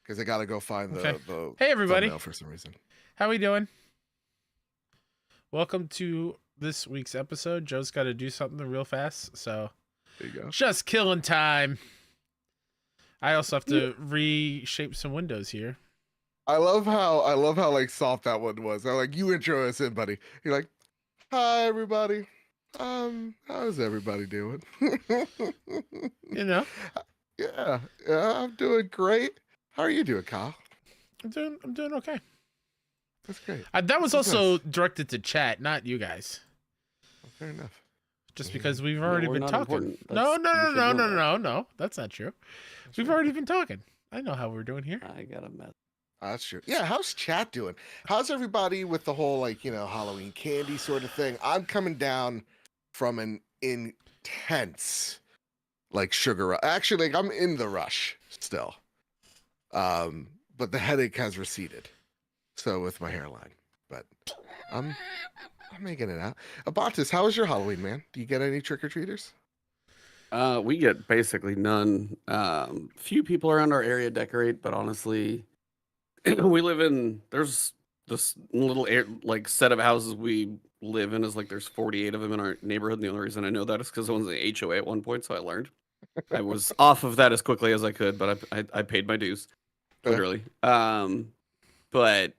because I got to go find the Hey, everybody. thumbnail for some reason. How we doing? Welcome to this week's episode. Joe's got to do something real fast, so There you go. just killing time. I also have to reshape some windows here. I love how like soft that one was. I'm like, you intro us in, buddy. You're like, hi everybody. How's everybody doing? You know? Yeah, I'm doing great. How are you doing, Kyle? I'm doing okay. That's great. That was also directed to chat, not you guys. Well, fair enough. Just because we've already we're been not talking. important. No. That's not true. We've already been talking. I know how we're doing here. I got a mess. That's true. Yeah, how's chat doing? How's everybody with the whole Halloween candy sort of thing? I'm coming down from an intense sugar rush. Actually, I'm in the rush still. But the headache has receded. So with my hairline. But I'm making it out. Ebontis, how was your Halloween, man? Do you get any trick-or-treaters? We get basically none. Few people around our area decorate, but honestly, we live in, there's this little set of houses we live in is there's 48 of them in our neighborhood. And the only reason I know that is because I was in the HOA at one point, so I learned. I was off of that as quickly as I could, but I paid my dues, literally. But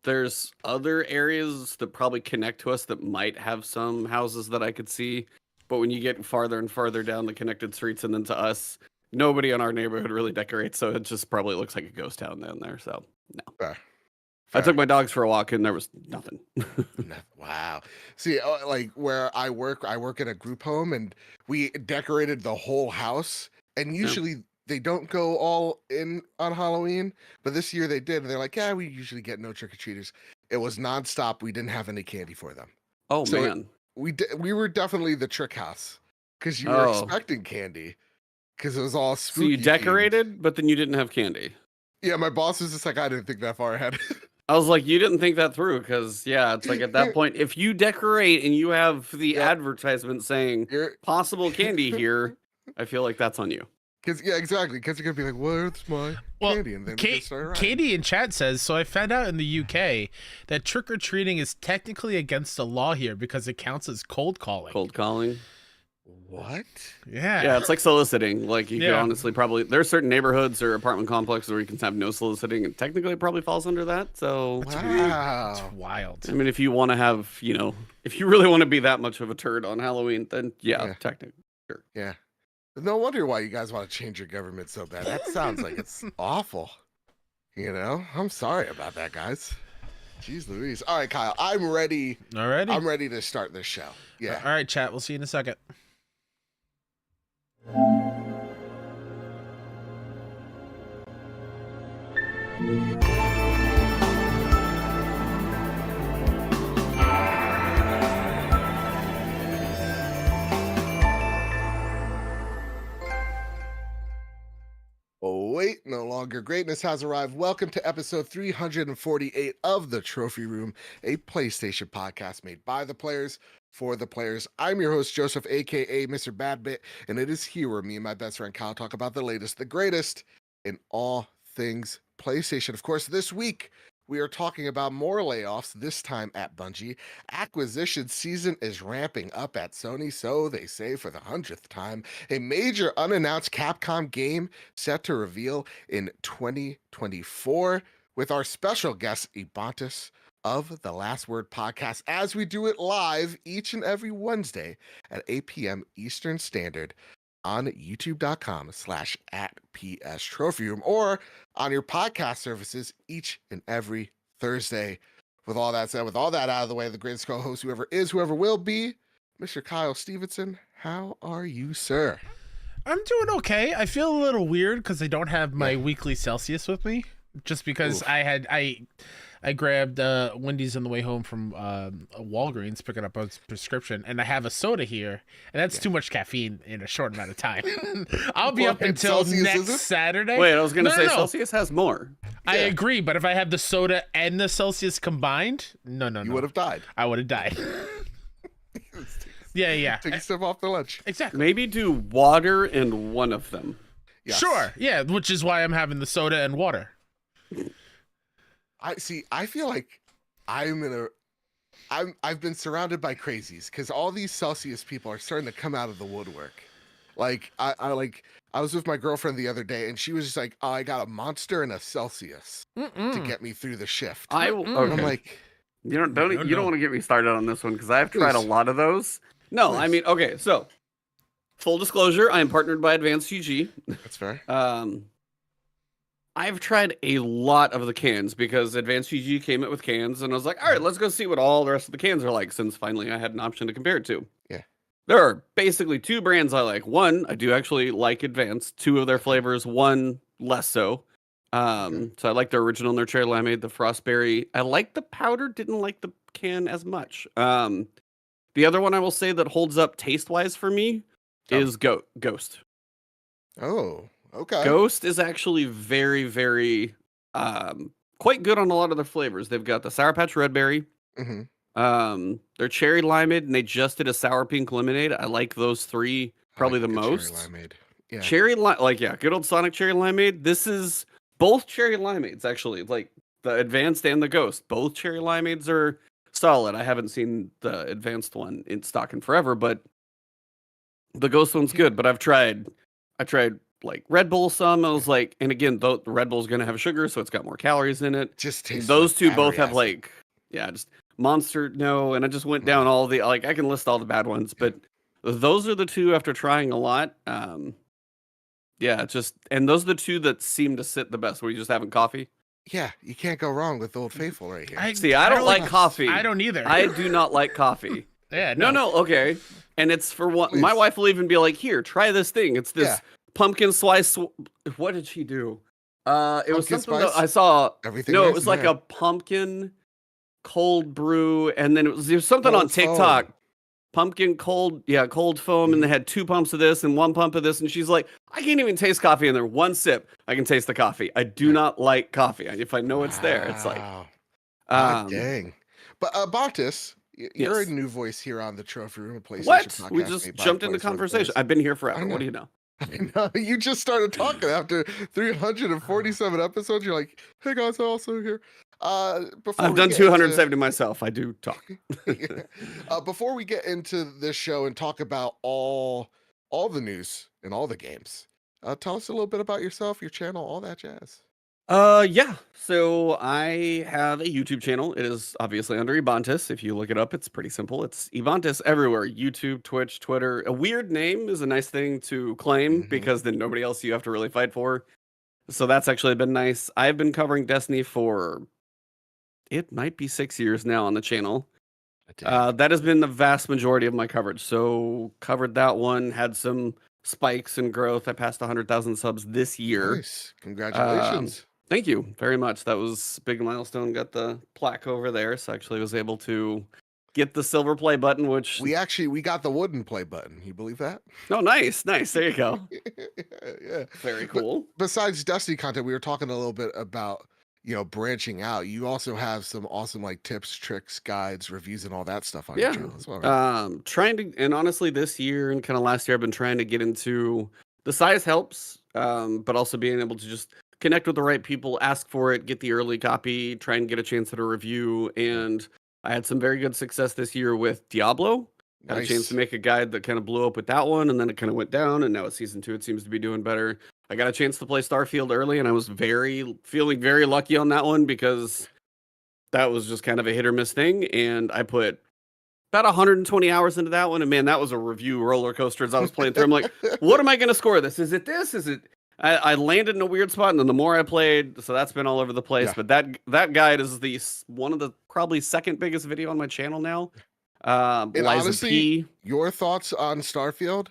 there's other areas that probably connect to us that might have some houses that I could see. But when you get farther and farther down the connected streets and then to us, nobody in our neighborhood really decorates. So it just probably looks like a ghost town down there. So no. Fair. I took my dogs for a walk and there was nothing. Wow. See, where I work in a group home and we decorated the whole house. And usually they don't go all in on Halloween, but this year they did. And they're like, yeah, we usually get no trick-or-treaters. It was nonstop. We didn't have any candy for them. Oh, so man. We were definitely the trick house because you were expecting candy because it was all spooky. So you decorated, but then you didn't have candy. Yeah, my boss was just like, I didn't think that far ahead. I was like, you didn't think that through because, it's at that point, if you decorate and you have the advertisement saying possible candy here, I feel like that's on you. Exactly. Because you're going to be like, where's my candy? And then Katie in chat says, so I found out in the UK that trick-or-treating is technically against the law here because it counts as cold calling. Cold calling? What? Yeah. Yeah, it's like soliciting. You could honestly probably... There are certain neighborhoods or apartment complexes where you can have no soliciting, and technically it probably falls under that, so... Wow. It's wild. I mean, if you want to have, if you really want to be that much of a turd on Halloween, then technically, sure. Yeah. No wonder why you guys want to change your government so bad. That sounds like it's awful. I'm sorry about that, guys. Jeez Louise. All right, Kyle, I'm ready. Alrighty. I'm ready to start this show. Yeah. All right, chat. We'll see you in a second. Oh, wait, no longer greatness has arrived. Welcome to episode 348 of The Trophy Room, a PlayStation podcast made by the players for the players. I'm your host, Joseph, aka Mr. Badbit, and it is here where me and my best friend Kyle talk about the latest, the greatest in all things PlayStation. Of course, this week we are talking about more layoffs, this time at Bungie. Acquisition season is ramping up at Sony, so they say for the 100th time. A major unannounced Capcom game set to reveal in 2024 with our special guest, Ebontis of the Last Word podcast, as we do it live each and every Wednesday at 8 p.m. Eastern Standard on youtube.com/@PSTrophyroom or on your podcast services each and every Thursday. With all that said, with all that out of the way, the greatest co-host, whoever is, whoever will be, Mr. Kyle Stevenson. How are you, sir? I'm doing okay. I feel a little weird because I don't have my weekly Celsius with me, just because I grabbed Wendy's on the way home from Walgreens picking up a prescription, and I have a soda here, and that's too much caffeine in a short amount of time. I'll be up until Celsius, next Saturday. Wait, I was going to say Celsius has more. I agree, but if I had the soda and the Celsius combined, no. You would have died. I would have died. Yeah. Take a step off the lunch. Exactly. Maybe do water and one of them. Yes. Sure. Yeah, which is why I'm having the soda and water. I feel like I've been surrounded by crazies because all these Celsius people are starting to come out of the woodwork. Like I was with my girlfriend the other day and she was just like, "Oh, I got a Monster and a Celsius to get me through the shift." Okay. I'm like, you don't want to get me started on this one because I've tried a Please. lot of those. No, Please. I mean, okay, so full disclosure, I am partnered by Advanced GG. That's fair. I've tried a lot of the cans because Advanced GG came out with cans, and I was like, all right, let's go see what all the rest of the cans are like, since finally I had an option to compare it to. Yeah. There are basically two brands I like. One, I do actually like Advanced. Two of their flavors, one less so. So I like their original and their cherry limeade, the frostberry. I like the powder, didn't like the can as much. The other one I will say that holds up taste-wise for me is Ghost. Oh, okay. Ghost is actually very, very quite good on a lot of their flavors. They've got the Sour Patch Red Berry, their cherry limeade, and they just did a sour pink lemonade. I like those three probably the most. Cherry limeade. Yeah. Cherry good old Sonic cherry limeade. This is both cherry limeades actually, like the Advanced and the Ghost. Both cherry limeades are solid. I haven't seen the Advanced one in stock in forever, but the Ghost one's good. But I tried like Red Bull some. I was like, and again, the Red Bull's gonna have sugar, so it's got more calories in it. Just tastes those like two both have battery acid. just Monster, no, and I just went down all the I can list all the bad ones, but those are the two after trying a lot. And those are the two that seem to sit the best. Where you just having coffee. Yeah, you can't go wrong with Old Faithful right here. I don't like coffee. I don't either. I do not like coffee. Yeah, no, okay. And it's for one. My wife will even be like, "Here, try this thing. It's this pumpkin spice." What did she do? It was something that I saw. Everything. No, it was like a pumpkin cold brew, and then it was something cold on TikTok. Foam. Pumpkin cold foam, and they had 2 pumps of this and 1 pump of this, and she's like, I can't even taste coffee in there. One sip, I can taste the coffee. I do not like coffee. If I know it's there, it's like, dang. But Ebontis, you're a new voice here on the Trophy Room PlayStation podcast. We just jumped into conversation. I've been here forever. What do you know? You just started talking after 347 episodes. You're like, hey guys, I'm also here. I've done 270 myself. I do talk. Before we get into this show and talk about all the news and all the games, tell us a little bit about yourself, your channel, all that jazz. Yeah. So I have a YouTube channel. It is obviously under Ebontis. If you look it up, it's pretty simple. It's Ebontis everywhere. YouTube, Twitch, Twitter. A weird name is a nice thing to claim because then nobody else you have to really fight for. So that's actually been nice. I've been covering Destiny for, it might be 6 years now on the channel. That has been the vast majority of my coverage. So covered that one, had some spikes and growth. I passed 100,000 subs this year. Nice. Congratulations. Thank you very much. That was a big milestone. Got the plaque over there. So actually was able to get the silver play button, which we got the wooden play button. You believe that? Oh, nice. There you go. Yeah. Very cool. Besides Destiny content, we were talking a little bit about, branching out. You also have some awesome like tips, tricks, guides, reviews, and all that stuff on your channel as well. Right? Trying to, and honestly, this year and kind of last year, I've been trying to get into the size helps, but also being able to just connect with the right people, ask for it, get the early copy, try and get a chance at a review. And I had some very good success this year with Diablo. Had a chance to make a guide that kind of blew up with that one, and then it kind of went down, and now it's season 2. It seems to be doing better. I got a chance to play Starfield early, and I was feeling very lucky on that one because that was just kind of a hit or miss thing. And I put about 120 hours into that one, and man, that was a review roller coaster as I was playing through. I'm like, what am I going to score this? Is it this? Is it? I landed in a weird spot, and then the more I played, so that's been all over the place. Yeah. But that guide is one of the probably second biggest video on my channel now. And honestly, your thoughts on Starfield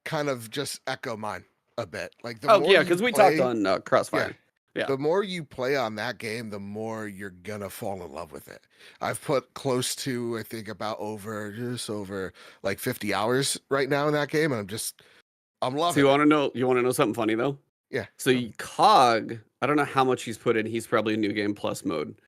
kind of just echo mine a bit. Like because we talked on Crossfire. Yeah. The more you play on that game, the more you're gonna fall in love with it. I've put close to, I think, about just over like 50 hours right now in that game, and I'm loving. So you want to know something funny though? Yeah. So COG, I don't know how much he's put in. He's probably a new game plus mode.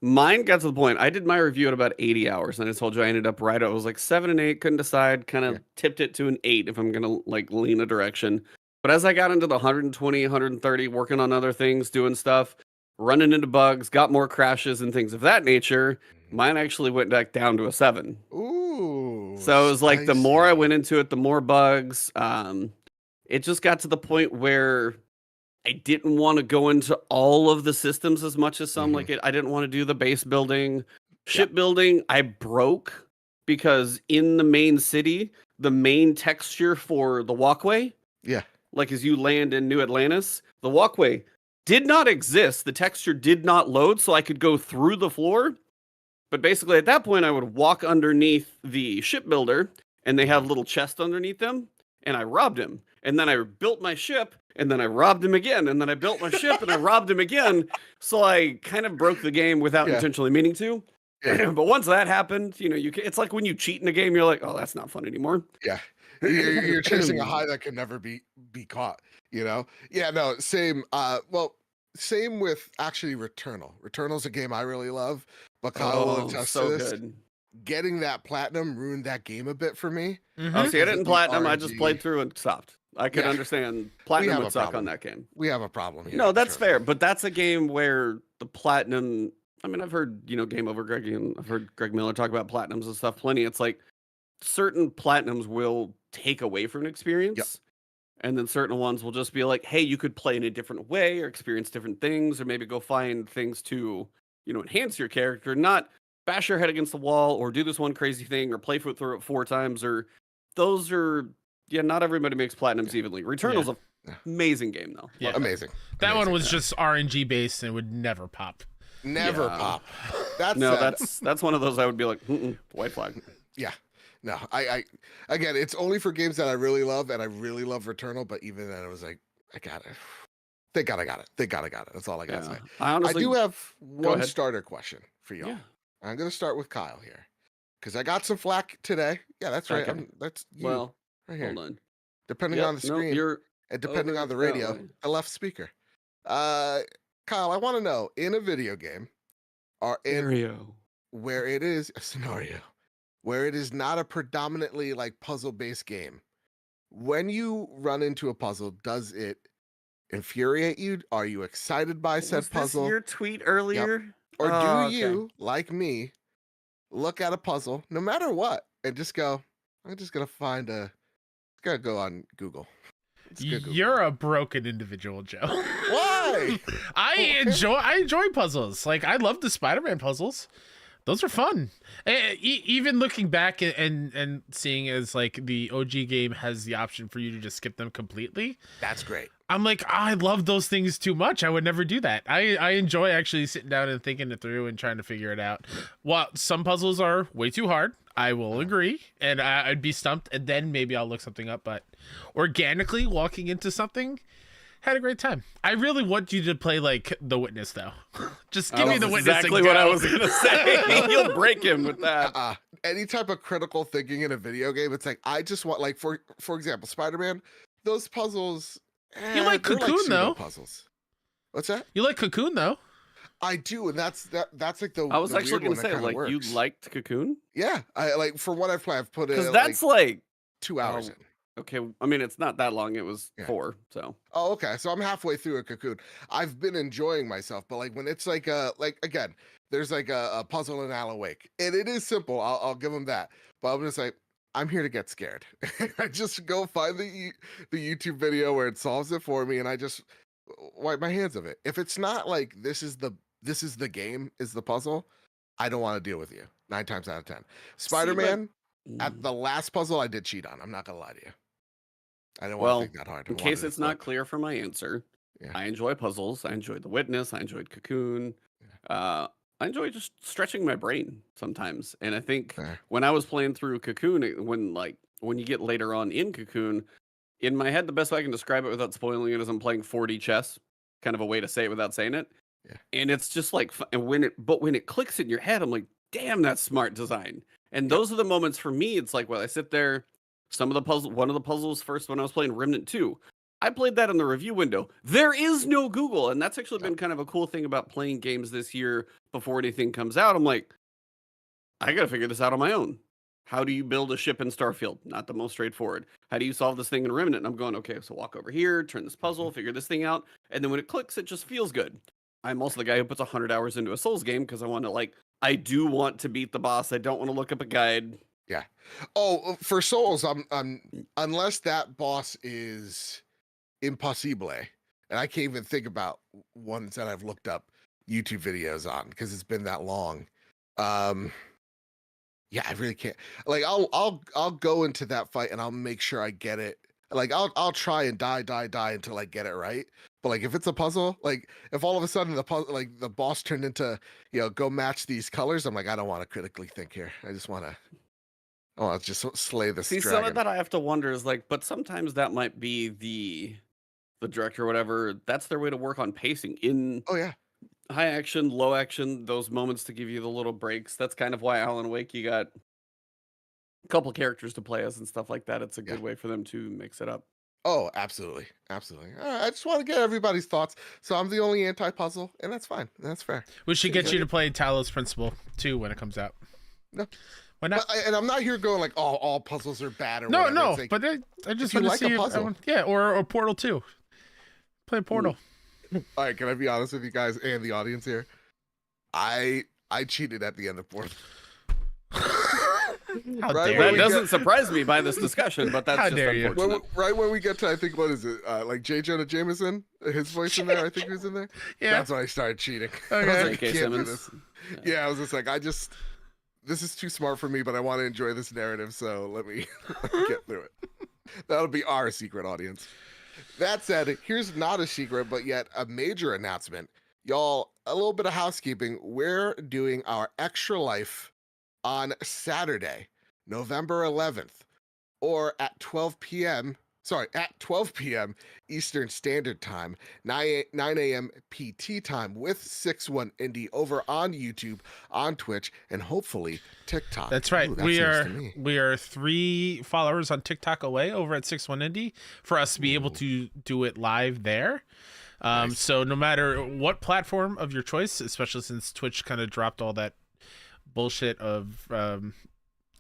Mine got to the point, I did my review at about 80 hours, and I told you I ended up right. I was like 7 and 8, couldn't decide, kind of tipped it to an 8 if I'm going to like lean a direction. But as I got into the 120, 130, working on other things, doing stuff, running into bugs, got more crashes and things of that nature. Mine actually went back down to a 7. Ooh. So it was like the more I spicy. went into it, the more bugs. It just got to the point where I didn't want to go into all of the systems as much as some. Mhm. Like I didn't want to do the base building, shipbuilding. I broke because in the main city, the main texture for the walkway, Yeah. like as you land in New Atlantis, the walkway did not exist. The texture did not load, so I could go through the floor. But basically, at that point, I would walk underneath the shipbuilder, and they have little chests underneath them, and I robbed him. And then I built my ship, and then I robbed him again, and then I built my ship, and I robbed him again. So I kind of broke the game without Yeah. intentionally meaning to. Yeah. But once that happened, it's like when you cheat in a game, you're like, oh, that's not fun anymore. Yeah. You're chasing a high that can never be caught, Yeah, no, same. Well, same with actually Returnal. Returnal's a game I really love, but Kyle will attest so to this. good. Getting that platinum ruined that game a bit for me. Oh, see, I didn't the platinum. I just RNG. played through and stopped. I could understand platinum have would a suck problem. on that game. We have a problem here. No, for that's sure. fair, but that's a game where the platinum. I mean, I've heard Game Over Greg, and I've heard Greg Miller talk about platinums and stuff plenty. It's like certain platinums will take away from an experience, and then certain ones will just be like, hey, you could play in a different way or experience different things, or maybe go find things to enhance your character, not bash your head against the wall or do this one crazy thing or play through it 4 times. Or those are not everybody makes platinums evenly. Returnal's an amazing game though. Yeah. Amazing. That one was yeah. just RNG based and would never pop. Never pop. That's No, sad. that's one of those I would be like, white flag. Yeah. No, I again, it's only for games that I really love, and I really love Returnal, but even then it was like, I got it. Thank God I got it. Thank God I got it. That's all I gotta say. I honestly do have one ahead. starter question for y'all. Yeah. I'm gonna start with Kyle here. Because I got some flack today. Yeah, that's right. Okay. That's you Well, right here. hold on. Depending on the screen and depending over on the that radio, way. the left speaker. Kyle, I want to know, in a video game or in Mario. where it is a scenario where it is not a predominantly like puzzle-based game, when you run into a puzzle, does it infuriate you? Are you excited by said Was puzzle? this your tweet earlier? Or do Oh, okay. you, like me, look at a puzzle, no matter what, and just go, I'm just gonna gotta go on Google. Let's go Google. You're a broken individual, Joe. Why? I enjoy puzzles. Like I love the Spider-Man puzzles. Those are fun. Even looking back and seeing as like the OG game has the option for you to just skip them completely. That's great. I'm like, I love those things too much. I would never do that. I enjoy actually sitting down and thinking it through and trying to figure it out. Well, some puzzles are way too hard. I will agree. And I'd be stumped. And then maybe I'll look something up. But organically walking into something, had a great time. I really want you to play like The Witness, though. Just give me The Witness. Exactly what I was gonna say. You'll break him with that. Any type of critical thinking in a video game, it's like I just want, like, for example, Spider-Man. Those puzzles. You like they're Cocoon, though. Puzzles. What's that? You like Cocoon, though. I do, and that's like the. I was the actually weird gonna one that say, like, kinda you works. liked Cocoon? Yeah, I like for what I've played. I've put it Because that's like 2 hours in. okay. I mean, it's not that long. It was Yeah. 4. So Oh, okay. So I'm halfway through a Cocoon. I've been enjoying myself, but like when it's like again, there's like a puzzle in Alan Wake, and it is simple. I'll give them that, but I'm just like, I'm here to get scared. I just go find the YouTube video where it solves it for me, and I just wipe my hands of it. If it's not like this is the game is the puzzle, I don't want to deal with you 9 times out of 10. Spider-Man, at the last puzzle I did cheat on. I'm not gonna lie to you. I didn't want to think that hard. In case it's not clear from my answer, I enjoy puzzles. I enjoyed The Witness. I enjoyed Cocoon. I enjoy just stretching my brain sometimes. And I think when I was playing through Cocoon, when you get later on in Cocoon, in my head, the best way I can describe it without spoiling it is I'm playing 4D chess, kind of a way to say it without saying it. Yeah. And it's just like, and when it clicks in your head, I'm like, damn, that's smart design. And those are the moments for me. It's like, well, I sit there, one of the puzzles first when I was playing Remnant 2. I played that in the review window. There is no Google. And that's actually been kind of a cool thing about playing games this year before anything comes out. I'm like, I got to figure this out on my own. How do you build a ship in Starfield? Not the most straightforward. How do you solve this thing in Remnant? And I'm going, okay, so walk over here, turn this puzzle, figure this thing out. And then when it clicks, it just feels good. I'm also the guy who puts 100 hours into a Souls game because I do want to beat the boss. I don't want to look up a guide. Yeah. Oh, for Souls, I'm unless that boss is impossible, and I can't even think about ones that I've looked up YouTube videos on because it's been that long. Yeah, I really can't. Like, I'll go into that fight and I'll make sure I get it. Like, I'll try and die until I get it right. But like, if it's a puzzle, like if all of a sudden the puzzle, like the boss turned into, go match these colors, I'm like, I don't want to critically think here. I just want to just slay this See, dragon. some of that I have to wonder is like, but sometimes that might be the director or whatever. That's their way to work on pacing in Oh yeah. high action, low action, those moments to give you the little breaks. That's kind of why Alan Wake, you got a couple characters to play as and stuff like that. It's a good way for them to mix it up. Oh, absolutely. Absolutely. I just want to get everybody's thoughts. So I'm the only anti-puzzle, and that's fine. That's fair. We should get you to play Talos Principle 2 when it comes out. No. Why not? And I'm not here going like, oh, all puzzles are bad or no, whatever. no. Like, but I just you want to like see a puzzle. or Portal 2. Play Portal. All right, can I be honest with you guys and the audience here? I cheated at the end of Portal. How Right, dare That you? doesn't surprise me by this discussion, but that's How just dare you. unfortunate. Right when we get to, I think, what is it? Like J. Jonah Jameson, his voice in there. I think he was in there. Yeah. That's when I started cheating. I was Okay. like, I J.K. can't do Simmons. this. Yeah, I was just like, this is too smart for me, but I want to enjoy this narrative, so let me get through it. That'll be our secret audience. That said, here's not a secret, but yet a major announcement. Y'all, a little bit of housekeeping. We're doing our Extra Life on Saturday, November 11th, or at 12 p.m. Eastern Standard Time, 9 a.m. PT time with 6-1 Indie over on YouTube, on Twitch, and hopefully TikTok. That's right. Ooh, that's news to me. We are 3 followers on TikTok away over at 6-1 Indie for us to be able to do it live there. Nice. So no matter what platform of your choice, especially since Twitch kind of dropped all that bullshit of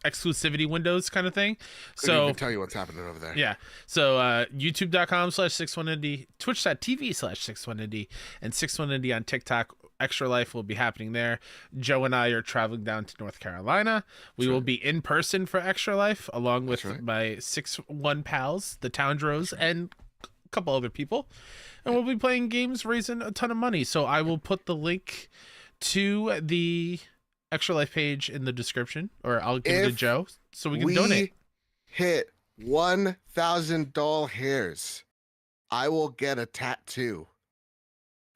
exclusivity windows kind of thing. Couldn't even tell you what's happening over there. Yeah. So youtube.com/61indie, twitch.tv/61indie, and 61indie on TikTok. Extra Life will be happening there. Joe and I are traveling down to North Carolina. We will be in person for Extra Life along with my 6-1 pals, the Towndros, and a couple other people. And we'll be playing games, raising a ton of money. So I will put the link to the Extra Life page in the description, or I'll give it to Joe so we can donate. Hit 1,000 doll hairs, I will get a tattoo.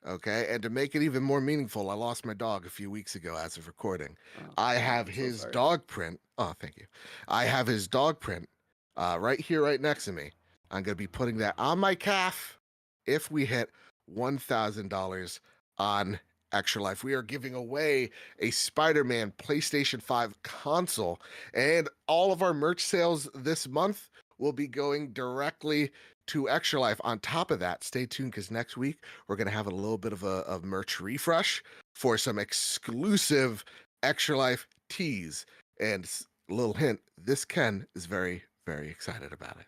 Okay, and to make it even more meaningful, I lost my dog a few weeks ago as of recording. I have his dog print. Oh, thank you. I have his dog print right here, right next to me. I'm going to be putting that on my calf if we hit $1,000 on Extra Life. We are giving away a Spider-Man PlayStation 5 console, and all of our merch sales this month will be going directly to Extra Life. On top of that, stay tuned because next week we're going to have a little bit of a merch refresh for some exclusive Extra Life teas. And a little hint, this Ken is very, very excited about it.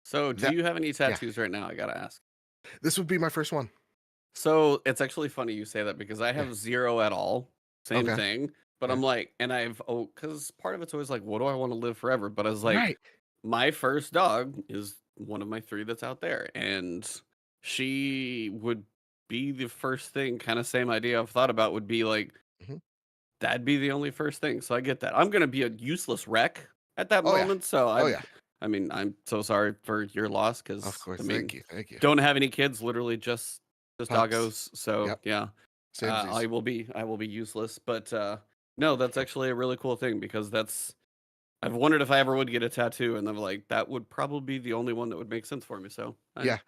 So do you have any tattoos right now? I got to ask. This would be my first one. So it's actually funny you say that because I have 0 at all. Same thing. But I'm like, and because part of it's always like, what do I want to live forever? But I was like, my first dog is one of my 3 that's out there. And she would be the first thing, kind of same idea I've thought about would be like, that'd be the only first thing. So I get that. I'm going to be a useless wreck at that moment. So I mean, I'm so sorry for your loss because of course, I mean, thank you. Don't have any kids, literally just doggos. So yeah, I will be useless. But no, that's actually a really cool thing because I've wondered if I ever would get a tattoo, and I'm like, that would probably be the only one that would make sense for me. So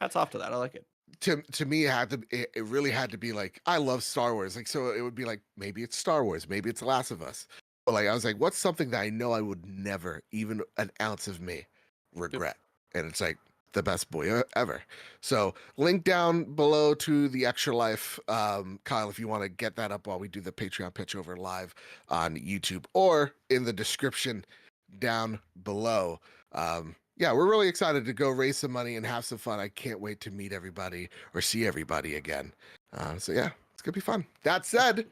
hats off to that. I like it. To me, it really had to be like, I love Star Wars. Like, so it would be like, maybe it's Star Wars, maybe it's Last of Us. But like, I was like, what's something that I know I would never, even an ounce of me, regret? And it's like the best boy ever. So link down below to the Extra Life, Kyle, if you want to get that up while we do the Patreon pitch over live on YouTube, or in the description down below. Yeah, we're really excited to go raise some money and have some fun. I can't wait to meet everybody or see everybody again. So yeah, gonna be fun. That said,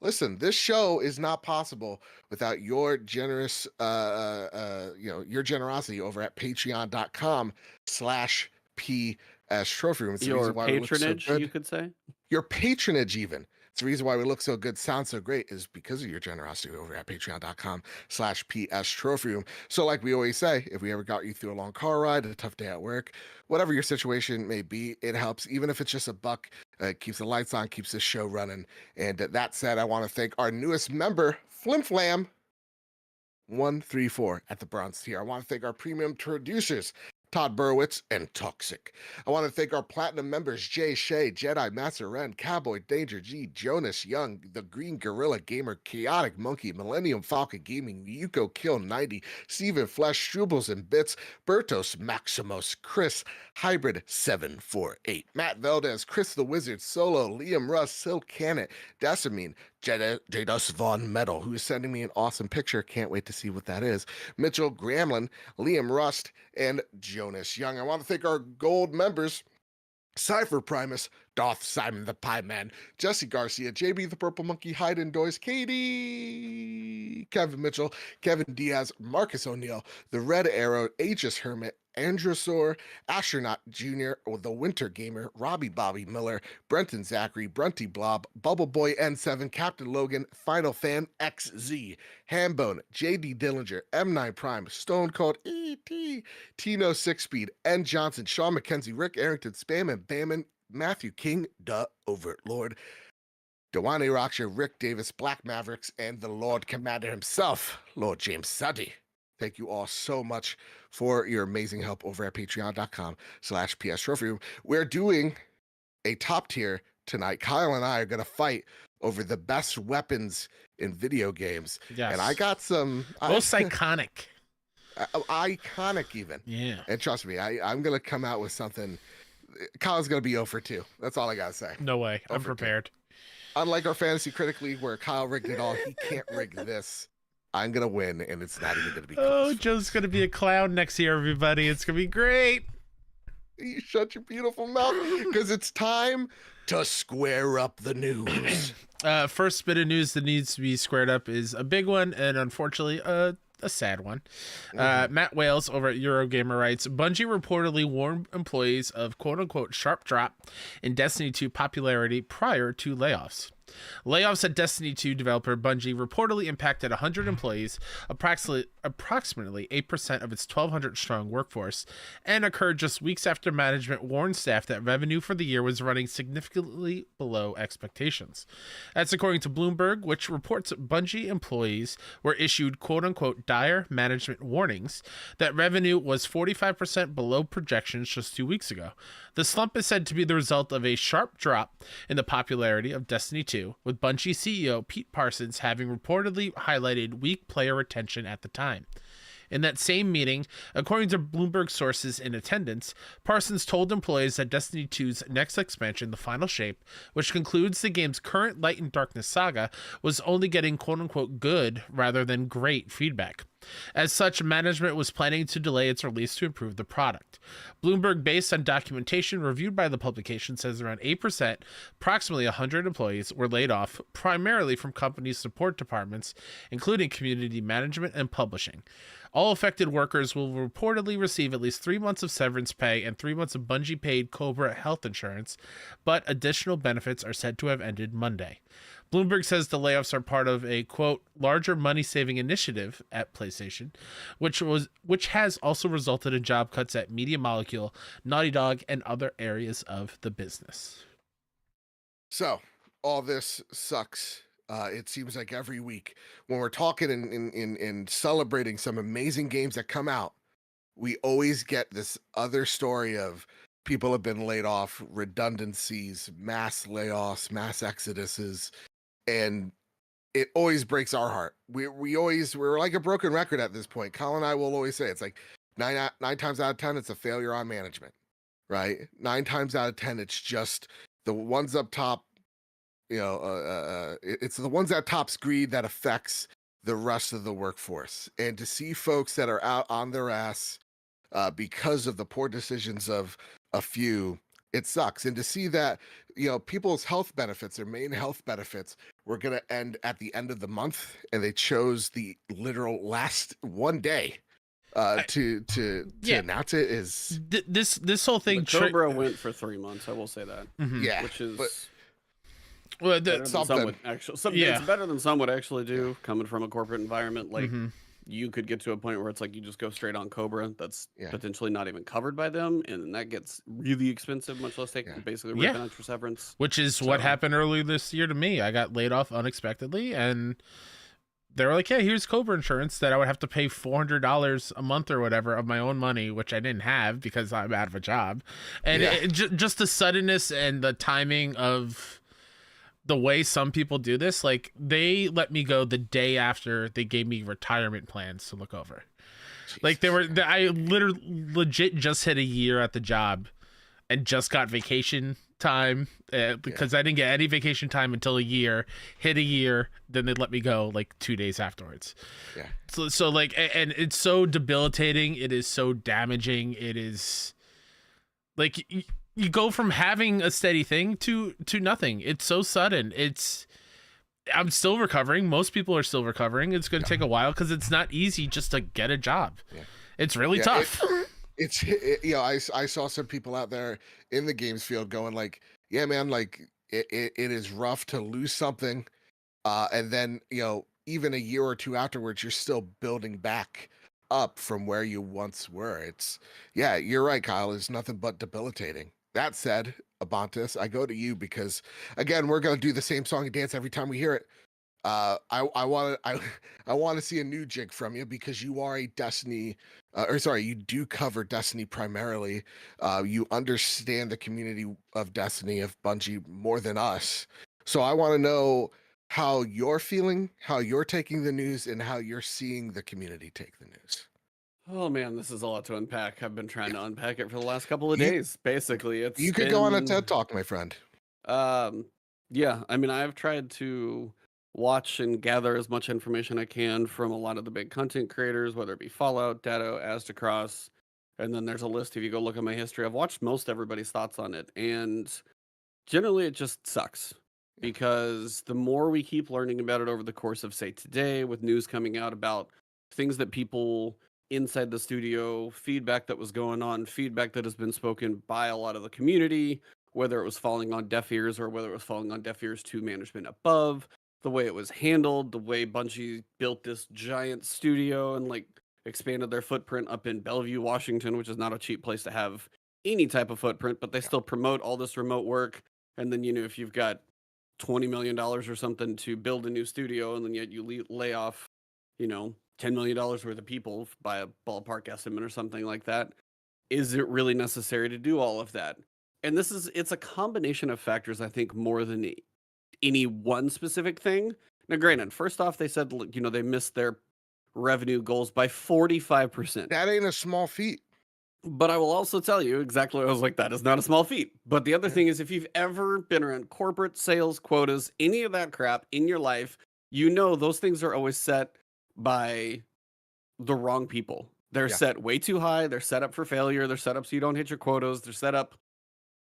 listen, this show is not possible without your generous, your generosity over at patreon.com/PS Trophy Room. It's the Your reason why we look so patronage, good. you could say. Your patronage, even. It's the reason why we look so good, sound so great, is because of your generosity over at patreon.com/PS Trophy Room. So, like we always say, if we ever got you through a long car ride, a tough day at work, whatever your situation may be, it helps. Even if it's just $1, it keeps the lights on, keeps the show running. And that said, I want to thank our newest member, Flim Flam 134 at the bronze tier. I want to thank our premium producers, Todd Burwitz and Toxic. I want to thank our platinum members, Jay Shea, Jedi Master Ren, Cowboy Danger G, Jonas Young, The Green Gorilla Gamer, Chaotic Monkey, Millennium Falcon Gaming, Yuko Kill 90, Steven Flesh, Strubles and Bits, Bertos Maximus, Chris, Hybrid 748, Matt Valdez, Chris the Wizard, Solo, Liam Russ, Silk Cannon, Decimine, Jadus Von Metal, who is sending me an awesome picture. Can't wait to see what that is. Mitchell Gramlin, Liam Rust, and Jonas Young. I want to thank our gold members, Cypher Primus, Doth Simon the Pie Man, Jesse Garcia, JB the Purple Monkey, Hayden Doyce, Katie, Kevin Mitchell, Kevin Diaz, Marcus O'Neill, The Red Arrow, Aegis Hermit, Androsaur, Astronaut Jr., The Winter Gamer, Robbie Bobby Miller, Brenton Zachary, Brunty Blob, Bubble Boy N7, Captain Logan, Final Fan XZ, Hambone, JD Dillinger, M9 Prime, Stone Cold ET, Tino Six Speed, N Johnson, Sean McKenzie, Rick Arrington, Spam and Bamman, Matthew King, the Overlord, Dewane Rocksher, Rick Davis, Black Mavericks, and the Lord Commander himself, Lord James Suddy. Thank you all so much for your amazing help over at patreon.com/PS Trophy Room. We're doing a top tier tonight. Kyle and I are going to fight over the best weapons in video games. Yes. And I got some... Most iconic. Iconic even. Yeah. And trust me, I'm going to come out with something... Kyle's going to be 0 for 2. That's all I got to say. No way. I'm 0 for 2. prepared. Unlike our Fantasy Critic League where Kyle rigged it all, he can't rig this. I'm going to win, and it's not even going to be close. Oh, Joe's going to be a clown next year, everybody. It's going to be great. You shut your beautiful mouth, because it's time to square up the news. First bit of news that needs to be squared up is a big one, and unfortunately, a sad one. Matt Wales over at Eurogamer writes, Bungie reportedly warned employees of quote-unquote sharp drop in Destiny 2 popularity prior to layoffs. Layoffs at Destiny 2 developer Bungie reportedly impacted 100 employees, approximately 8% of its 1,200-strong workforce, and occurred just weeks after management warned staff that revenue for the year was running significantly below expectations. That's according to Bloomberg, which reports Bungie employees were issued quote-unquote dire management warnings that revenue was 45% below projections just 2 weeks ago. The slump is said to be the result of a sharp drop in the popularity of Destiny 2, with Bungie CEO Pete Parsons having reportedly highlighted weak player retention at the time. In that same meeting, according to Bloomberg sources in attendance, Parsons told employees that Destiny 2's next expansion, The Final Shape, which concludes the game's current Light and Darkness saga, was only getting quote-unquote good rather than great feedback. As such, management was planning to delay its release to improve the product. Bloomberg, based on documentation reviewed by the publication, says around 8%, approximately 100 employees, were laid off, primarily from companies' support departments, including community management and publishing. All affected workers will reportedly receive at least 3 months of severance pay and 3 months of Bungie-paid Cobra health insurance, but additional benefits are said to have ended Monday. Bloomberg says the layoffs are part of a, quote, larger money-saving initiative at PlayStation, which has also resulted in job cuts at Media Molecule, Naughty Dog, and other areas of the business. So, all this sucks. It seems like every week when we're talking and celebrating some amazing games that come out, we always get this other story of people have been laid off, redundancies, mass layoffs, mass exoduses, and it always breaks our heart. We're like a broken record at this point. Colin and I will always say it's like nine times out of 10, it's a failure on management, right? 9 times out of 10, it's just the ones up top. It's the ones at top's greed that affects the rest of the workforce. And to see folks that are out on their ass because of the poor decisions of a few, it sucks. And to see that, people's health benefits, their main health benefits, were going to end at the end of the month, and they chose the literal last one day to announce it is this whole thing. Cobra went for 3 months. I will say that. Yeah, which is well, better than some would actually. It's better than some would actually do. Coming from a corporate environment, like you could get to a point where it's like you just go straight on Cobra. That's potentially not even covered by them, and that gets really expensive. Much less take basically ripping out your severance. Which is what happened earlier this year to me. I got laid off unexpectedly, and they were like, "Yeah, here's Cobra insurance that I would have to pay $400 a month or whatever of my own money, which I didn't have because I'm out of a job." And just the suddenness and the timing of the way some people do this, like they let me go the day after they gave me retirement plans to look over. Jesus. Like I legit just hit a year at the job and just got vacation time because I didn't get any vacation time until hit a year, then they let me go like 2 days afterwards. So like, and it's so debilitating, it is so damaging, it is like you go from having a steady thing to nothing. It's so sudden. I'm still recovering. Most people are still recovering. It's going to take a while because it's not easy just to get a job. It's really tough. I saw some people out there in the games field going like, yeah, man, like it is rough to lose something. And then, even a year or two afterwards, you're still building back up from where you once were. You're right, Kyle. It's nothing but debilitating. That said, Ebontis, I go to you because, again, we're going to do the same song and dance every time we hear it. I want to see a new jig from you because you are a Destiny, you do cover Destiny primarily. You understand the community of Destiny, of Bungie, more than us. So I want to know how you're feeling, how you're taking the news, and how you're seeing the community take the news. Oh man, this is a lot to unpack. I've been trying to unpack it for the last couple of days. Basically, you could go on a TED Talk, my friend. Yeah. I mean, I've tried to watch and gather as much information I can from a lot of the big content creators, whether it be Fallout, Datto, Aztecross, and then there's a list. If you go look at my history, I've watched most everybody's thoughts on it, and generally it just sucks because the more we keep learning about it over the course of, say, today, with news coming out about things that people inside the studio, feedback that was going on, feedback that has been spoken by a lot of the community, whether it was falling on deaf ears or whether it was falling on deaf ears to management above, the way it was handled, the way Bungie built this giant studio and like expanded their footprint up in Bellevue, Washington, which is not a cheap place to have any type of footprint, but they still promote all this remote work. And then, if you've got $20 million or something to build a new studio, and then yet you lay off, $10 million worth of people by a ballpark estimate or something like that. Is it really necessary to do all of that? And it's a combination of factors, I think, more than any one specific thing. Now, granted, first off, they said, they missed their revenue goals by 45%. That ain't a small feat. But I will also tell you exactly what I was like, that is not a small feat. But the other thing is, if you've ever been around corporate sales quotas, any of that crap in your life, those things are always set by the wrong people. They're set way too high. They're set up for failure. They're set up so you don't hit your quotas. They're set up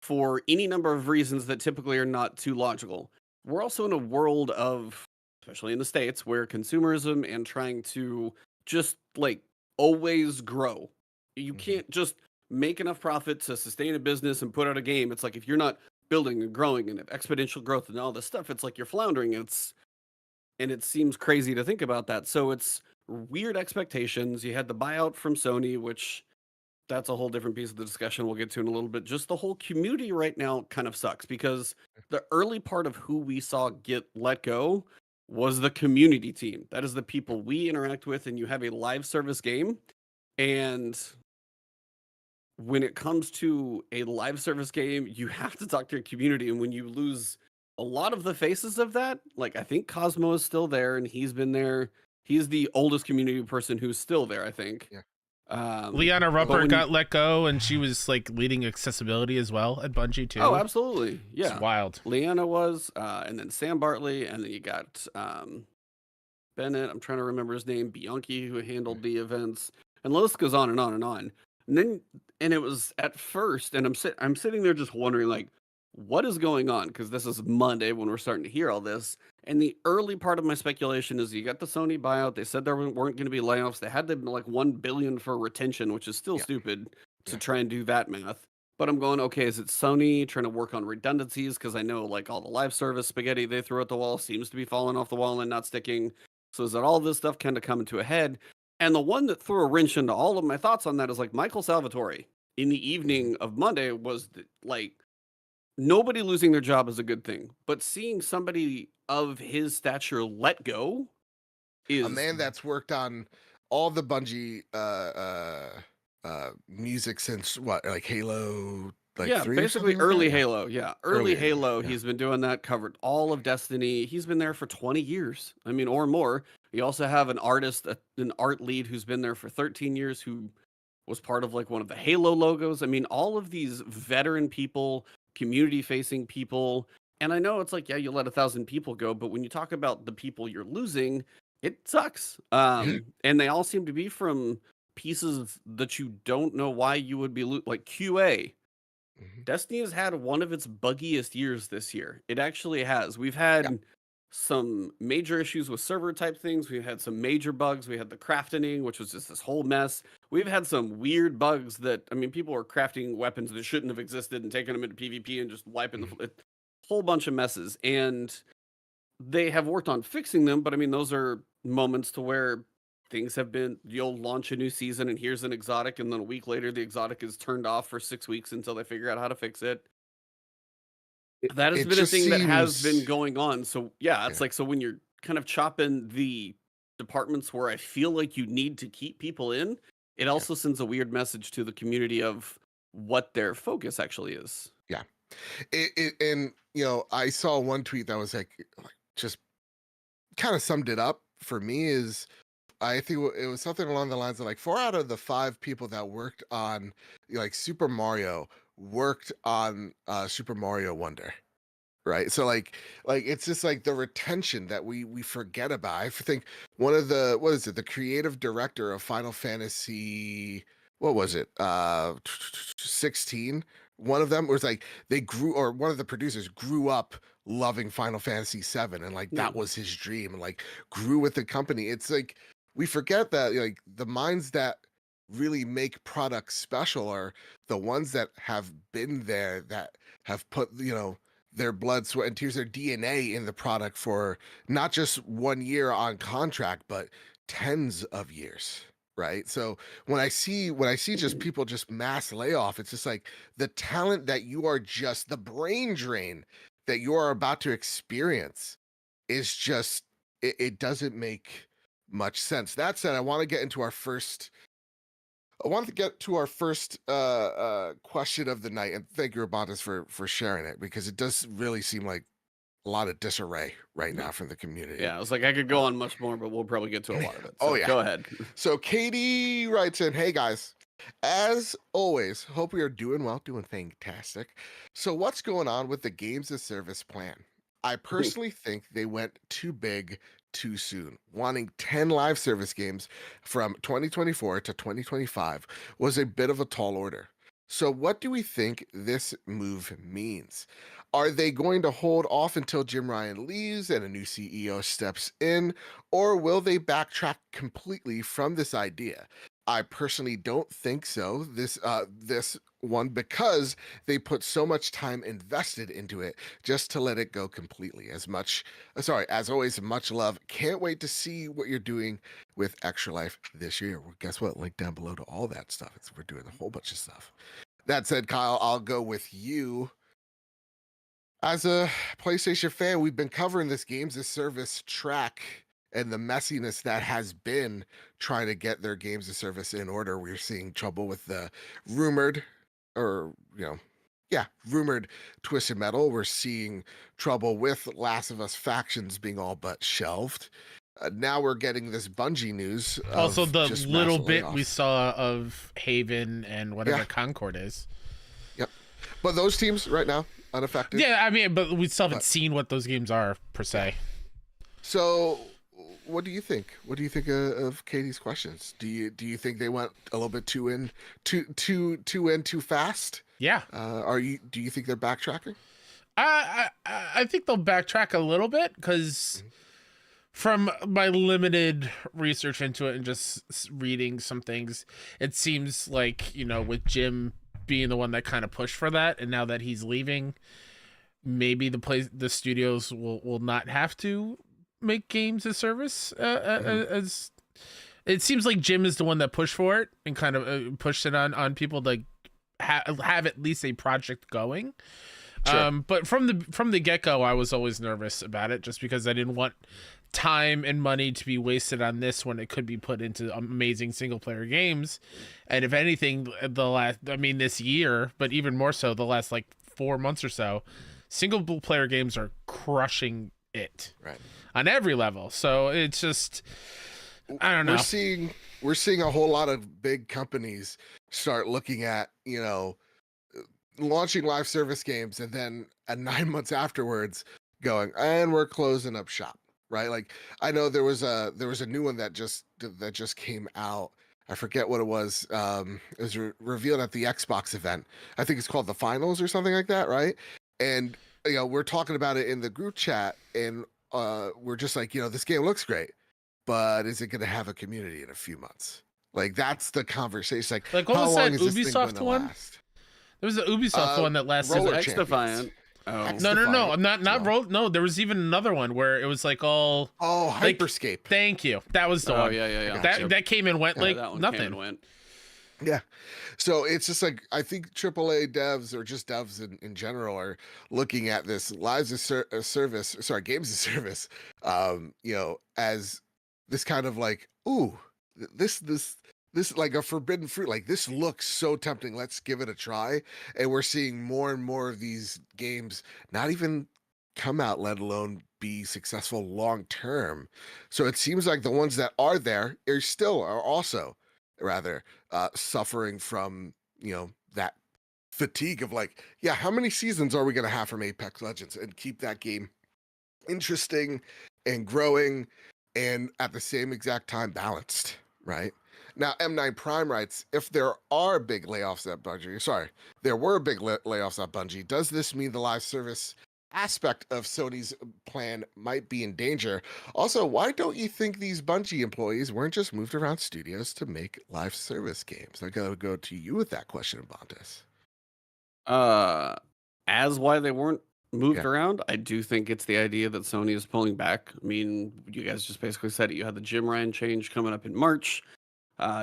for any number of reasons that typically are not too logical. We're also in a world of, especially in the States, where consumerism and trying to just like always grow. You can't just make enough profit to sustain a business and put out a game. It's like if you're not building and growing and have exponential growth and all this stuff, it's like you're floundering. And it seems crazy to think about that. So it's weird expectations. You had the buyout from Sony, which that's a whole different piece of the discussion we'll get to in a little bit. Just the whole community right now kind of sucks because the early part of who we saw get let go was the community team. That is the people we interact with, and you have a live service game. And when it comes to a live service game, you have to talk to your community. And when you lose a lot of the faces of that, like I think Cosmo is still there and he's been there. He's the oldest community person who's still there, I think. Leanna Rupert got let go, and she was like leading accessibility as well at Bungie too. Oh, absolutely. Yeah. It's wild. Leanna was, and then Sam Bartley, and then you got Bennett, I'm trying to remember his name, Bianchi, who handled the events, and the list goes on and on and on. And it was at first, and I'm sitting there just wondering, like, what is going on? Because this is Monday when we're starting to hear all this. And the early part of my speculation is you got the Sony buyout. They said there weren't going to be layoffs. They had to like $1 billion for retention, which is still stupid to try and do that math. But I'm going, okay, is it Sony trying to work on redundancies? Because I know like all the live service spaghetti they threw at the wall seems to be falling off the wall and not sticking. So is that all this stuff kind of coming to a head? And the one that threw a wrench into all of my thoughts on that is like Michael Salvatore in the evening of Monday was like, nobody losing their job is a good thing, but seeing somebody of his stature let go is a man that's worked on all the Bungie music since what, like Halo, like 3 basically early Halo. Yeah, early Halo. Yeah. He's been doing that, covered all of Destiny. He's been there for 20 years. I mean, or more. You also have an artist, an art lead who's been there for 13 years, who was part of like one of the Halo logos. I mean, all of these veteran people, community-facing people. And I know it's like, yeah, you let 1,000 people go, but when you talk about the people you're losing, it sucks. And they all seem to be from pieces that you don't know why you would be like QA. Destiny has had one of its buggiest years this year. It actually has. We've had some major issues with server type things. We've had some major bugs. We had the crafting, which was just this whole mess. We've had some weird bugs that, I mean, people are crafting weapons that shouldn't have existed and taking them into PvP and just wiping the whole bunch of messes. And they have worked on fixing them, but I mean, those are moments to where things have been, you'll launch a new season and here's an exotic, and then a week later the exotic is turned off for 6 weeks until they figure out how to fix it. That has been a thing that has been going on. So yeah, it's like, so when you're kind of chopping the departments where I feel like you need to keep people in, it also sends a weird message to the community of what their focus actually is. Yeah. And you know, I saw one tweet that was like just kind of summed it up for me. Is I think it was something along the lines of like 4 out of the 5 people that worked on like Super Mario worked on Super Mario Wonder, right? So like it's just like the retention that we forget about. I think one of the, what is it, the creative director of Final Fantasy, what was it, 16, one of them was like, they grew, or one of the producers grew up loving Final Fantasy 7, and like that was his dream, and like grew with the company. It's like we forget that like the minds that really make products special are the ones that have been there, that have put, you know, their blood, sweat, and tears, their DNA in the product for not just 1 year on contract, but tens of years, right? So when I see just people just mass layoff, it's just like the talent that you are, just the brain drain that you are about to experience is just, it doesn't make much sense. That said, I want to get to our first question of the night, and thank you, Ebontis, for sharing it, because it does really seem like a lot of disarray right now from the community. Yeah, I was like, I could go on much more, but we'll probably get to a lot of it. So go ahead. So Katie writes in, "Hey guys, as always, hope we are doing well, doing fantastic. So what's going on with the games as service plan? I personally think they went too big too soon. Wanting 10 live service games from 2024 to 2025 was a bit of a tall order. So what do we think this move means? Are they going to hold off until Jim Ryan leaves and a new CEO steps in, or will they backtrack completely from this idea? I personally don't think so, this one, because they put so much time invested into it just to let it go completely. As always, much love. Can't wait to see what you're doing with Extra Life this year." Well, guess what? Link down below to all that stuff. We're doing a whole bunch of stuff. That said, Kyle, I'll go with you. As a PlayStation fan, we've been covering this games as service track and the messiness that has been trying to get their games as service in order. We're seeing trouble with the rumored Twisted Metal. We're seeing trouble with Last of Us factions being all but shelved. Now we're getting this Bungie news. Also, the little bit we saw of Haven and whatever Concord is. Yep. But those teams right now, unaffected. Yeah, I mean, but we still haven't seen what those games are, per se. So what do you think? What do you think of Katie's questions? Do you think they went a little bit too fast? Yeah. Do you think they're backtracking? I think they'll backtrack a little bit because from my limited research into it and just reading some things, it seems like, with Jim being the one that kind of pushed for that, and now that he's leaving, maybe the studios will not have to make games as service as it seems like Jim is the one that pushed for it and kind of pushed it on people to have at least a project going. Sure. But from the get-go, I was always nervous about it just because I didn't want time and money to be wasted on this when it could be put into amazing single-player games. And if anything, this year, but even more so the last 4 months or so, single-player games are crushing it on every level. So it's just, I don't know. We're seeing a whole lot of big companies start looking at, launching live service games and then 9 months afterwards going, and we're closing up shop, right? Like, I know there was a new one that just came out. I forget what it was. It was revealed at the Xbox event. I think it's called The Finals or something like that, right? And we're talking about it in the group chat, and we're just like, this game looks great, but is it going to have a community in a few months? Like, that's the conversation. Like what was that Ubisoft one? Last? There was an Ubisoft one that lasted. X-Defiant. Oh. No, not Roll. No, there was even another one where it was all. Oh, Hyperscape. Thank you. That was the one. Yeah. That came and went nothing. Yeah. So it's just I think AAA devs or just devs in general are looking at this games as service, as this kind of this like a forbidden fruit. Like, this looks so tempting. Let's give it a try. And we're seeing more and more of these games not even come out, let alone be successful long term. So it seems like the ones that are there are also rather suffering from that fatigue of how many seasons are we going to have from Apex Legends and keep that game interesting and growing and at the same exact time balanced, right? Now, M9 Prime writes, if there are big layoffs at Bungie, there were big layoffs at Bungie, does this mean the live service aspect of Sony's plan might be in danger? Also, why don't you think these Bungie employees weren't just moved around studios to make live service games? I gotta go to you with that question, Ebontis. As why they weren't moved around, I do think it's the idea that Sony is pulling back. I mean, you guys just basically said it. You had the Jim Ryan change coming up in March.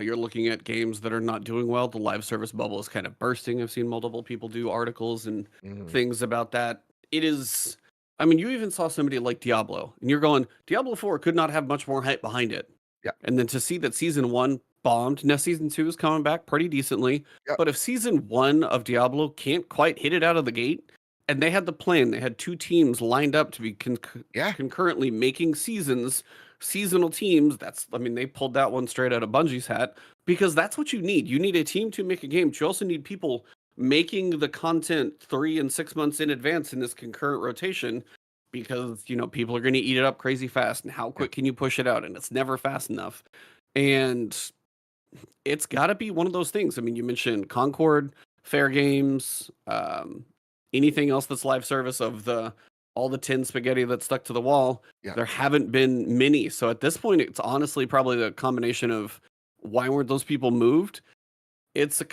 You're looking at games that are not doing well. The live service bubble is kind of bursting. I've seen multiple people do articles and things about that. It is, you even saw somebody like Diablo, and you're going, Diablo 4 could not have much more hype behind it. Yeah. And then to see that Season 1 bombed, now Season 2 is coming back pretty decently. Yep. But if Season 1 of Diablo can't quite hit it out of the gate, and they had the plan, they had 2 teams lined up to be concurrently making seasonal teams. They pulled that one straight out of Bungie's hat, because that's what you need. You need a team to make a game, but you also need people making the content 3 and 6 months in advance in this concurrent rotation, because people are going to eat it up crazy fast, and how quick can you push it out? And it's never fast enough. And it's got to be one of those things. You mentioned Concord, Fair Games, anything else that's live service of all the tin spaghetti that's stuck to the wall. There haven't been many. So at this point, it's honestly probably the combination of why weren't those people moved? It's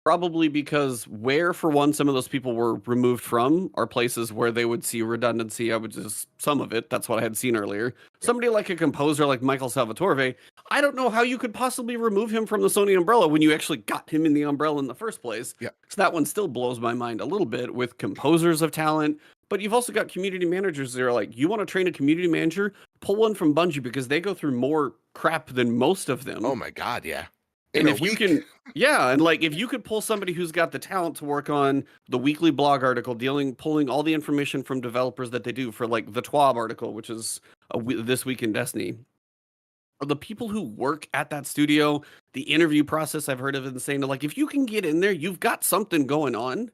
probably because where, for one, some of those people were removed from are places where they would see redundancy. I would just, some of it, that's what I had seen earlier. Somebody like a composer like Michael Salvatore, I don't know how you could possibly remove him from the Sony umbrella when you actually got him in the umbrella in the first place. So that one still blows my mind a little bit, with composers of talent. But you've also got community managers that are like, you want to train a community manager? Pull one from Bungie, because they go through more crap than most of them. Oh my God, yeah. And if you can, if you could pull somebody who's got the talent to work on the weekly blog article, pulling all the information from developers that they do for the TWAB article, which is This Week in Destiny, or the people who work at that studio, the interview process, I've heard of it saying, if you can get in there, you've got something going on.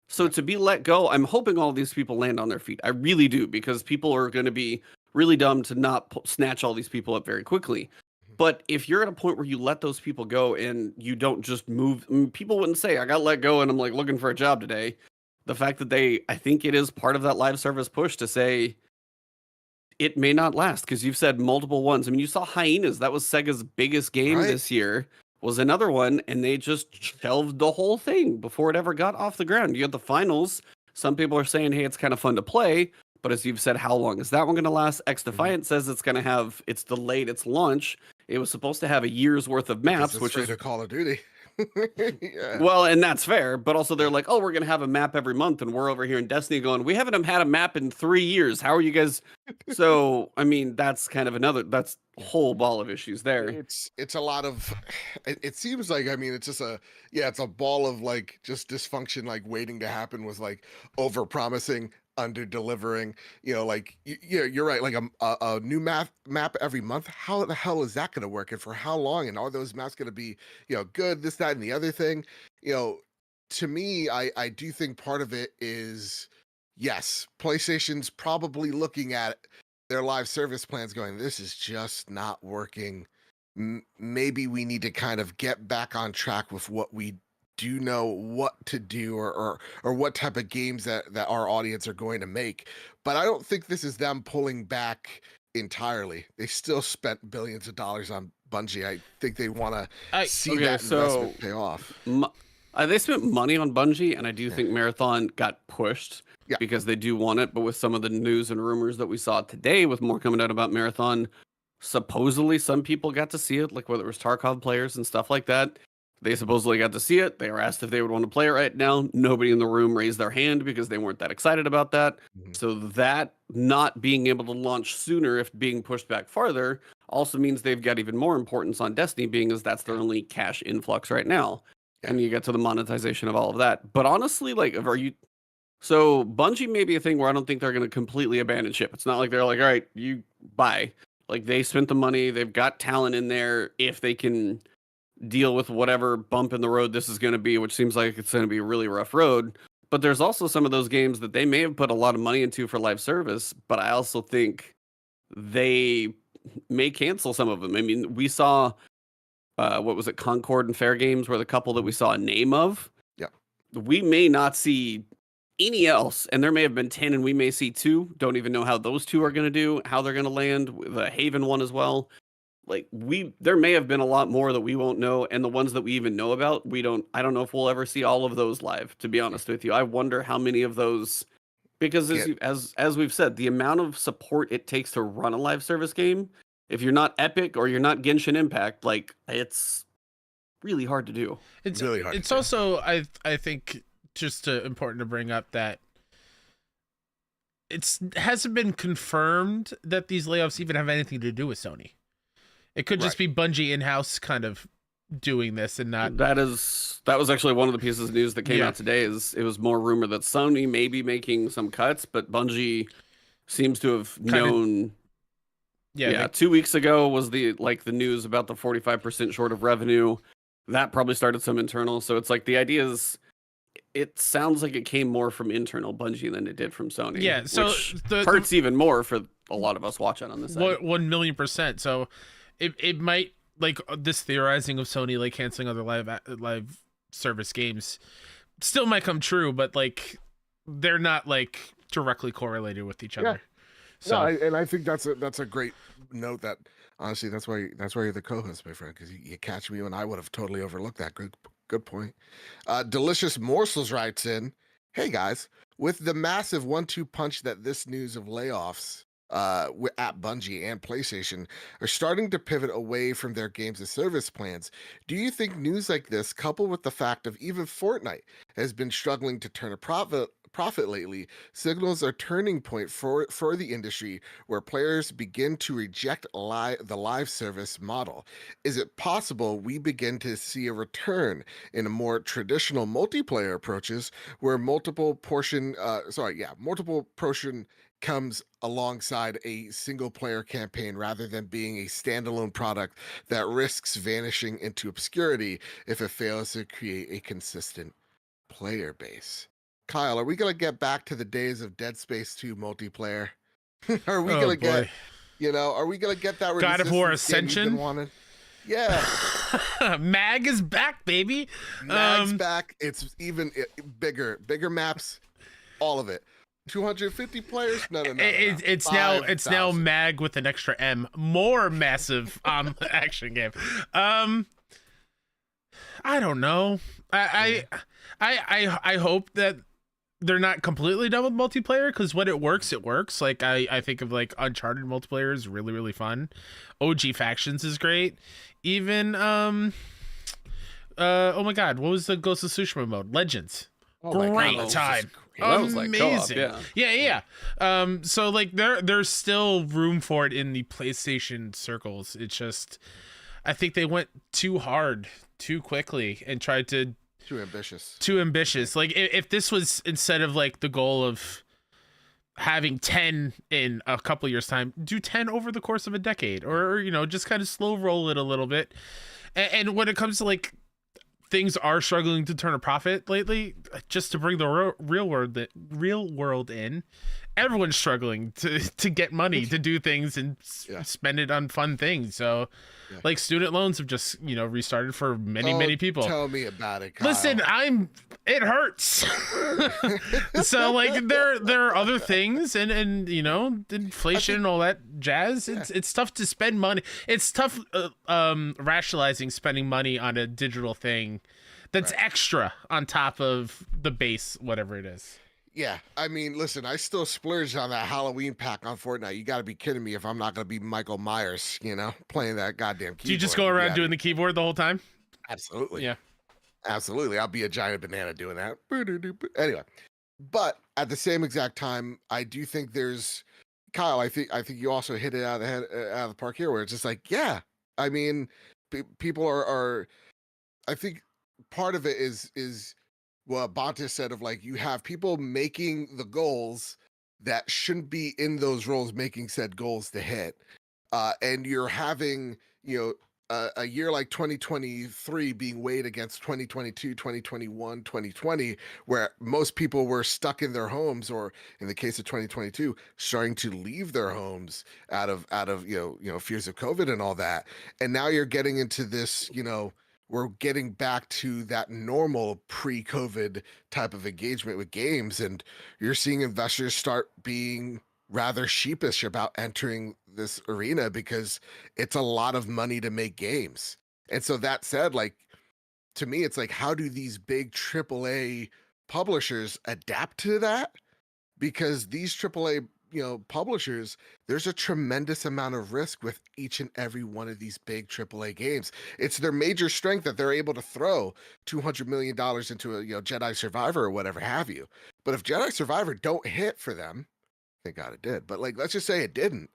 So to be let go, I'm hoping all these people land on their feet. I really do, because people are going to be really dumb to not snatch all these people up very quickly. But if you're at a point where you let those people go and you don't just move, I mean, people wouldn't say, I got let go and I'm like looking for a job today. The fact that I think it is part of that live service push to say it may not last, because you've said multiple ones. I mean, you saw Hyenas, that was Sega's biggest game this year, was another one, and they just shelved the whole thing before it ever got off the ground. You had the finals. Some people are saying, hey, it's kind of fun to play. But as you've said, how long is that one going to last? X Defiant says it's delayed its launch. It was supposed to have a year's worth of maps, which is a Call of Duty. Yeah. Well, and that's fair. But also they're like, oh, we're going to have a map every month. And we're over here in Destiny going, we haven't had a map in 3 years. How are you guys? So, I mean, that's kind of that's a whole ball of issues there. It's a lot of, it seems like, I mean, it's just it's a ball of like just dysfunction, like waiting to happen with like over promising, under delivering, like you're right, like a new map every month. How the hell is that going to work, and for how long, and are those maps going to be good, this, that, and the other thing? To me, I do think part of it is, yes, PlayStation's probably looking at their live service plans going, this is just not working. Maybe we need to kind of get back on track with what we do know what to do, or what type of games that our audience are going to make. But I don't think this is them pulling back entirely. They still spent billions of dollars on Bungie. I think they want to see that investment pay off. They spent money on Bungie, and I do think Marathon got pushed because they do want it. But with some of the news and rumors that we saw today, with more coming out about Marathon, supposedly some people got to see it, like whether it was Tarkov players and stuff like that. They supposedly got to see it. They were asked if they would want to play it right now. Nobody in the room raised their hand because they weren't that excited about that. So that not being able to launch sooner, if being pushed back farther, also means they've got even more importance on Destiny, being as that's their only cash influx right now. And you get to the monetization of all of that. But honestly, like, so Bungie may be a thing where I don't think they're going to completely abandon ship. It's not like they're like, all right, you buy. Like, they spent the money. They've got talent in there. If they can deal with whatever bump in the road this is going to be, which seems like it's going to be a really rough road. But there's also some of those games that they may have put a lot of money into for live service, but I also think they may cancel some of them. I mean, we saw, what was it, Concord and Fair Games were the couple that we saw a name of. Yeah. We may not see any else, and there may have been 10 and we may see 2. Don't even know how those 2 are going to do, how they're going to land, the Haven one as well. Like, there may have been a lot more that we won't know, and the ones that we even know about, I don't know if we'll ever see all of those live, to be honest with you. I wonder how many of those, because as we've said, the amount of support it takes to run a live service game, if you're not Epic or you're not Genshin Impact, like, it's really hard to do. It's really hard. It's also, I think, just important to bring up that it hasn't been confirmed that these layoffs even have anything to do with Sony. It could just be Bungie in-house kind of doing this and not. That was actually one of the pieces of news that came out today. Is it was more rumor that Sony may be making some cuts, but Bungie seems to have known. 2 weeks ago was the news about the 45% short of revenue. That probably started some internal. So it's like the idea is, it sounds like it came more from internal Bungie than it did from Sony. Yeah, so which hurts even more for a lot of us watching on this side. 1,000,000%. So it might, like, this theorizing of Sony like canceling other live service games still might come true, but like they're not like directly correlated with each other. So and I think that's a great note. That honestly, that's why you're the co-host, my friend, because you catch me when I would have totally overlooked that. Good point. Delicious Morsels writes in, hey guys, with the massive 1-2 punch that this news of layoffs at Bungie and PlayStation are starting to pivot away from their games as service plans, do you think news like this, coupled with the fact of even Fortnite has been struggling to turn a profit lately, signals a turning point for the industry where players begin to reject the live service model? Is it possible we begin to see a return in a more traditional multiplayer approaches where multiple portion comes alongside a single player campaign rather than being a standalone product that risks vanishing into obscurity if it fails to create a consistent player base? Kyle, are we going to get back to the days of Dead Space 2 multiplayer? Are we Oh, gonna get, boy. are we gonna get that God of War Resistance game you've been Ascension? wanting? Yeah, Mag is back, baby. Mag's back. It's even bigger maps, all of it. 250 players? No. It's now 5,000. Mag with an extra M. More massive action game. I don't know. I hope that they're not completely done with multiplayer, because when it works, it works. Like I think of like Uncharted multiplayer is really, really fun. OG Factions is great. Even oh my god, what was the Ghost of Tsushima mode? Legends. Oh my Great God, time. That was like co-op, Amazing. Yeah. So like there's still room for it in the PlayStation circles. It's just I think they went too hard too quickly and tried to Too ambitious. Like if this was, instead of like the goal of having 10 in a couple years time, do 10 over the course of a decade, or just kind of slow roll it a little bit. And when it comes to like things are struggling to turn a profit lately, just to bring the real world in, everyone's struggling to get money to do things and spend it on fun things. So like student loans have just restarted for many people. Tell me about it, Kyle. Listen, it hurts. So like there are other things, and inflation and all that jazz. It's tough to spend money. It's tough rationalizing spending money on a digital thing that's extra on top of the base, whatever it is. Yeah, I mean, listen, I still splurge on that Halloween pack on Fortnite. You got to be kidding me if I'm not going to be Michael Myers, playing that goddamn keyboard. Do you just go around doing the keyboard the whole time? Absolutely. Yeah. Absolutely. I'll be a giant banana doing that. Anyway, but at the same exact time, I do think there's, Kyle, I think you also hit it out of the park here, where it's just like, yeah, I mean, people are, I think part of it is what Ebontis said, of like, you have people making the goals that shouldn't be in those roles, making said goals to hit. And you're having, a year like 2023 being weighed against 2022, 2021, 2020, where most people were stuck in their homes, or in the case of 2022, starting to leave their homes out of fears of COVID and all that. And now you're getting into this, we're getting back to that normal pre-COVID type of engagement with games, and you're seeing investors start being rather sheepish about entering this arena because it's a lot of money to make games. And so that said, like, to me, it's like, how do these big AAA publishers adapt to that? Because these AAA publishers, there's a tremendous amount of risk with each and every one of these big AAA games. It's their major strength that they're able to throw $200 million into a Jedi Survivor or whatever have you. But if Jedi Survivor don't hit for them, thank God it did, but like, let's just say it didn't.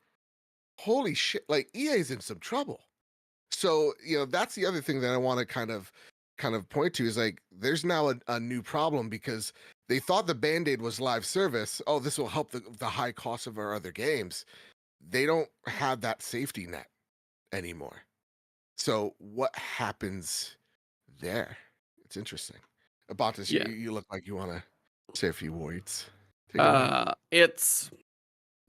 Holy shit! Like, EA's in some trouble. So that's the other thing that I want to kind of point to, is like, there's now a new problem, because they thought the Band-Aid was live service. Oh, this will help the high cost of our other games. They don't have that safety net anymore. So what happens there? It's interesting. Ebontis, you look like you want to say a few words. It's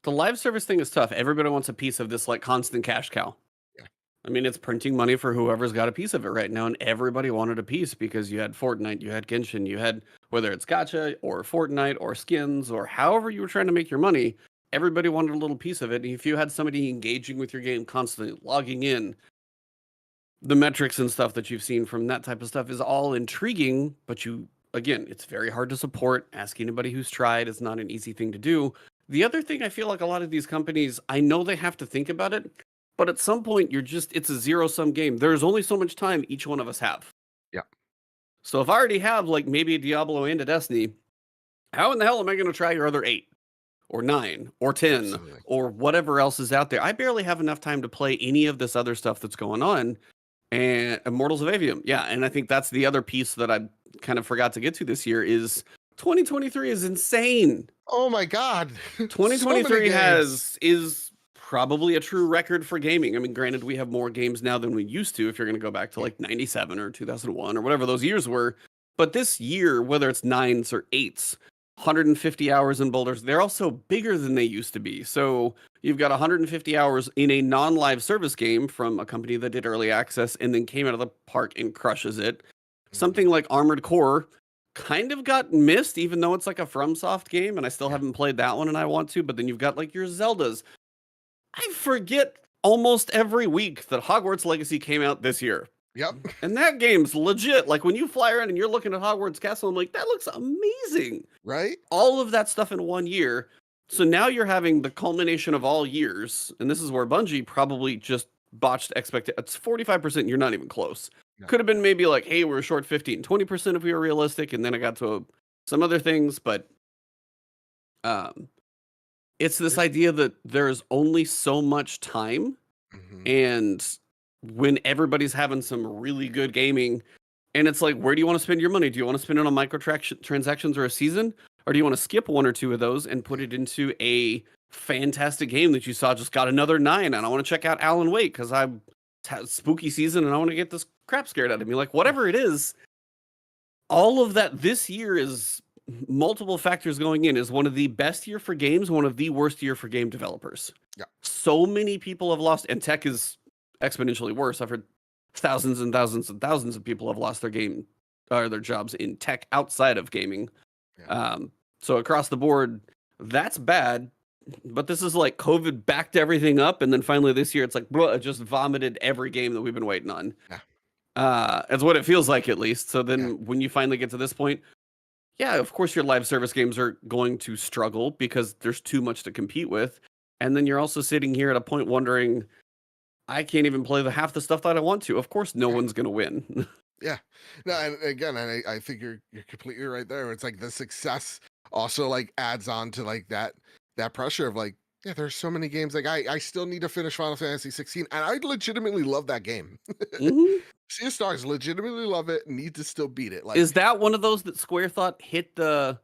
the live service thing is tough. Everybody wants a piece of this like constant cash cow. Yeah. I mean, it's printing money for whoever's got a piece of it right now, and everybody wanted a piece, because you had Fortnite, you had Genshin, you had, whether it's gacha or Fortnite or skins or however you were trying to make your money, everybody wanted a little piece of it. And if you had somebody engaging with your game constantly, logging in, the metrics and stuff that you've seen from that type of stuff is all intriguing, but again, it's very hard to support. Ask anybody who's tried. It's not an easy thing to do. The other thing, I feel like a lot of these companies, I know they have to think about it, but at some point it's a zero-sum game. There's only so much time each one of us have. Yeah. So if I already have like maybe a Diablo and a Destiny, how in the hell am I going to try your other 8 or 9 or 10 Absolutely. or whatever else is out there? I barely have enough time to play any of this other stuff that's going on. And Immortals of Avium. Yeah, and I think that's the other piece that I kind of forgot to get to this year is 2023 is insane. Oh my God. 2023 is probably a true record for gaming. I mean, granted, we have more games now than we used to, if you're going to go back to like 97 or 2001 or whatever those years were. But this year, whether it's 9s or 8s, 150 hours in boulders. They're also bigger than they used to be. So you've got 150 hours in a non-live service game from a company that did early access and then came out of the park and crushes it. Something like Armored Core kind of got missed, even though it's like a FromSoft game, and I still haven't played that one and I want to. But then you've got like your Zeldas. I forget almost every week that Hogwarts Legacy came out this year. Yep. And that game's legit. Like when you fly around and you're looking at Hogwarts Castle, I'm like, that looks amazing. Right? All of that stuff in 1 year. So now you're having the culmination of all years. And this is where Bungie probably just botched expectations. It's 45%. You're not even close. No. Could have been maybe like, hey, we're short 15, 20% if we were realistic. And then I got to some other things. But it's this idea that there's only so much time. And when everybody's having some really good gaming, and it's like, where do you want to spend your money? Do you want to spend it on microtransactions or a season? Or do you want to skip one or two of those and put it into a fantastic game that you saw just got another 9? And I want to check out Alan Wake because I'm spooky season and I want to get this crap scared out of me. Like, whatever it is, all of that this year is multiple factors going in, is one of the best year for games, one of the worst year for game developers. Yeah. So many people have lost, and tech is exponentially worse. I've heard thousands and thousands and thousands of people have lost their game or their jobs in tech outside of gaming. Yeah. So across the board, that's bad. But this is like COVID backed everything up, and then finally this year it's like, bro, it just vomited every game that we've been waiting on. Yeah. That's what it feels like, at least. So then when you finally get to this point, yeah, of course your live service games are going to struggle because there's too much to compete with. And then you're also sitting here at a point wondering, I can't even play half the stuff that I want to. Of course, no one's going to win. Yeah. No, and again, I think you're completely right there. It's like the success also like adds on to like that pressure of like, yeah, there's so many games. Like I still need to finish Final Fantasy 16, and I legitimately love that game. Sea of Stars, legitimately love it. Need to still beat it. Like, is that one of those that Square thought hit the?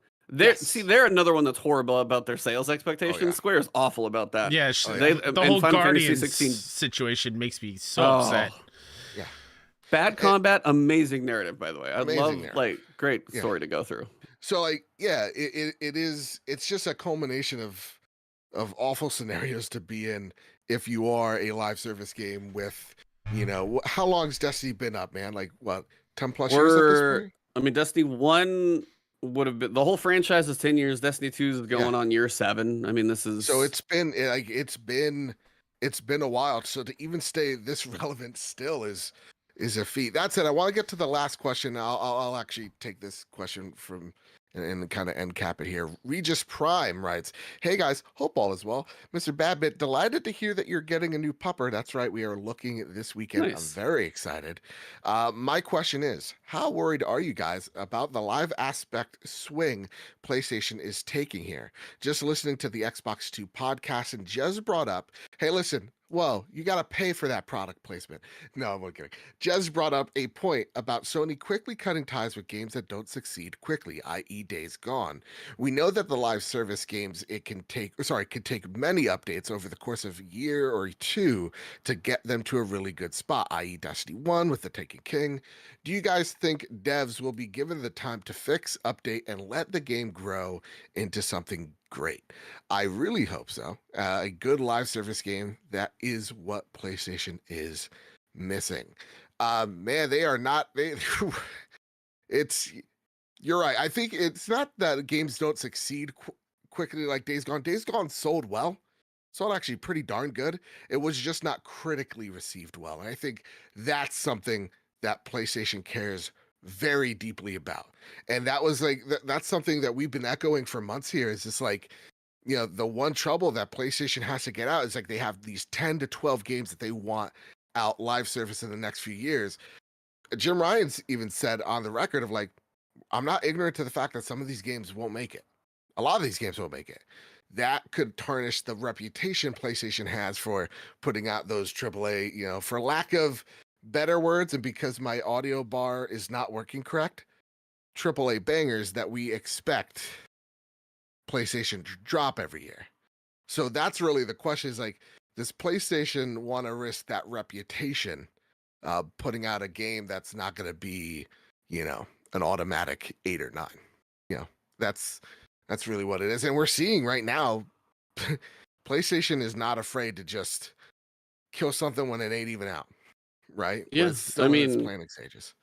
See, they're another one that's horrible about their sales expectations. Oh, yeah. Square is awful about that. Yeah, the whole Guardians situation makes me so upset. Yeah, bad combat, amazing narrative, by the way. I love narrative. Like great story to go through. So like, yeah, it is. It's just a culmination of awful scenarios to be in if you are a live service game with, you know, how long's Destiny been up, man? Like what, 10 plus years at this point? I mean, Destiny 1 would have been, the whole franchise is 10 years. Destiny 2 is going on year 7. I mean, this is, so it's been like it's been a while. So to even stay this relevant still is a feat. That said, I want to get to the last question. I'll actually take this question from and kind of end cap it here. Regis Prime writes, "Hey guys, hope all is well. Mr. Badbit, delighted to hear that you're getting a new pupper. That's right, we are looking this weekend. Nice. I'm very excited. My question is, how worried are you guys about the live aspect swing PlayStation is taking here? Just listening to the Xbox 2 podcast and Jez brought up, hey, listen, whoa, you got to pay for that product placement. No, I'm kidding. Jez brought up a point about Sony quickly cutting ties with games that don't succeed quickly, i.e. Days Gone. We know that the live service games, could take many updates over the course of a year or two to get them to a really good spot, i.e. Destiny 1 with the Taken King. Do you guys think devs will be given the time to fix, update, and let the game grow into something great? I really hope so. A good live service game, that is what PlayStation is missing. Man, they are not. You're right. I think it's not that games don't succeed quickly like Days Gone. Days Gone sold well. Sold actually pretty darn good. It was just not critically received well. And I think that's something that PlayStation cares very deeply about. And that was like, that's something that we've been echoing for months here. Is just like, you know, the one trouble that PlayStation has to get out is like they have these 10 to 12 games that they want out live service in the next few years. Jim Ryan's even said on the record of like, I'm not ignorant to the fact that some of these games won't make it. A lot of these games won't make it. That could tarnish the reputation PlayStation has for putting out those AAA, you know, for lack of better words, and because my audio bar is not working correct, AAA bangers that we expect PlayStation to drop every year. So that's really the question, is like, does PlayStation want to risk that reputation putting out a game that's not going to be, you know, an automatic 8 or 9? You know, that's That's really what it is. And we're seeing right now, PlayStation is not afraid to just kill something when it ain't even out, right? When Yeah, it's still I in its mean, planning stages.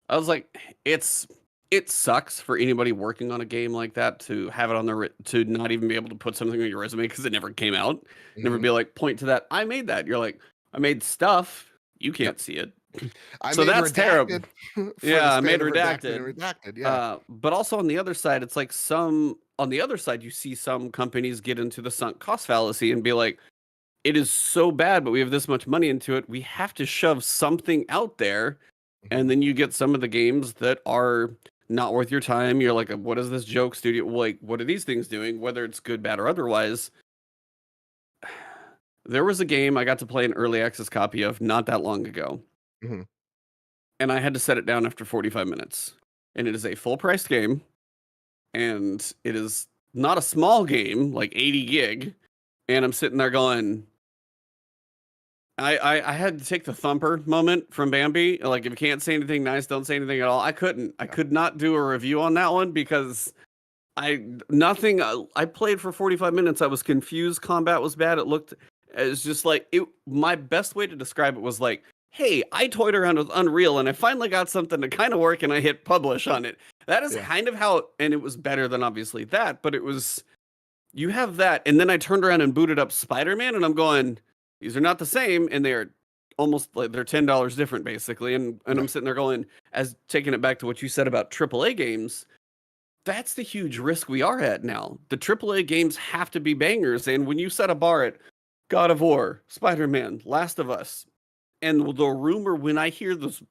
I was like, it sucks for anybody working on a game like that to have it on their to not even be able to put something on your resume because it never came out. Never Mhm. be like, point to that. I made that. You're like, I made stuff. You Yep. can't see it. I So made that's terrible. Redacted for the Yeah, I span made of Redacted and redacted. Redacted. Yeah. But also on the other side, it's like on the other side, you see some companies get into the sunk cost fallacy and be like, it is so bad, but we have this much money into it. We have to shove something out there. And Mhm. then you get some of the games that are not worth your time. You're like, what is this joke studio? Like, what are these things doing? Whether it's good, bad, or otherwise. There was a game I got to play an early access copy of not that long ago. Mhm. And I had to set it down after 45 minutes. And it is a full price game. And it is not a small game, like 80 gig. And I'm sitting there going, I had to take the thumper moment from Bambi. Like, if you can't say anything nice, don't say anything at all. I couldn't. I could not do a review on that one because nothing. I played for 45 minutes. I was confused. Combat was bad. It looked. It's just like it. My best way to describe it was like, hey, I toyed around with Unreal and I finally got something to kind of work, and I hit publish on it. That is Yeah. kind of how. And it was better than obviously that, but it was. You have that, and then I turned around and booted up Spider-Man, and I'm going, these are not the same, and they're almost like they're $10 different, basically. And Yeah. I'm sitting there going, as taking it back to what you said about AAA games, that's the huge risk we are at now. The AAA games have to be bangers, and when you set a bar at God of War, Spider-Man, Last of Us, and the rumor, when I hear this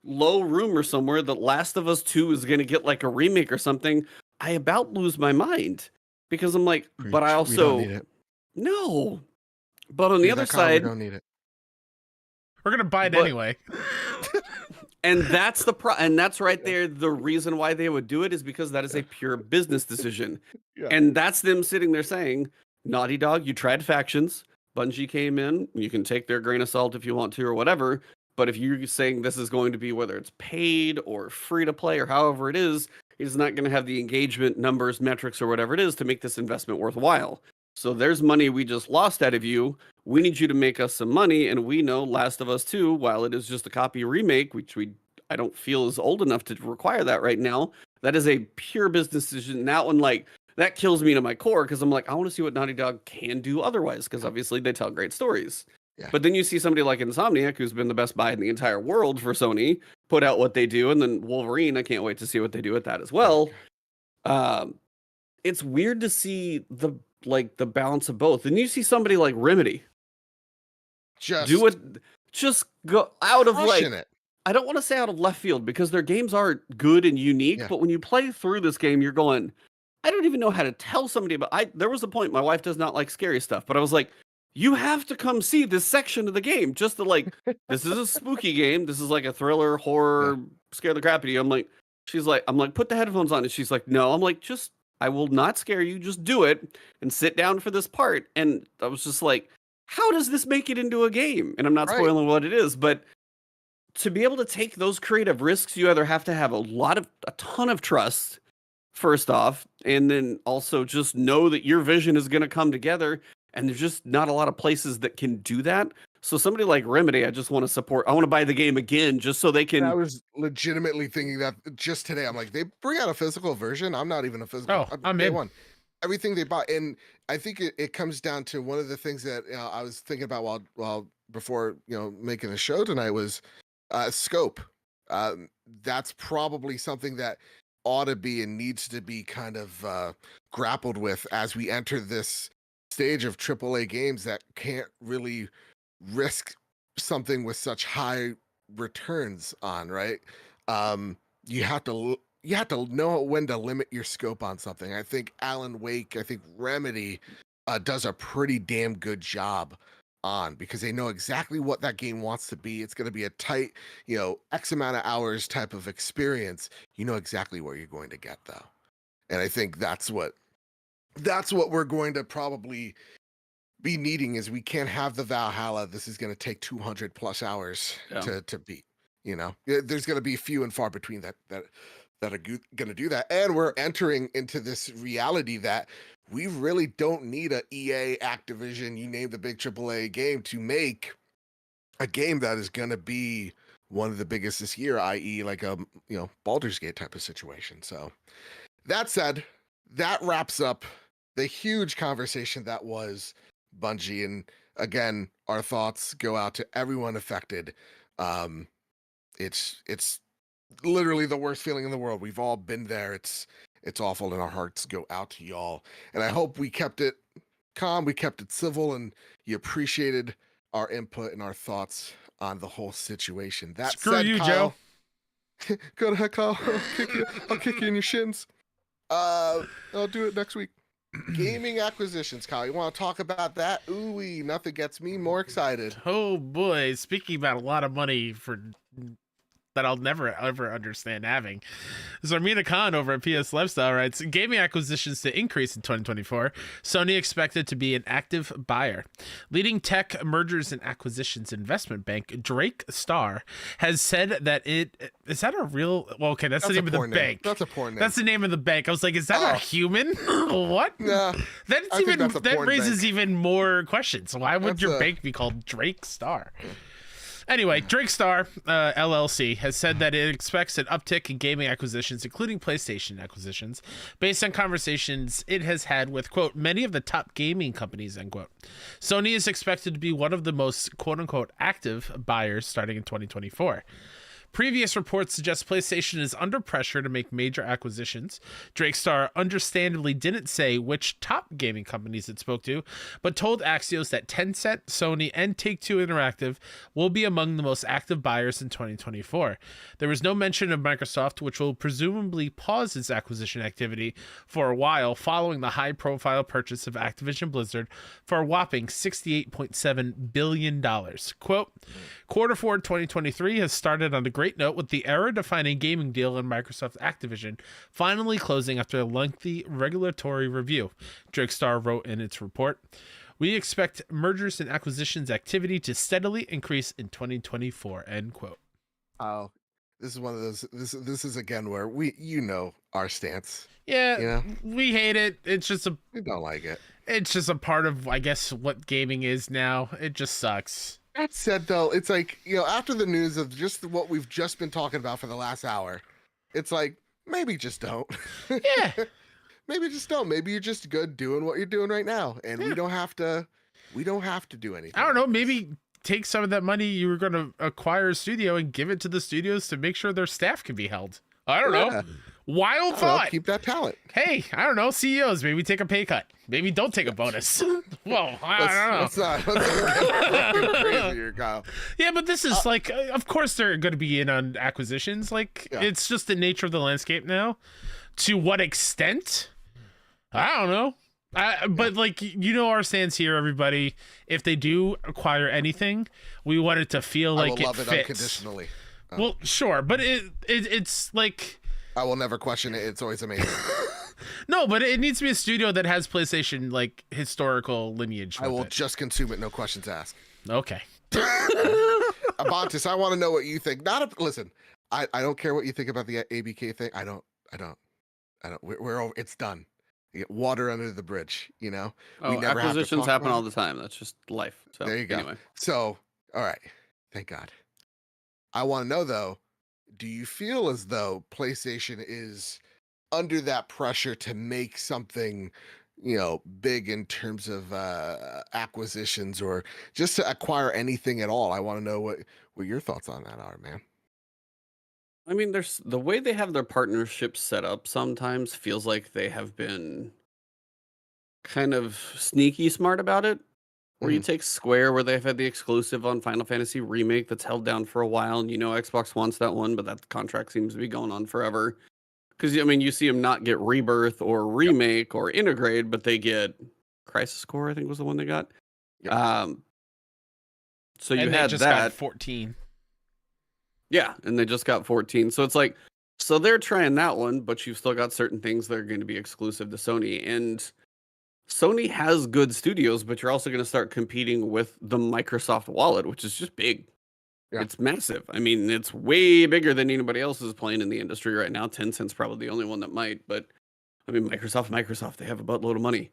low rumor somewhere that Last of Us 2 is going to get like a remake or something, I about lose my mind. Because I'm like, but I Preach. We don't need also it. no. But on the Hear other that, Kyle? We side, don't need it. We're gonna buy it but anyway. and that's and that's right there. The reason why they would do it is because that is a pure business decision. Yeah. And that's them sitting there saying, Naughty Dog, you tried factions. Bungie came in. You can take their grain of salt if you want to or whatever. But if you're saying this is going to be whether it's paid or free to play or however it is not going to have the engagement numbers, metrics, or whatever it is to make this investment worthwhile. So there's money we just lost out of you. We need you to make us some money. And we know Last of Us 2, while it is just a copy remake, which I don't feel is old enough to require that right now, that is a pure business decision. That one, like, that kills me to my core because I'm like, I want to see what Naughty Dog can do otherwise, because obviously they tell great stories. Yeah. But then you see somebody like Insomniac, who's been the best buy in the entire world for Sony, put out what they do, and then Wolverine, I can't wait to see what they do with that as well. It's weird to see the balance of both. And you see somebody like Remedy just go out of like it. I don't want to say out of left field because their games are good and unique, Yeah. but when you play through this game, you're going, I don't even know how to tell somebody about. There was a point, my wife does not like scary stuff, but I was like, you have to come see this section of the game just to like, this is a spooky game. This is like a thriller, horror, scare the crap out of you. I'm like, put the headphones on. And she's like, no. I'm like, I will not scare you. Just do it and sit down for this part. And I was just like, how does this make it into a game? And I'm not spoiling what it is, but to be able to take those creative risks, you either have to have a ton of trust, first off, and then also just know that your vision is going to come together. And there's just not a lot of places that can do that. So somebody like Remedy, I just want to support. I want to buy the game again just so they can. I was legitimately thinking that just today. I'm like, they bring out a physical version. I'm not even a physical. Oh, I'm in. One. Everything they bought, and I think it comes down to one of the things that I was thinking about while before making the show tonight was scope. That's probably something that ought to be and needs to be kind of grappled with as we enter this stage of AAA games that can't really risk something with such high returns on, right? You have to know when to limit your scope on something. I think Alan Wake, I think Remedy does a pretty damn good job on, because they know exactly what that game wants to be. It's going to be a tight, X amount of hours type of experience. You know exactly where you're going to get, though. And I think that's what we're going to probably be needing, is we can't have the Valhalla. This is going to take 200 plus hours to beat. There's going to be few and far between that are going to do that. And we're entering into this reality that we really don't need a EA, Activision, you name the big AAA game to make a game that is going to be one of the biggest this year, i.e. like a, Baldur's Gate type of situation. So that said, that wraps up the huge conversation that was Bungie. And again, our thoughts go out to everyone affected. It's literally the worst feeling in the world. We've all been there. It's awful, and our hearts go out to y'all. And I hope we kept it calm, we kept it civil, and you appreciated our input and our thoughts on the whole situation. That Screw said, you, Kyle, Joe. go to heck, Kyle. I'll kick you in your shins. I'll do it next week. Gaming acquisitions, Kyle. You want to talk about that? Ooh, nothing gets me more excited. Oh boy, speaking about a lot of money for that I'll never ever understand having. Zarmina Khan over at PS Lifestyle writes, gaming acquisitions to increase in 2024. Sony expected to be an active buyer. Leading tech mergers and acquisitions investment bank Drake Star has said that is that a real, well, okay, that's the name of the bank. That's a porn name. That's the name of the bank. I was like, is that a human? What? Yeah. That raises even more questions. Why would your bank be called Drake Star? Anyway, Drake Star LLC has said that it expects an uptick in gaming acquisitions, including PlayStation acquisitions, based on conversations it has had with, quote, many of the top gaming companies, end quote. Sony is expected to be one of the most, quote unquote, active buyers starting in 2024. Previous reports suggest PlayStation is under pressure to make major acquisitions. Drake Star understandably didn't say which top gaming companies it spoke to, but told Axios that Tencent, Sony, and Take-Two Interactive will be among the most active buyers in 2024. There was no mention of Microsoft, which will presumably pause its acquisition activity for a while following the high-profile purchase of Activision Blizzard for a whopping $68.7 billion. Quote, Quarter 4 2023 has started on a great note with the era-defining gaming deal in Microsoft Activision finally closing after a lengthy regulatory review, Drake Star wrote in its report. We expect mergers and acquisitions activity to steadily increase in 2024, end quote. Oh, this is one of those, this is again where our stance. Yeah, we hate it. We don't like it. It's just a part of, I guess, what gaming is now. It just sucks. That said, though, it's like, after the news of just what we've just been talking about for the last hour, it's like, maybe just don't. Yeah. Maybe just don't. Maybe you're just good doing what you're doing right now. And we don't have to do anything. I don't know. Maybe take some of that money you were going to acquire a studio and give it to the studios to make sure their staff can be held. I don't know. Wild thought. Keep that talent. Hey, I don't know. CEOs, maybe take a pay cut. Maybe don't take a bonus. Well, I don't know. Let's not get crazy here, Kyle. Yeah, but this is like, of course they're going to be in on acquisitions. Like, it's just the nature of the landscape now. To what extent? I don't know. But like, our stance here, everybody. If they do acquire anything, we want it to feel like love it fits. Unconditionally. Well, sure, but it's like, I will never question it. It's always amazing. No, but it needs to be a studio that has PlayStation like historical lineage. I will just consume it, no questions asked. Okay. Ebontis, I want to know what you think. Listen, I don't care what you think about the ABK thing. I don't. We're over. It's done. You get water under the bridge. We never acquisitions have happen all the time. That's just life. So there you go. Anyway. So, all right. Thank God. I want to know though, do you feel as though PlayStation is under that pressure to make something, big in terms of acquisitions or just to acquire anything at all? I want to know what your thoughts on that are, man. I mean, there's the way they have their partnerships set up sometimes feels like they have been kind of sneaky smart about it. Where you take Square, where they've had the exclusive on Final Fantasy Remake that's held down for a while, and Xbox wants that one, but that contract seems to be going on forever. Because, you see them not get Rebirth or Remake or Integrate, but they get Crisis Core, I think was the one they got. Yep. So you and had they just that. Got 14. Yeah, and they just got 14. So it's like, so they're trying that one, but you've still got certain things that are going to be exclusive to Sony. And Sony has good studios, but you're also going to start competing with the Microsoft wallet, which is just big. Yeah. It's massive. I mean, it's way bigger than anybody else is playing in the industry right now. Tencent's probably the only one that might, but I mean, Microsoft, they have a buttload of money.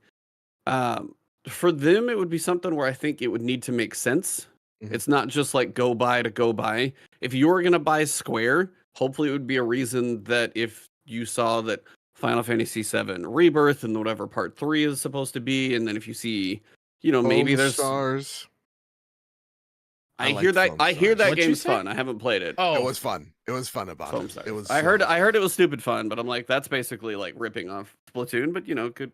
For them, it would be something where I think it would need to make sense. Mhm. It's not just like go buy to go buy. If you were going to buy Square, hopefully it would be a reason that if you saw that Final Fantasy VII Rebirth and whatever Part 3 is supposed to be, and then if you see, maybe Home there's... Stars. I liked Foam hear Stars. that What'd you game's say? fun. I haven't played it. It Oh, was fun. It was fun about Foam it. Stars. It was. I heard it was stupid fun, but I'm like, that's basically like ripping off Splatoon. But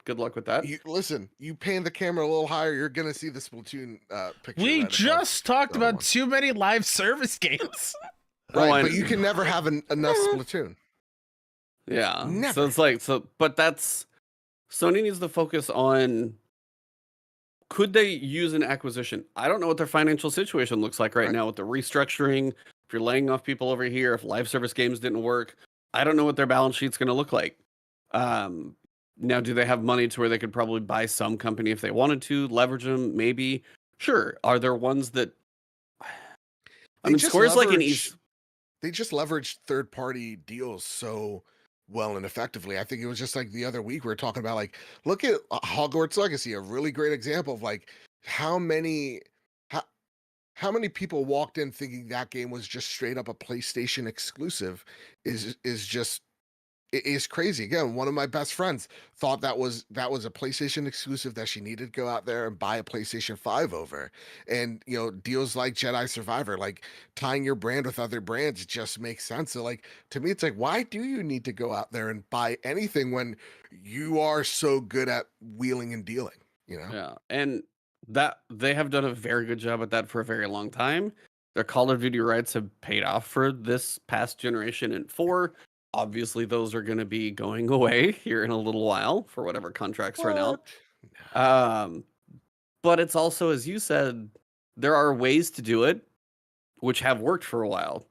good luck with that. You pan the camera a little higher, you're gonna see the Splatoon picture. we right above just talked the other about one. too many live service games. Right, but you can never have enough Splatoon. Yeah. Never. So it's like but that's Sony needs to focus on. Could they use an acquisition? I don't know what their financial situation looks like right now with the restructuring. If you're laying off people over here, if live service games didn't work, I don't know what their balance sheet's going to look like. Now, do they have money to where they could probably buy some company if they wanted to, leverage them? Maybe. Sure. Are there ones that... I mean, Square's like an easy... They just leveraged third-party deals so well and effectively. I think it was just like the other week we were talking about, like, look at Hogwarts Legacy, a really great example of like how many people walked in thinking that game was just straight up a PlayStation exclusive is just it is crazy. Again, one of my best friends thought that was a PlayStation exclusive that she needed to go out there and buy a PlayStation 5 over. And deals like Jedi Survivor, like tying your brand with other brands just makes sense. So like to me, it's like, why do you need to go out there and buy anything when you are so good at wheeling and dealing? Yeah. And that they have done a very good job at that for a very long time. Their Call of Duty rights have paid off for this past generation and 4. Obviously, those are going to be going away here in a little while for whatever contracts run out. But it's also, as you said, there are ways to do it, which have worked for a while.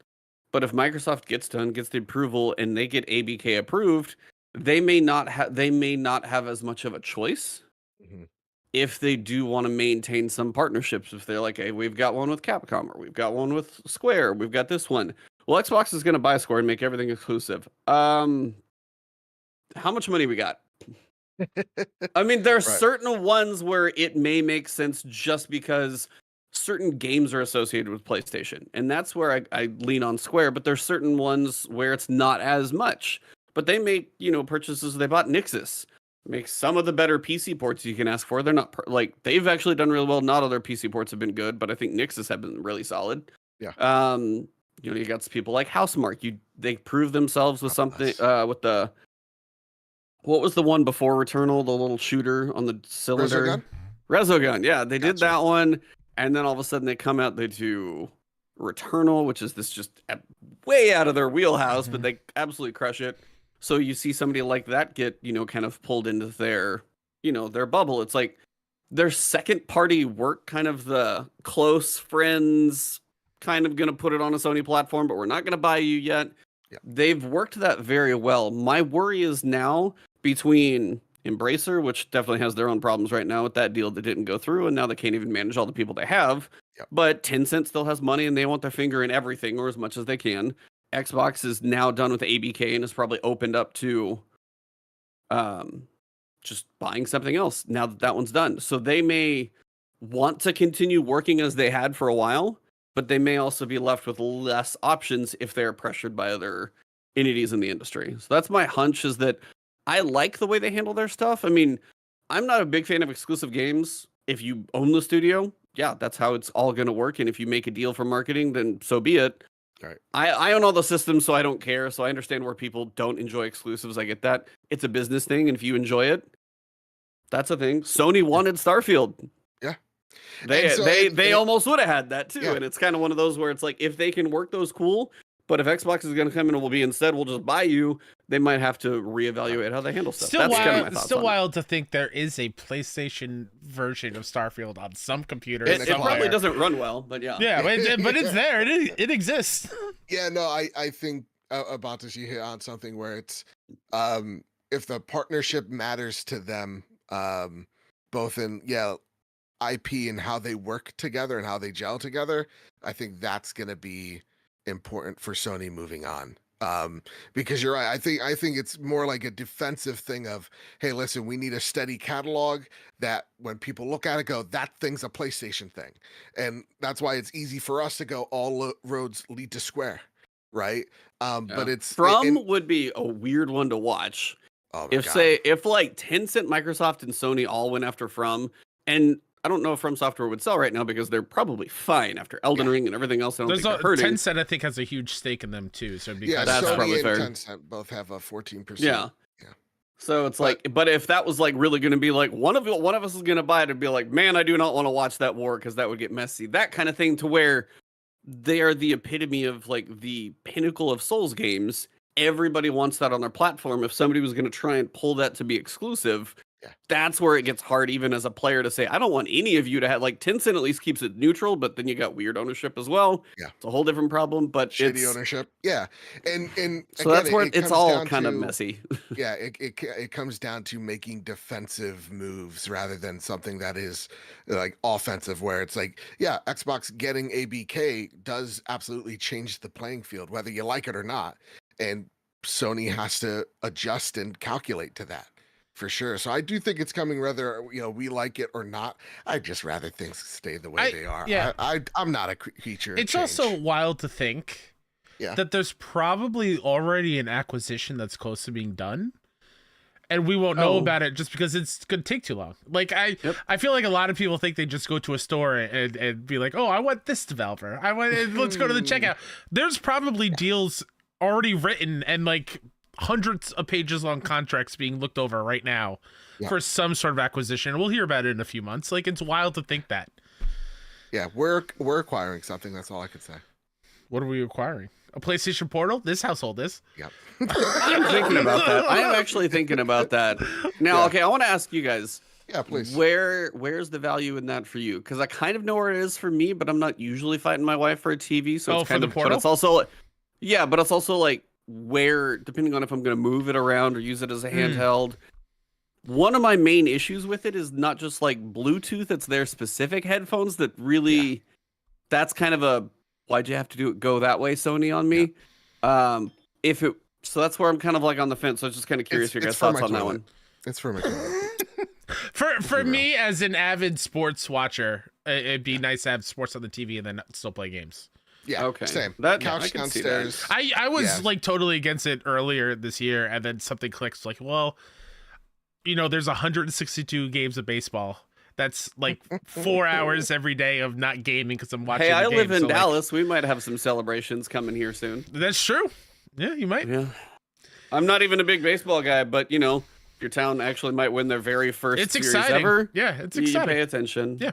But if Microsoft gets the approval, and they get ABK approved, they may not have as much of a choice. Mhm. If they do want to maintain some partnerships. If they're like, hey, we've got one with Capcom, or we've got one with Square, we've got this one. Well, Xbox is going to buy Square and make everything exclusive. How much money we got? I mean, there are certain ones where it may make sense just because certain games are associated with PlayStation. And that's where I lean on Square. But there's certain ones where it's not as much. But they make, purchases. They bought Nixxes. Make some of the better PC ports you can ask for. They're not they've actually done really well. Not all their PC ports have been good, but I think Nixxes have been really solid. Yeah. You got people like Housemarque. They prove themselves with something with the... What was the one before Returnal? The little shooter on the cylinder? Resogun. Yeah, they did that one. And then all of a sudden they come out, they do Returnal, which is this just way out of their wheelhouse, but they absolutely crush it. So you see somebody like that get, kind of pulled into their, their bubble. It's like their second party work, kind of the close friends, kind of going to put it on a Sony platform, but we're not going to buy you yet. Yeah. They've worked that very well. My worry is now between Embracer, which definitely has their own problems right now with that deal that didn't go through, and now they can't even manage all the people they have. Yep. But Tencent still has money, and they want their finger in everything, or as much as they can. Xbox is now done with ABK and is probably opened up to just buying something else now that one's done. So they may want to continue working as they had for a while, but they may also be left with less options if they're pressured by other entities in the industry. So that's my hunch, is that I like the way they handle their stuff. I mean, I'm not a big fan of exclusive games. If you own the studio, yeah, that's how it's all going to work. And if you make a deal for marketing, then so be it. Right. I own all the systems, so I don't care. So I understand where people don't enjoy exclusives. I get that. It's a business thing, and if you enjoy it, that's a thing. Sony wanted Starfield. Yeah. They almost would have had that too. Yeah. And it's kind of one of those where it's like, if they can work those, cool. But if Xbox is going to come in and will be instead, we'll just buy you, they might have to reevaluate how they handle stuff. Still That's kind of my wild, thoughts still on it. wild to think there is a PlayStation version of Starfield on some computer. It somewhere. probably doesn't run well, but yeah. Yeah, but it's there. It exists. Yeah, no, I think about this, you hit on something where it's if the partnership matters to them, both in IP and how they work together and how they gel together, I think that's going to be important for Sony moving on. Because you're right. I think it's more like a defensive thing of, hey, listen, we need a steady catalog that when people look at it, go, that thing's a PlayStation thing. And that's why it's easy for us to go, all roads lead to Square. Right. But it's would be a weird one to watch. Oh if like Tencent, Microsoft, and Sony all went after From, and I don't know if From Software would sell right now because they're probably fine after Elden Ring and everything else. I don't think they're hurting. Tencent, I think, has a huge stake in them too. So that's Sony probably and fair. Tencent both have a 14%. Yeah. So it's but if that was like really going to be like one of us is going to buy it and be like, man, I do not want to watch that war because that would get messy. That kind of thing, to where they are the epitome of like the pinnacle of Souls games. Everybody wants that on their platform. If somebody was going to try and pull that to be exclusive, that's where it gets hard, even as a player, to say, I don't want any of you to have, like, Tencent at least keeps it neutral, but then you got weird ownership as well. Yeah. It's a whole different problem, but shitty ownership. Yeah. And so again, that's where it's all kind of messy. Yeah. It comes down to making defensive moves rather than something that is like offensive, where it's like, yeah, Xbox getting ABK does absolutely change the playing field, whether you like it or not. And Sony has to adjust and calculate to that. For sure. So I do think it's coming, whether we like it or not. I'd just rather things stay the way they are. Yeah. I'm not a creature. It's also wild to think that there's probably already an acquisition that's close to being done, and we won't know about it just because it's going to take too long. Like I feel like a lot of people think they just go to a store and be like, oh, I want this developer. Let's go to the checkout. There's probably deals already written and like hundreds of pages long contracts being looked over right now for some sort of acquisition. We'll hear about it in a few months. Like, it's wild to think that. Yeah, we're acquiring something. That's all I could say. What are we acquiring? A PlayStation Portal? This household is. Yep. I'm thinking about that. I am actually thinking about that. Now, okay, I want to ask you guys. Yeah, please. Where's the value in that for you? Because I kind of know where it is for me, but I'm not usually fighting my wife for a TV. So it's kind of, Portal? But it's also, but it's also like, where, depending on if I'm going to move it around or use it as a handheld, one of my main issues with it is not just like Bluetooth, it's their specific headphones that really, that's kind of a, why'd you have to go that way, Sony, on me? So that's where I'm kind of like on the fence. So I was just kind of curious your guys' thoughts on that one. It's for my For me, as an avid sports watcher, it'd be nice to have sports on the TV and then still play games. Yeah, okay. Same. That couch downstairs. I was like totally against it earlier this year, and then something clicks. Like, well, there's 162 games of baseball. That's like 4 hours every day of not gaming because I'm watching. Hey, I live in so Dallas. We might have some celebrations coming here soon. That's true. Yeah, you might. Yeah. I'm not even a big baseball guy, but your town actually might win their very first series ever. Yeah, it's exciting. You pay attention. Yeah.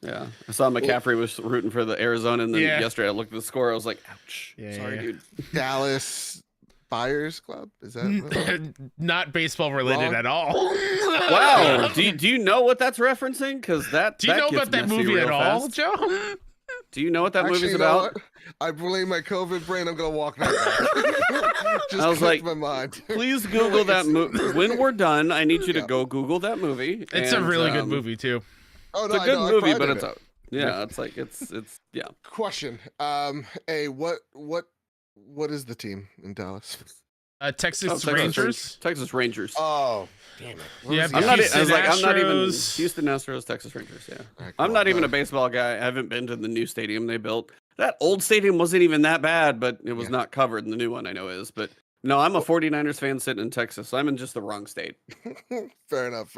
Yeah, I saw McCaffrey was rooting for the Arizona, and then yesterday I looked at the score. I was like, "Ouch!" Sorry, dude. Dallas Buyers Club, is that not baseball related at all? Wow. Do you know what that's referencing? Because do you know about that movie at all, Joe? Do you know what that movie's about? I blame my COVID brain. I'm gonna walk that back. Just I was like, my mind. Please Google that movie. When we're done, I need you to go Google that movie. It's a really good movie too. Oh, no, it's a good movie, but it's Question. What is the team in Dallas? Texas Rangers. Texas Rangers. Oh, damn it. Yeah, I'm not even Houston Astros, Texas Rangers. Yeah, right, cool. I'm not even a baseball guy. I haven't been to the new stadium they built. That old stadium wasn't even that bad, but it was not covered. And the new one I know is, but. No, I'm a 49ers fan sitting in Texas, so I'm in just the wrong state. Fair enough.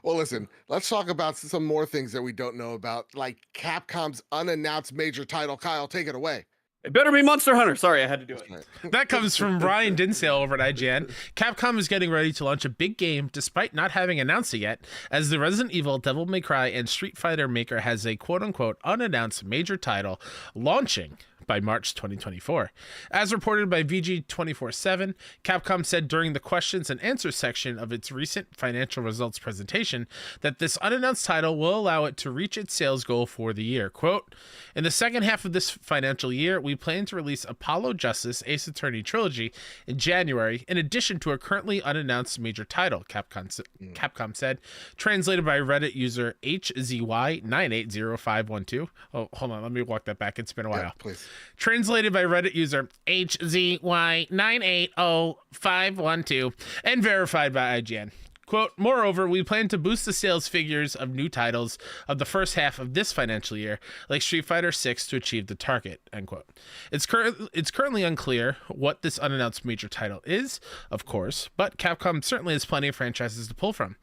Well, listen, let's talk about some more things that we don't know about, like Capcom's unannounced major title. Kyle, take it away. It better be Monster Hunter. Sorry, I had to do it. That comes from Brian Dinsdale over at IGN. Capcom is getting ready to launch a big game despite not having announced it yet, as the Resident Evil, Devil May Cry, and Street Fighter maker has a quote-unquote unannounced major title launching by March 2024. As reported by VG247, Capcom said during the questions and answers section of its recent financial results presentation that this unannounced title will allow it to reach its sales goal for the year. Quote, in the second half of this financial year, we plan to release Apollo Justice Ace Attorney Trilogy in January, in addition to a currently unannounced major title, Capcom said, translated by Reddit user HZY980512. Oh, hold on, let me walk that back. It's been a while. Yeah, please. Translated by Reddit user HZY980512 and verified by IGN. Quote, moreover, we plan to boost the sales figures of new titles of the first half of this financial year, like Street Fighter 6, to achieve the target, end quote. It's currently unclear what this unannounced major title is, of course, but Capcom certainly has plenty of franchises to pull from.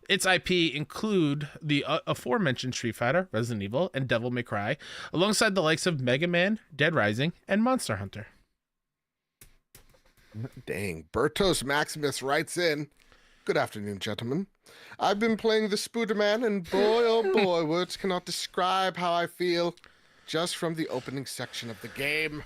Its IP include the aforementioned Street Fighter, Resident Evil, and Devil May Cry, alongside the likes of Mega Man, Dead Rising, and Monster Hunter. Dang. Bertos Maximus writes in, good afternoon, gentlemen. I've been playing the Spooderman, and boy, oh boy, words cannot describe how I feel just from the opening section of the game.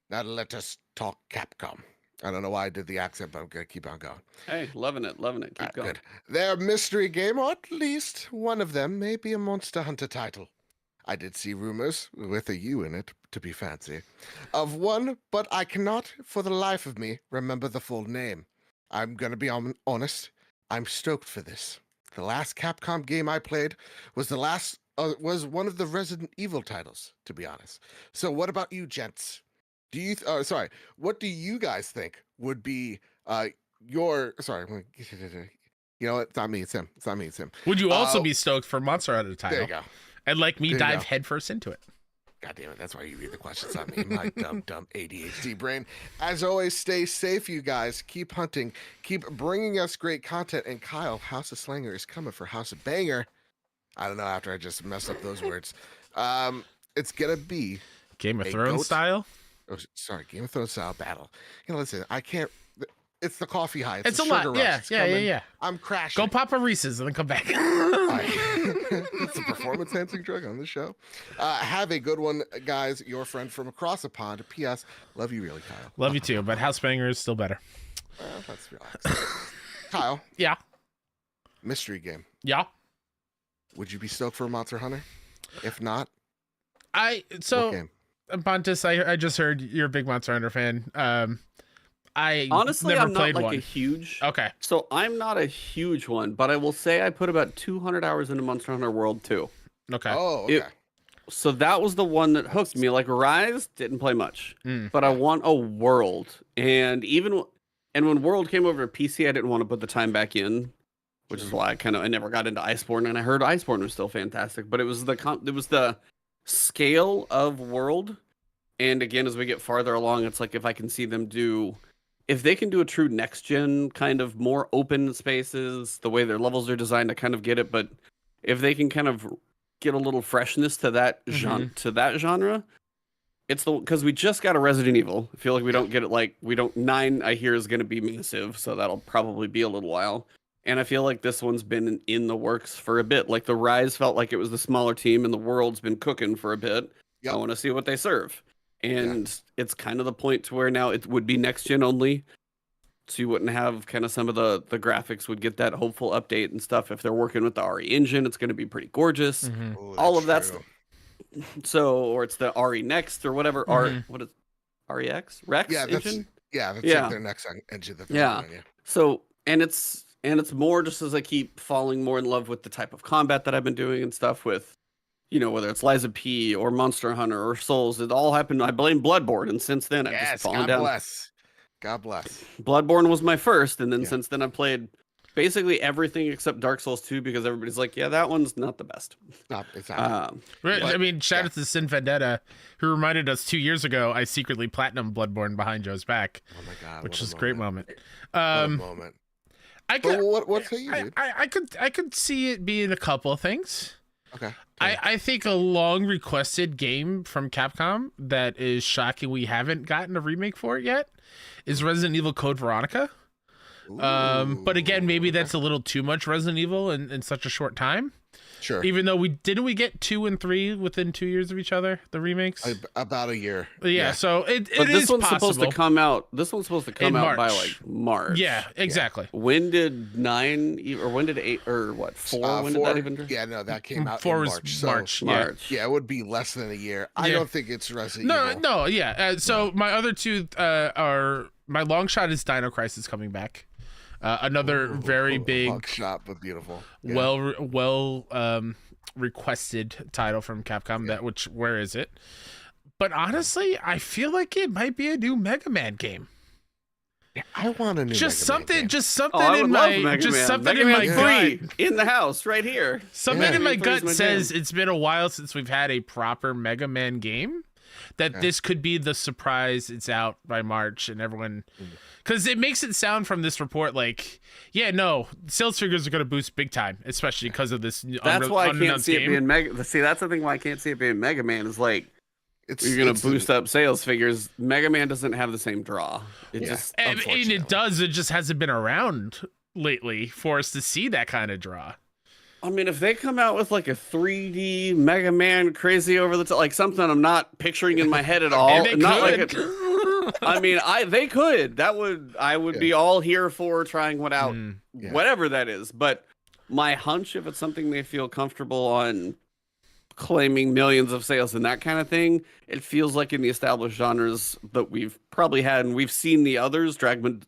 Now let us talk Capcom. I don't know why I did the accent, but I'm going to keep on going. Hey, loving it. Keep going. Good. Their mystery game, or at least one of them, may be a Monster Hunter title. I did see rumors, with a U in it, to be fancy, of one, but I cannot, for the life of me, remember the full name. I'm going to be honest. I'm stoked for this. The last Capcom game I played was was one of the Resident Evil titles, to be honest. So what about you, gents? What do you guys think would be you know what? It's not me, it's him. It's not me, it's him. Would you also be stoked for Monster Hunter title? There you go. And like me, dive headfirst into it. God damn it, that's why you read the questions, not me, my dumb ADHD brain. As always, stay safe, you guys. Keep hunting. Keep bringing us great content. And Kyle, House of Slanger is coming for House of Banger. I don't know, after I just messed up those words. It's going to be Game of Thrones style? Oh, sorry, Game of Thrones style battle. You know, listen, I can't... It's the coffee high. It's a sugar lot. rush. Yeah. I'm crashing. Go pop a Reese's and then come back. It's a performance-enhancing drug on the show. Have a good one, guys. Your friend from across the pond. P.S. Love you really, Kyle. Love you too, but House Banger is still better. Let's relax. Kyle. Yeah. Mystery game. Yeah. Would you be stoked for a Monster Hunter? If not, what game? Ebontis, I just heard you're a big Monster Hunter fan. I honestly, never I'm not played like one. a huge. Okay. So I'm not a huge one, but I will say I put about 200 hours into Monster Hunter World 2. Okay. Oh, okay. So that was the one that hooked me. Like Rise, didn't play much, but I want a World, and when World came over to PC, I didn't want to put the time back in, which is why I never got into Iceborne, and I heard Iceborne was still fantastic, but it was the scale of World, and again, as we get farther along, it's like if they can do a true next gen kind of more open spaces, the way their levels are designed, I kind of get it. But if they can kind of get a little freshness to that genre, it's because we just got a Resident Evil. I feel like we don't get it 9. I hear is going to be massive, so that'll probably be a little while. And I feel like this one's been in the works for a bit. Like the Rise felt like it was the smaller team, and the World's been cooking for a bit. Yep. I want to see what they serve. And it's kind of the point to where now it would be next gen only. So you wouldn't have kind of some of the graphics would get that hopeful update and stuff. If they're working with the RE engine, it's going to be pretty gorgeous. Mm-hmm. Ooh, all of that. Or it's the RE Next or whatever. Mm-hmm. What is REX? Rex engine? That's like their next engine. So and it's more just as I keep falling more in love with the type of combat that I've been doing and stuff with. You know, whether it's Liza P or Monster Hunter or Souls, it all happened. I blame Bloodborne, and since then I've just fallen down. God bless. Bloodborne was my first, and then since then I've played basically everything except Dark Souls 2 because everybody's like, yeah, that one's not the best. It's not. I mean, shout out to Sin Vendetta, who reminded us 2 years ago I secretly platinum Bloodborne behind Joe's back. Oh my god, which is a great moment. What a moment. I could. What say you, dude? I could see it being a couple of things. Okay. I think a long requested game from Capcom that is shocking we haven't gotten a remake for it yet is Resident Evil Code Veronica. But again, maybe that's a little too much Resident Evil in such a short time. Sure. Even though we get 2 and 3 within 2 years of each other, the remakes. About a year. Yeah, so it But this is one's possible. supposed to come out. This one's supposed to come In out by March. like March. Yeah, exactly. When did 9 or when did 8 or what 4? When did that even? Yeah, no, that came out 4 in was March. So, March. March. Yeah, it would be less than a year. I don't think it's Resident Evil. No, yeah. So my other two are my long shot is Dino Crisis coming back. Another very big, long shot, but beautiful. Yeah. well requested title from Capcom. Yeah. Where is it? But honestly, I feel like it might be a new Mega Man game. I want a new Just Mega Man game. just something I would in love my, Mega just Man. something Mega in my Man gut. 3 in the house right here. Something in my Mega Man 3 gut is my says jam. it's been a while since we've had a proper Mega Man game. That this could be the surprise. It's out by March, and everyone, because it makes it sound from this report like, yeah, no, sales figures are going to boost big time, especially because of this. That's why I can't unannounced see game. it being Mega. See, that's the thing why I can't see it being Mega Man is like you're gonna It's boost up sales figures. Mega Man doesn't have the same draw. It just And unfortunately. it does. It just hasn't been around lately for us to see that kind of draw. I mean, if they come out with like a 3D Mega Man crazy over the top, like something I'm not picturing in my head at all, they not could. like I mean, they could. I would be all here for trying one out, whatever that is. But my hunch, if it's something they feel comfortable on claiming millions of sales and that kind of thing, it feels like in the established genres that we've probably had, and we've seen the others. Dragon's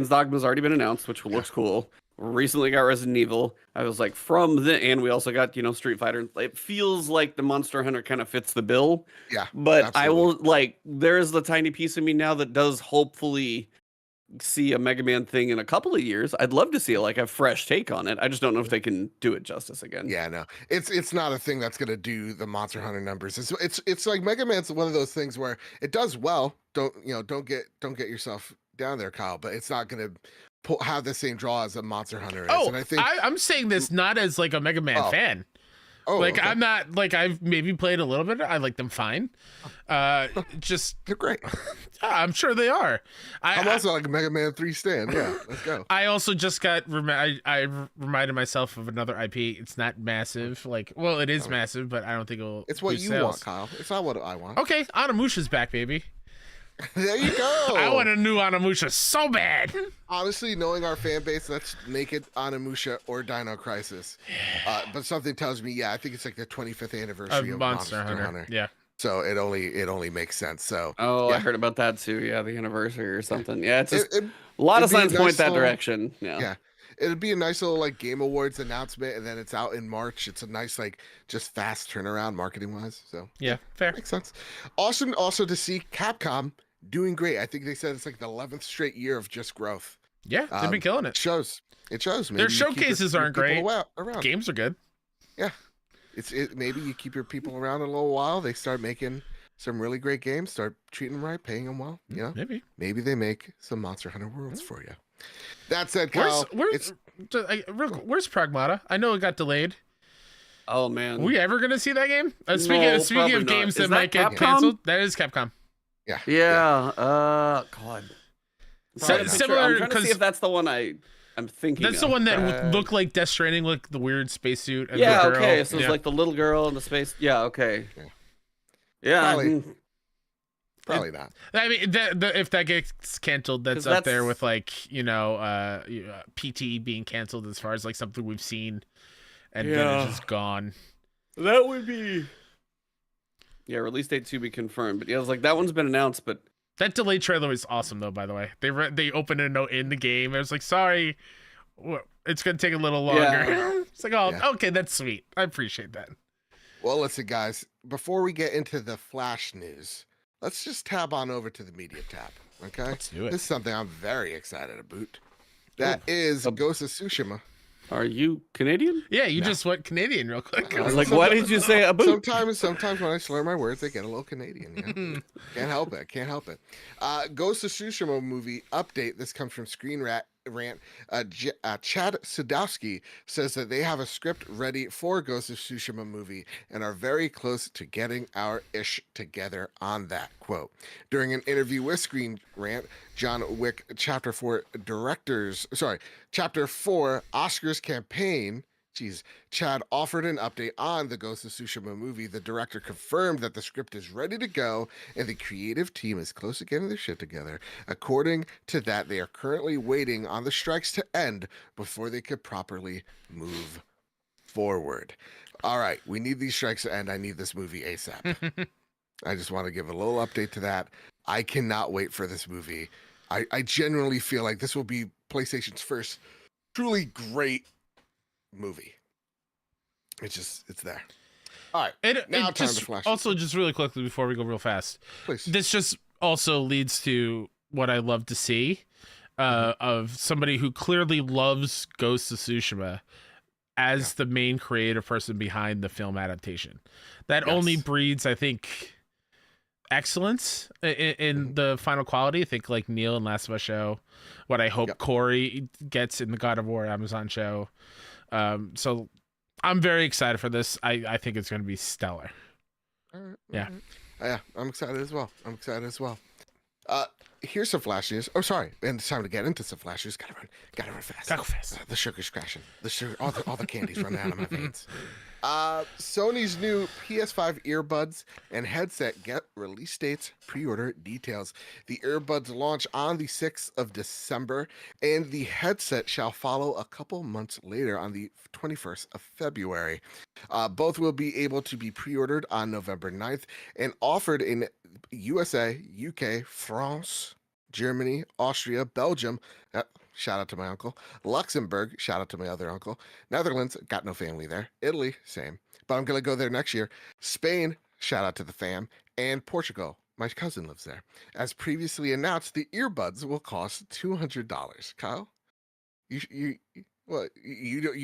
Dogma's already been announced, which looks cool. Recently got Resident Evil. I was like, and we also got, Street Fighter. It feels like the Monster Hunter kind of fits the bill. Yeah. But absolutely. there's the tiny piece of me now that does hopefully see a Mega Man thing in a couple of years. I'd love to see a fresh take on it. I just don't know if they can do it justice again. Yeah, no, it's not a thing that's gonna do the Monster Hunter numbers. It's like Mega Man's one of those things where it does well. Don't get yourself down there, Kyle. But it's not gonna have the same draw as a Monster Hunter is. Oh, And I think I'm saying this not as like a Mega Man fan. okay. I'm not like I've maybe played a little bit. I like them fine. Just they're great. I'm sure they are. I'm also like a Mega Man 3 stan. Yeah, let's go. I also just got I reminded myself of another IP. It's not massive. It is massive, but I don't think it'll. It's what boost you sales. want, Kyle. It's not what I want. Okay, Onimusha's back, baby. There you go. I want a new Onimusha so bad. Honestly, knowing our fan base, let's make it Onimusha or Dino Crisis. But something tells me, I think it's like the 25th anniversary of Monster Hunter. Yeah. So it only makes sense. So I heard about that too. Yeah, the anniversary or something. Yeah, it's just a lot of signs nice point that little- direction. Yeah. It'd be a nice little Game Awards announcement, and then it's out in March. It's a nice just fast turnaround marketing wise. So Yeah, fair. makes sense. Awesome also to see Capcom doing great. I think they said it's like the 11th straight year of just growth. Yeah, they've been killing it. It shows. Maybe Their you keep showcases your aren't people great. around. Games are good. Yeah. Maybe you keep your people around a little while. They start making some really great games, start treating them right, paying them well. Maybe they make some Monster Hunter Worlds for you. That said, Kyle, where's Pragmata? I know it got delayed. Oh man. Are we ever gonna see that game? Speaking No, of probably games not. that Is might that get Capcom? canceled, that is Capcom. Yeah. God. Similar, I'm trying to see because if that's the one I'm thinking. that's the one that looked like Death Stranding, like the weird spacesuit. And Yeah. the girl. Okay. So it's like the little girl in the space. Yeah. Okay. Yeah. Probably. Probably not. I mean, if that gets canceled, that's 'Cause up there with PT being canceled as far as something we've seen, and then it's just gone. That would be. Yeah, release date to be confirmed. But yeah, I was like, that one's been announced, but That delayed trailer was awesome, though. By the way, they opened a note in the game. I was like, sorry, it's gonna take a little longer. Yeah. It's like, okay, that's sweet. I appreciate that. Well, listen, guys, before we get into the Flash news, let's just tab on over to the media tab. Okay? Let's do it. This is something I'm very excited about. That is Ghost of Tsushima. are you Canadian? Yeah, you just went Canadian real quick. I was like, why did you say a boot? Sometimes when I slur my words, they get a little Canadian. Can't help it. Ghost of Tsushima movie update. This comes from Screen Rant. Chad Sadowski says that they have a script ready for Ghost of Tsushima movie and are very close to getting our ish together on that. Quote, during an interview with Screen Rant, John Wick Chapter 4 Oscars campaign Chad offered an update on the Ghost of Tsushima movie. The director confirmed that the script is ready to go and the creative team is close to getting their shit together. According to that, they are currently waiting on the strikes to end before they could properly move forward. All right, we need these strikes to end. I need this movie ASAP. I just want to give a little update to that. I cannot wait for this movie. I genuinely feel like this will be PlayStation's first truly great movie. It's there. All right. Now time to flash. Also, just really quickly before we go real fast, please. This just also leads to what I love to see of somebody who clearly loves Ghost of Tsushima as the main creative person behind the film adaptation. That only breeds, I think, excellence in the final quality. I think like Neil and Last of Us show what I hope Corey gets in the God of War Amazon show. So I'm very excited for this. I think it's going to be stellar. All right. Yeah. Yeah, I'm excited as well. Here's some flash news. Oh, sorry. And it's time to get into some flash news. Gotta run fast. Gotta go fast. The sugar's crashing. All the candy's running out of my veins. Sony's new PS5 earbuds and headset get release dates, pre-order details. The earbuds launch on the 6th of December, and the headset shall follow a couple months later on the 21st of February. Both will be able to be pre-ordered on November 9th and offered in USA, UK, France, Germany, Austria, Belgium, shout out to my uncle, Luxembourg, shout out to my other uncle, Netherlands, got no family there, Italy, same, but I'm going to go there next year, Spain, shout out to the fam, and Portugal, my cousin lives there. As previously announced, the earbuds will cost $200. Kyle, you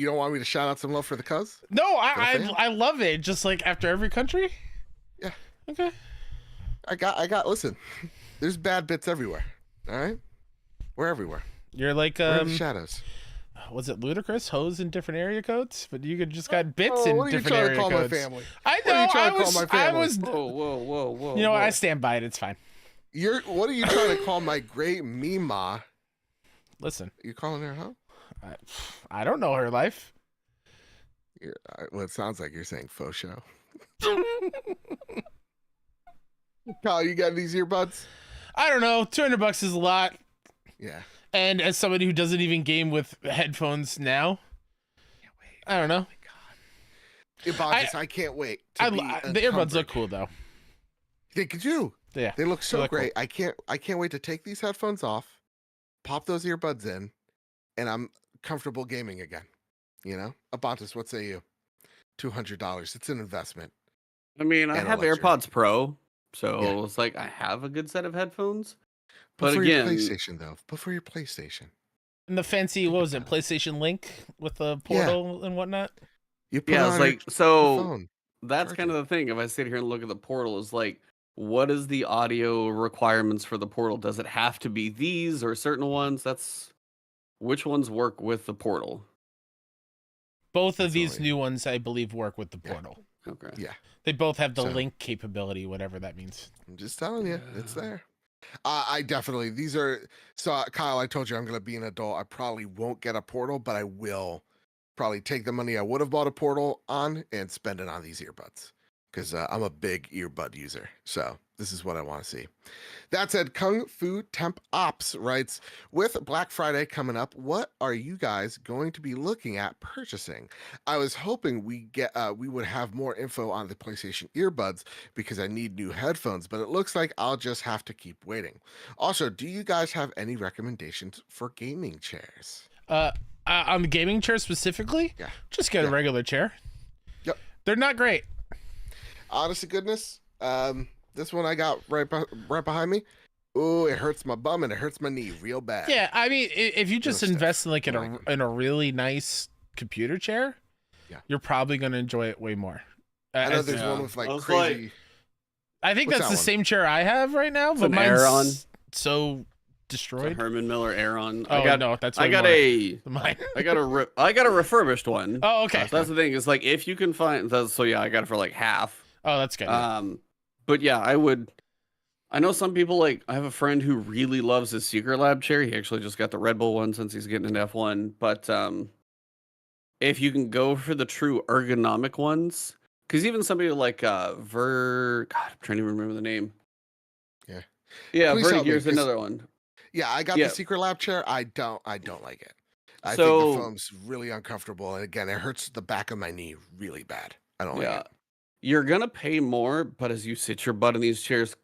don't want me to shout out some love for the cuz? No, I love it. Just like after every country? Yeah. Okay. I got listen, there's bad bits everywhere. All right? We're everywhere. You're like We're in the shadows. Was it ludicrous? Hoes in different area codes? But you could just got bits in different area codes. What are you trying to call my family? I know. I was. Whoa. You know what? I stand by it. It's fine. What are you trying to call my great Mima? Listen. You calling her hoe? I don't know her life. Well, it sounds like you're saying faux show. Kyle, you got these earbuds? I don't know. $200 is a lot. Yeah. And as somebody who doesn't even game with headphones now, I don't know. Oh my God. Ebontis, I can't wait. The earbuds look cool though. They do. Yeah. They look so great. Cool. I can't wait to take these headphones off, pop those earbuds in, and I'm comfortable gaming again. You know? Ebontis, what say you? $200. It's an investment. I mean, I have AirPods Pro, so it's like I have a good set of headphones. But again, your PlayStation though. But for your PlayStation. And the fancy, what was it, PlayStation Link with the portal and whatnot? You put on like your phone. That's kind of the thing. If I sit here and look at the portal, is like, what is the audio requirements for the portal? Does it have to be these or certain ones? Which ones work with the portal? Both of these new ones, I believe, work with the portal. Okay. Yeah. They both have the link capability, whatever that means. I'm just telling you, it's there. I definitely, Kyle, I told you I'm going to be an adult. I probably won't get a portal, but I will probably take the money I would have bought a portal on and spend it on these earbuds because I'm a big earbud user. So this is what I want to see. That said, Kung Fu Temp Ops writes, with Black Friday coming up, what are you guys going to be looking at purchasing? I was hoping we would have more info on the PlayStation earbuds because I need new headphones, but it looks like I'll just have to keep waiting. Also, do you guys have any recommendations for gaming chairs? On the gaming chair specifically? Yeah. Just get a regular chair. Yep. They're not great. Honest to goodness, this one I got right behind me. Oh, it hurts my bum and it hurts my knee real bad. Yeah, I mean, if you just invest in in a really nice computer chair, you're probably going to enjoy it way more. I know there's one with crazy. I think that's the same chair I have right now, but mine's so destroyed. Herman Miller Aeron. Oh, I got a refurbished one. Oh, okay. So that's the thing. It's like if you can find that. So yeah, I got it for like half. Oh, that's good. But yeah, I know some people I have a friend who really loves his Secret Lab chair. He actually just got the Red Bull one since he's getting an F1. But if you can go for the true ergonomic ones, because even somebody like God, I'm trying to remember the name. Yeah, Please help me, Vertigear's 'cause- another one. Yeah, I got Yeah. the Secret Lab chair. I don't like it. I think the So foam's really uncomfortable, and again, it hurts the back of my knee really bad. I don't like yeah, it. you're gonna pay more, but as you sit your butt in these chairs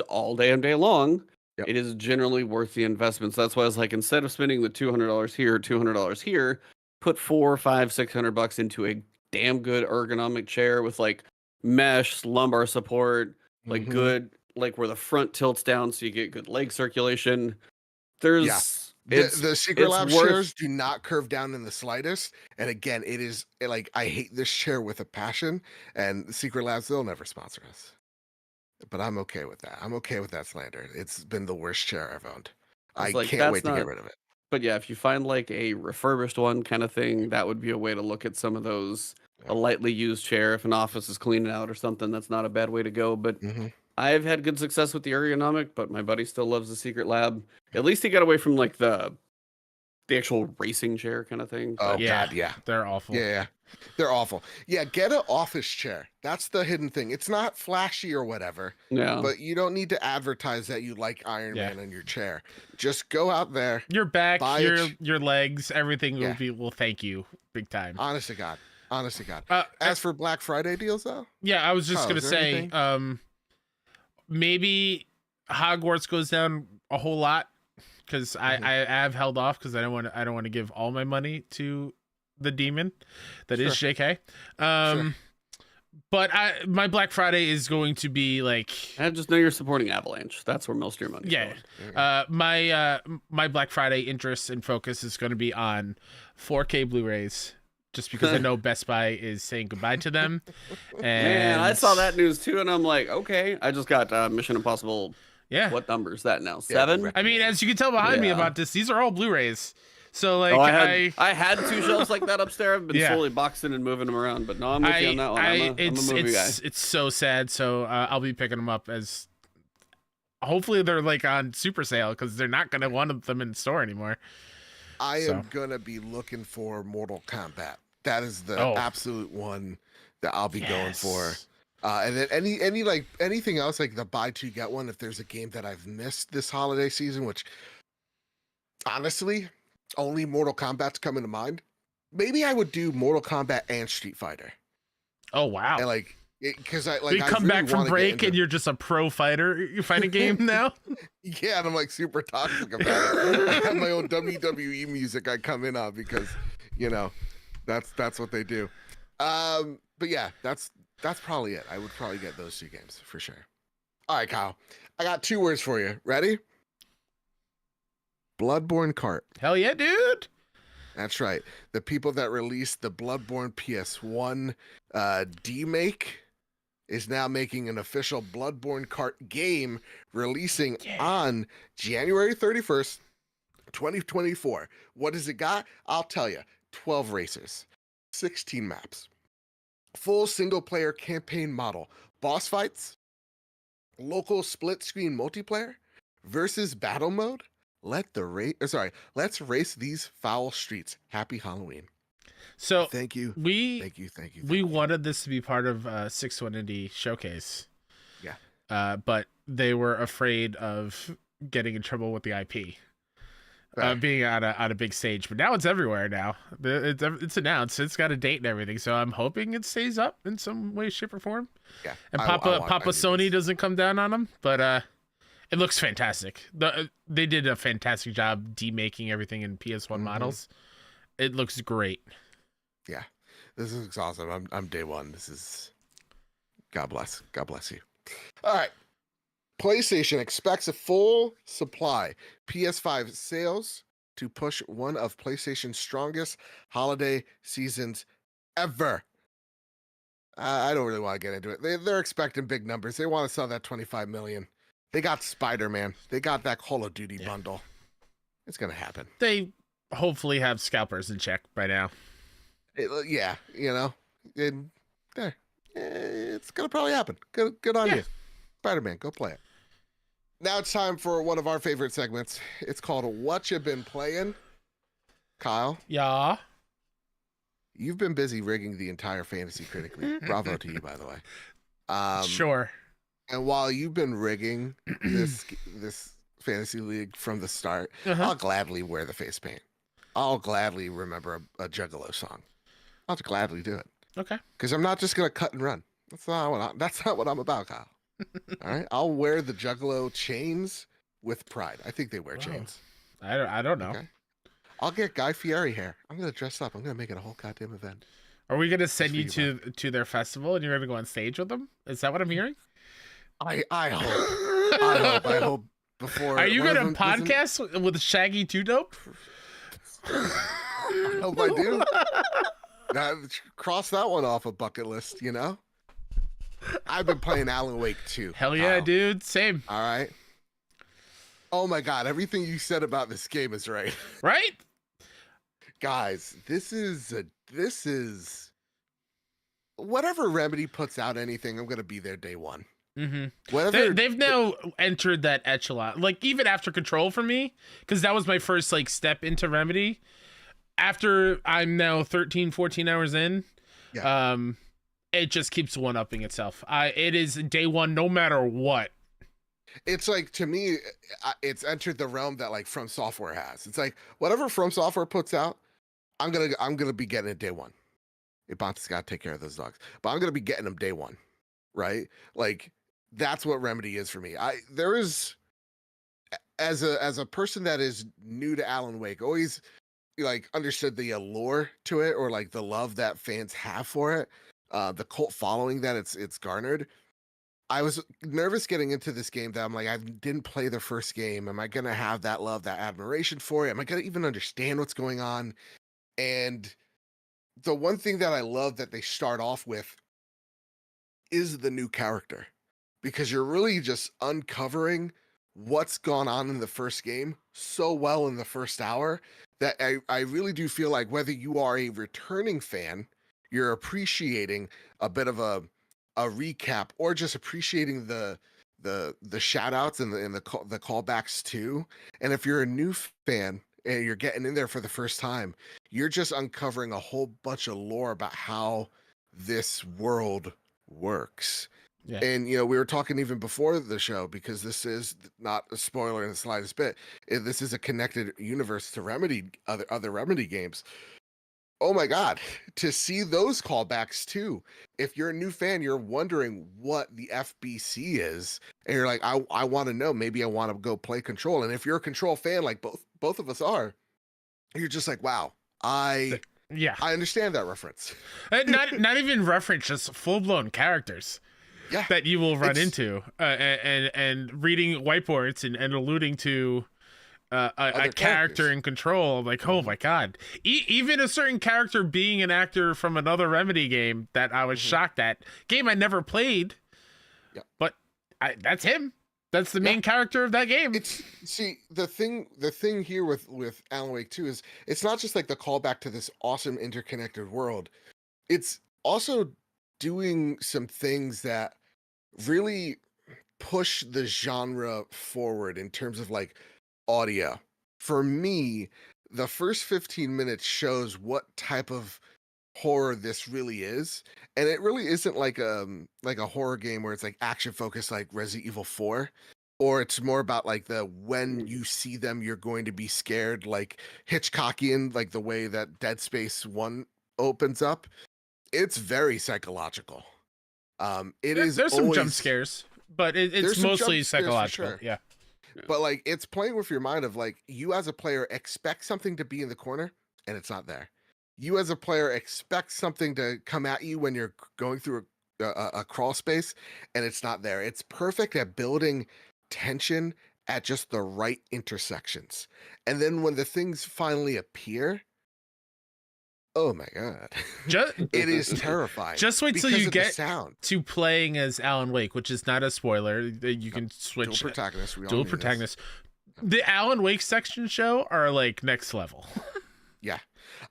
all damn day long, Yep. it is generally worth the investment. So that's why I was like, instead of spending the $200 here, $200 here, put $400, $500, $600 into a damn good ergonomic chair with like mesh, lumbar support, like Mhm. good, like where the front tilts down so you get good leg circulation. There's The Secret it's Lab worth- chairs do not curve down in the slightest. And again, like I hate this chair with a passion. And Secret Labs, they'll never sponsor us. But I'm okay with that. I'm okay with that slander. It's been the worst chair I've owned. I It's like, can't that's wait to get not- rid of it. But yeah, if you find like a refurbished one kind of thing, that would be a way to look at some of those. Yeah. A lightly used chair, if an office is cleaning out or something, that's not a bad way to go. But Mhm. I've had good success with the ergonomic, but my buddy still loves the Secret Lab. At least he got away from like the actual racing chair kind of thing. Oh But God, yeah. They're awful. Yeah, they're awful. Yeah, get an office chair. That's the hidden thing. It's not flashy or whatever, yeah, but you don't need to advertise that you like Iron Yeah. Man in your chair. Just go out there. Your back, Buy your legs, everything Yeah. will thank you big time. Honest to God. Honest to God. Uh, As for Black Friday deals, though, yeah, I was just Kyle, gonna is there say, anything? maybe Hogwarts goes down a whole lot because Mhm. I have held off because I don't want to give all my money to the demon that is JK. But my Black Friday is going to be like, I just know you're supporting Avalanche. That's where most of your money. yeah. Yeah. My Black Friday interest and focus is going to be on 4K Blu-rays, just because I know Best Buy is saying goodbye to them. And Man, I saw that news too, and I'm like, okay. I just got Mission Impossible. Yeah. What number is that now? Yeah, 7? I mean, as you can tell behind me Yeah. about this, these are all Blu-rays. So like, Oh, I had 2 shelves like that upstairs. I've been Yeah. slowly boxing and moving them around, but no, I'm with you on that one. I'm a movie guy. It's so sad. So I'll be picking them up as. Hopefully they're like on super sale because they're not gonna want them in store anymore. I So. am gonna be looking for Mortal Kombat. That is the Oh. absolute one that I'll be going for. Yes. And then any like anything else, like the buy two get one. If there's a game that I've missed this holiday season, which honestly only Mortal Kombat's coming to mind. Maybe I would do Mortal Kombat and Street Fighter, Oh wow. and like because I like you I come really back from wanna get break into- and you're just a pro fighting game now. yeah, and I'm like super toxic about it. I have my own WWE music I come in on because that's what they do. But yeah, that's probably it. I would probably get those 2 games for sure. All right, Kyle, I got 2 words for you. Ready? Bloodborne Kart. Hell yeah, dude. That's right. The people that released the Bloodborne PS1 demake is now making an official Bloodborne Kart game, releasing on January 31st, 2024. What does it got? I'll tell you. 12 racers, 16 maps, full single-player campaign model, boss fights, local split-screen multiplayer, versus battle mode. Let's race these foul streets. Happy Halloween. So Thank you. we Thank you. we wanted this to be part of 6-1 Indie Showcase. Yeah. But they were afraid of getting in trouble with the IP. Right. Being on a big stage, but now it's everywhere. Now it's announced. It's got a date and everything. So I'm hoping it stays up in some way, shape, or form. Yeah. And I want Papa my Sony movies. doesn't come down on them, but it looks fantastic. They did a fantastic job demaking everything in PS1 Mhm. models. It looks great. Yeah. This is awesome. I'm day one. This is God bless. God bless you. All right. PlayStation expects a full supply PS5 sales to push one of PlayStation's strongest holiday seasons ever. I don't really want to get into it. They're expecting big numbers. They want to sell that 25 million. They got Spider-Man. They got that Call of Duty bundle. It's going to happen. They hopefully have scalpers in check by now. Yeah, and there. It's going to probably happen. Good on you. Spider-Man, go play it. Now it's time for one of our favorite segments. It's called What You Been Playing. Kyle, Yeah. you've been busy rigging the entire Fantasy Critic League. Bravo to you, by the way. Sure. And while you've been rigging this Fantasy League from the start, I'll gladly wear the face paint. I'll gladly remember a Juggalo song. I'll gladly do it. Okay. Because I'm not just gonna cut and run. That's not what I'm about, Kyle. All right. I'll wear the Juggalo chains with pride. I think they wear chains. I don't know. Okay. I'll get Guy Fieri hair. I'm gonna dress up. I'm gonna make it a whole goddamn event. Are we gonna send you to their festival and you're gonna go on stage with them? Is that what I'm hearing? I hope. I hope before. Are you gonna podcast with Shaggy 2 Dope? I hope I do. Now, cross that one off a bucket list, you know? I've been playing Alan Wake 2. Hell yeah, dude. Same. All right. Oh my God. Everything you said about this game is right. Right? Guys, this is whatever Remedy puts out anything, I'm going to be there day one. Mm-hmm. They've now entered that echelon. Like, even after Control for me, because that was my first like step into Remedy. After I'm now 13, 14 hours in, it just keeps one-upping itself. It is day one, no matter what. It's like, to me, it's entered the realm that like From Software has. It's like whatever From Software puts out, I'm gonna be getting it day one. Ebontis got to take care of those dogs, but I'm gonna be getting them day one, right? Like that's what Remedy is for me. There is, as a person that is new to Alan Wake, always like understood the allure to it, or like the love that fans have for it, the cult following that it's garnered. I was nervous getting into this game that I'm like, I didn't play the first game. Am I gonna have that love, that admiration for it? Am I gonna even understand what's going on? And the one thing that I love that they start off with is the new character, because you're really just uncovering what's gone on in the first game so well in the first hour that I really do feel like whether you are a returning fan, you're appreciating a bit of a recap, or just appreciating the shout outs and the callbacks too. And if you're a new fan and you're getting in there for the first time, you're just uncovering a whole bunch of lore about how this world works. Yeah. And, you know, we were talking even before the show, because this is not a spoiler in the slightest bit. This is a connected universe to Remedy, other Remedy games. Oh my God, to see those callbacks too. If you're a new fan, you're wondering what the FBC is, and you're like, I want to know. Maybe I want to go play Control. And if you're a Control fan, like both of us are, you're just like, wow, I understand that reference. Not even reference, just full blown characters. Yeah, that you will run into, and reading whiteboards and alluding to a character in Control. I'm like, oh my God. Even a certain character being an actor from another Remedy game that I was shocked at. Game I never played, but that's him. That's the main character of that game. See, the thing here with Alan Wake 2 is it's not just like the callback to this awesome interconnected world. It's also doing some things that really push the genre forward in terms of like audio. For me, the first 15 minutes shows what type of horror this really is, and it really isn't like a horror game where it's like action focused like Resident Evil 4, or it's more about like the when you see them you're going to be scared, like Hitchcockian, like the way that Dead Space 1 opens up. It's very psychological. There's some jump scares, but it's mostly psychological. Sure. Yeah. But like it's playing with your mind of like, you as a player expect something to be in the corner and it's not there. You as a player expect something to come at you when you're going through a crawl space and it's not there. It's perfect at building tension at just the right intersections. And then when the things finally appear, oh my God. It is terrifying. Just wait till you get to playing as Alan Wake, which is not a spoiler. You can switch. Dual protagonists. Dual protagonists. The Alan Wake section show are like next level. Yeah.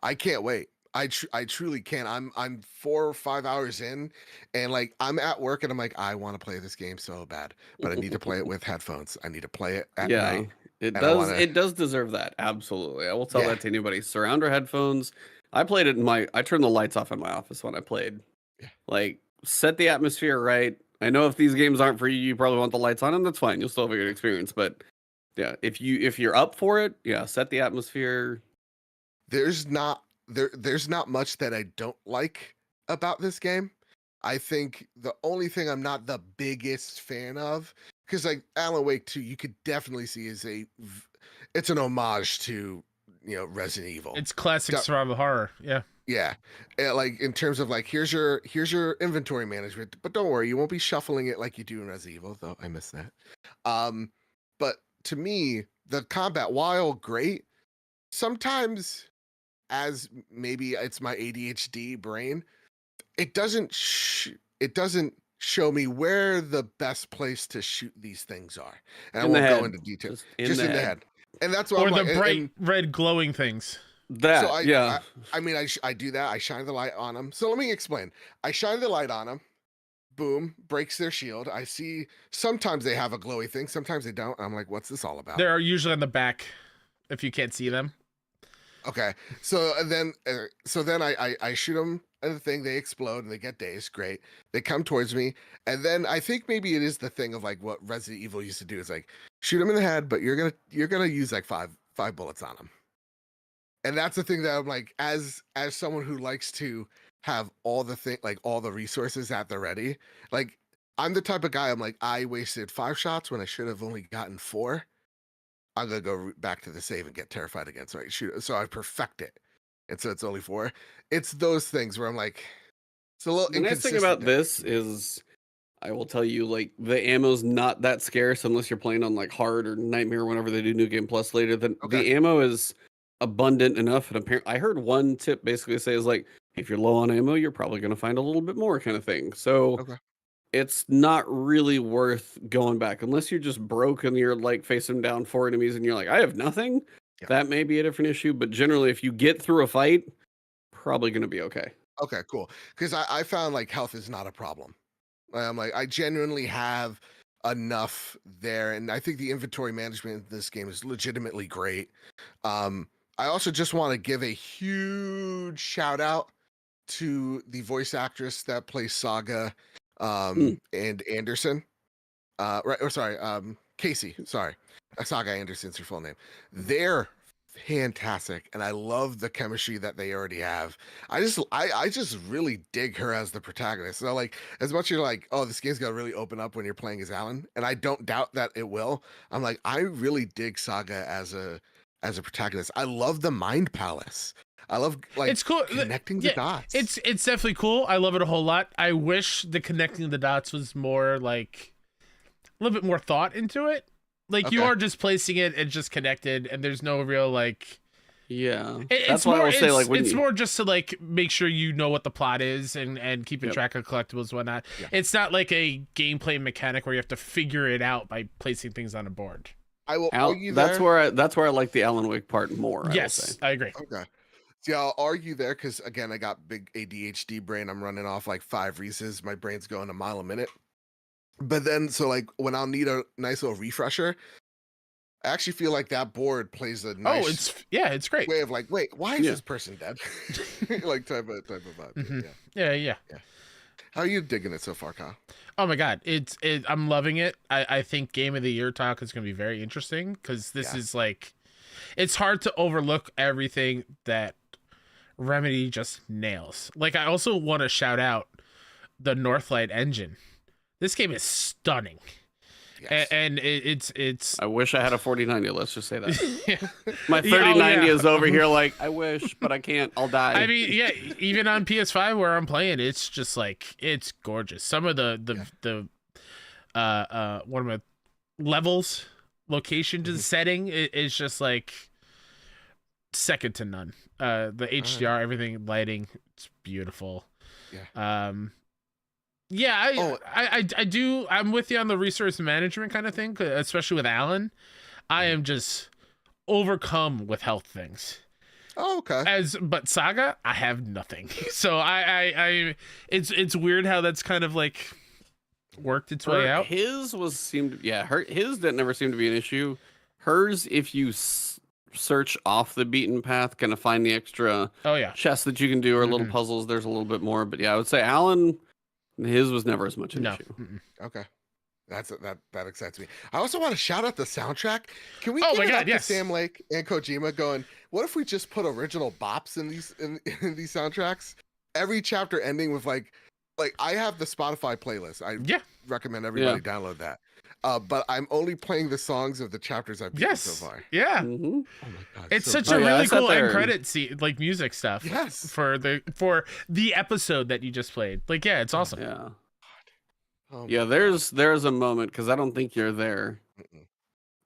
I can't wait. I truly can't. I'm 4 or 5 hours in, and like I'm at work and I'm like, I want to play this game so bad, but I need to play it with headphones. I need to play it at night. It does deserve that. Absolutely. I will tell that to anybody. Surround or headphones. I played it I turned the lights off in my office when I played. Yeah. Like, set the atmosphere right. I know if these games aren't for you, you probably want the lights on, and that's fine. You'll still have a good experience. But yeah, if you're up for it, yeah, set the atmosphere. There's not much that I don't like about this game. I think the only thing I'm not the biggest fan of, because like Alan Wake 2, you could definitely see it's an homage to Resident Evil. It's classic survival horror. Yeah. Yeah, like in terms of like here's your inventory management, but don't worry, you won't be shuffling it like you do in Resident Evil, though I miss that. But to me, the combat, while great, sometimes, as maybe it's my ADHD brain, it doesn't show me where the best place to shoot these things are, and I won't go into detail. Just in the head, and that's why. Or the bright red glowing things. I do that. I shine the light on them. So let me explain. I shine the light on them. Boom, breaks their shield. I see sometimes they have a glowy thing, sometimes they don't. I'm like, what's this all about? They're usually on the back if you can't see them. Okay. So then I shoot them and the thing, they explode and they get dazed. Great. They come towards me. And then I think maybe it is the thing of like what Resident Evil used to do is like shoot them in the head, but you're gonna use like five bullets on them. And that's the thing that I'm like, as someone who likes to have all the resources at the ready, like I'm the type of guy, I'm like, I wasted 5 shots when I should have only gotten 4. I'm gonna go back to the save and get terrified again. So I shoot, so I perfect it. And so it's only 4. It's those things where I'm like, it's a little The nice thing about this is I will tell you, like, the ammo's not that scarce unless you're playing on like hard or nightmare whenever they do New Game Plus later. Then the ammo is abundant enough, and apparently I heard one tip basically say is like, if you're low on ammo, you're probably going to find a little bit more kind of thing. So it's not really worth going back unless you're just broke and you're like facing down 4 enemies and you're like, I have nothing. That may be a different issue, but generally if you get through a fight, probably going to be okay. Okay, cool. Because I found like health is not a problem. I'm like, I genuinely have enough there, and I think the inventory management in this game is legitimately great. I also just want to give a huge shout out to the voice actress that plays Saga and Anderson. Casey. Sorry. Saga Anderson's her full name. They're fantastic, and I love the chemistry that they already have. I just really dig her as the protagonist. So like, as much as you're like, oh, this game's gonna really open up when you're playing as Alan, and I don't doubt that it will. I'm like, I really dig Saga as a protagonist. I love the Mind Palace. I love like it's cool connecting the dots. It's definitely cool. I love it a whole lot. I wish the connecting the dots was more like a little bit more thought into it. Like you are just placing it and just connected, and there's no real like. Yeah, that's why I will say like it's more just to like make sure you know what the plot is and keeping track of collectibles and whatnot. Yeah. It's not like a gameplay mechanic where you have to figure it out by placing things on a board. I will argue that's where I like the Alan Wake part more. Yes, I agree. Okay. See, I'll argue there because again, I got big ADHD brain. I'm running off like 5 Reese's. My brain's going a mile a minute. But then, so like when I'll need a nice little refresher, I actually feel like that board plays a nice. It's great way of like, wait, why is this person dead? Like type of vibe. Mm-hmm. Yeah. How are you digging it so far, Kyle? Oh my god, I'm loving it. I think Game of the Year talk is going to be very interesting because this is like, it's hard to overlook everything that Remedy just nails. Like I also want to shout out the Northlight engine. This game is stunning. Yes. And it's. I wish I had a 4090. Let's just say that. My 3090 is over here. Like I wish, but I can't. I'll die. I mean, yeah. Even on PS5 where I'm playing, it's just like it's gorgeous. Some of the one of my levels, location to the setting is just like second to none. The HDR, everything, lighting, it's beautiful. Yeah. I do. I'm with you on the resource management kind of thing, especially with Alan. I am just overcome with health things. Oh, okay. But Saga, I have nothing. So it's weird how that's kind of like worked its way out. His never seemed to be an issue. Hers, if you search off the beaten path, kind of find the extra Oh yeah. chests that you can do or little puzzles. There's a little bit more, but yeah, I would say Alan, his was never as much an No. issue. Okay. That excites me. I also want to shout out the soundtrack. Can we Oh give my it God, up yes. to Sam Lake and Kojima going, what if we just put original bops in these soundtracks? Every chapter ending with like I have the Spotify playlist. I recommend everybody download that. But I'm only playing the songs of the chapters I've beaten so far. Yeah. Mm-hmm. Oh my God. It's so such good. a really cool end there. credit like music stuff. Yes. For the episode that you just played. Like, yeah, it's awesome. Yeah. Oh my Yeah, there's a moment because I don't think you're there.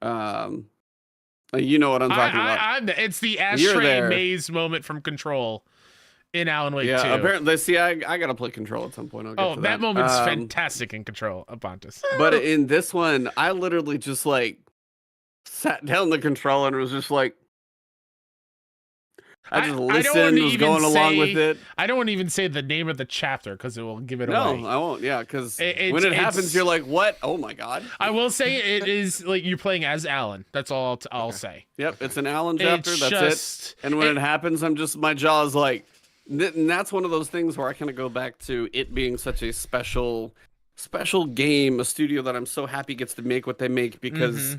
You know what I'm talking about. It's the You're ashtray there. maze moment from Control in Alan Wake 2. Yeah, apparently. See, I gotta play Control at some point. I'll get to that moment's fantastic in Control, Ebontis. But in this one, I literally just like sat down the controller and was just like, I just listened, was going along with it. I don't want to even say the name of the chapter because it will give it No, away. I won't. Yeah, because It's- when it happens, you're like, what? Oh my God. I will say it is like you're playing as Alan. That's all I'll say. Yep, it's an Alan chapter. It's That's just- it. And when it happens, I'm just, my jaw is like, and that's one of those things where I kind of go back to it being such a special game, a studio that I'm so happy gets to make what they make, because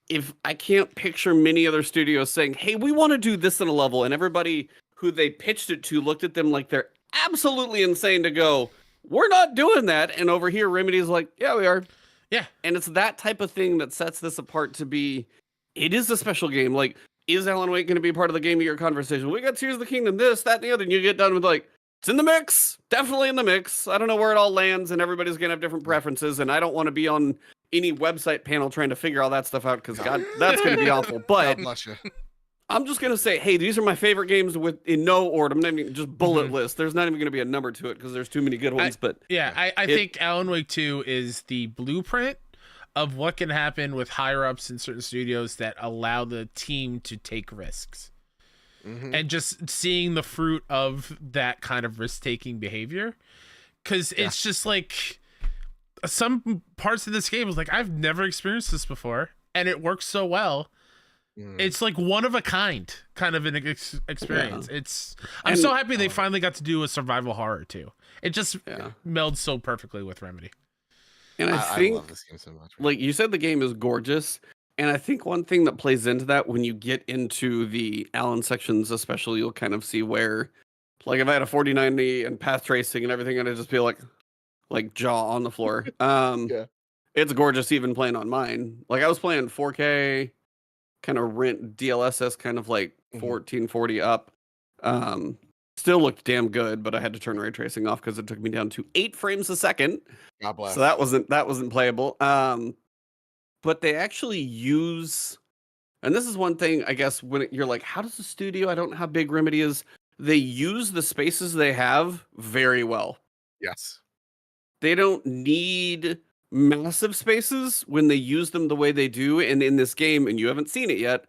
if I can't picture many other studios saying, hey, we want to do this in a level, and everybody who they pitched it to looked at them like they're absolutely insane to go, we're not doing that. And over here, Remedy's like, yeah, we are. Yeah. And it's that type of thing that sets this apart to be, it is a special game. Like, is Alan Wake going to be part of the Game of Year conversation? We got Tears of the Kingdom, this, that, and the other, and you get done with like, it's in the mix, definitely in the mix. I don't know where it all lands, and everybody's going to have different preferences, and I don't want to be on any website panel trying to figure all that stuff out, because God, that's going to be awful. But God bless you. I'm just going to say, hey, these are my favorite games in no order. I'm not even just bullet list. There's not even going to be a number to it because there's too many good ones. I think Alan Wake 2 is the blueprint of what can happen with higher ups in certain studios that allow the team to take risks. And just seeing the fruit of that kind of risk-taking behavior. Because it's just like some parts of this game was like, I've never experienced this before, and it works so well. It's like one of a kind of an experience. I'm so happy they finally got to do a survival horror too. It just melds so perfectly with Remedy. And I I think, love this game so much. like you said, the game is gorgeous. And I think one thing that plays into that, when you get into the Alan sections especially, you'll kind of see where, like, if I had a 4090 and path tracing and everything, I'd just be like jaw on the floor. It's gorgeous even playing on mine. Like, I was playing 4K, kind of rent DLSS, kind of like 1440 up. Still looked damn good, but I had to turn ray tracing off because it took me down to 8 frames a second. God bless. So that wasn't playable. But they actually use, and this is one thing, I guess, when you're like, how does the studio, I don't know how big Remedy is, they use the spaces they have very well. Yes. They don't need massive spaces when they use them the way they do. And in this game, and you haven't seen it yet,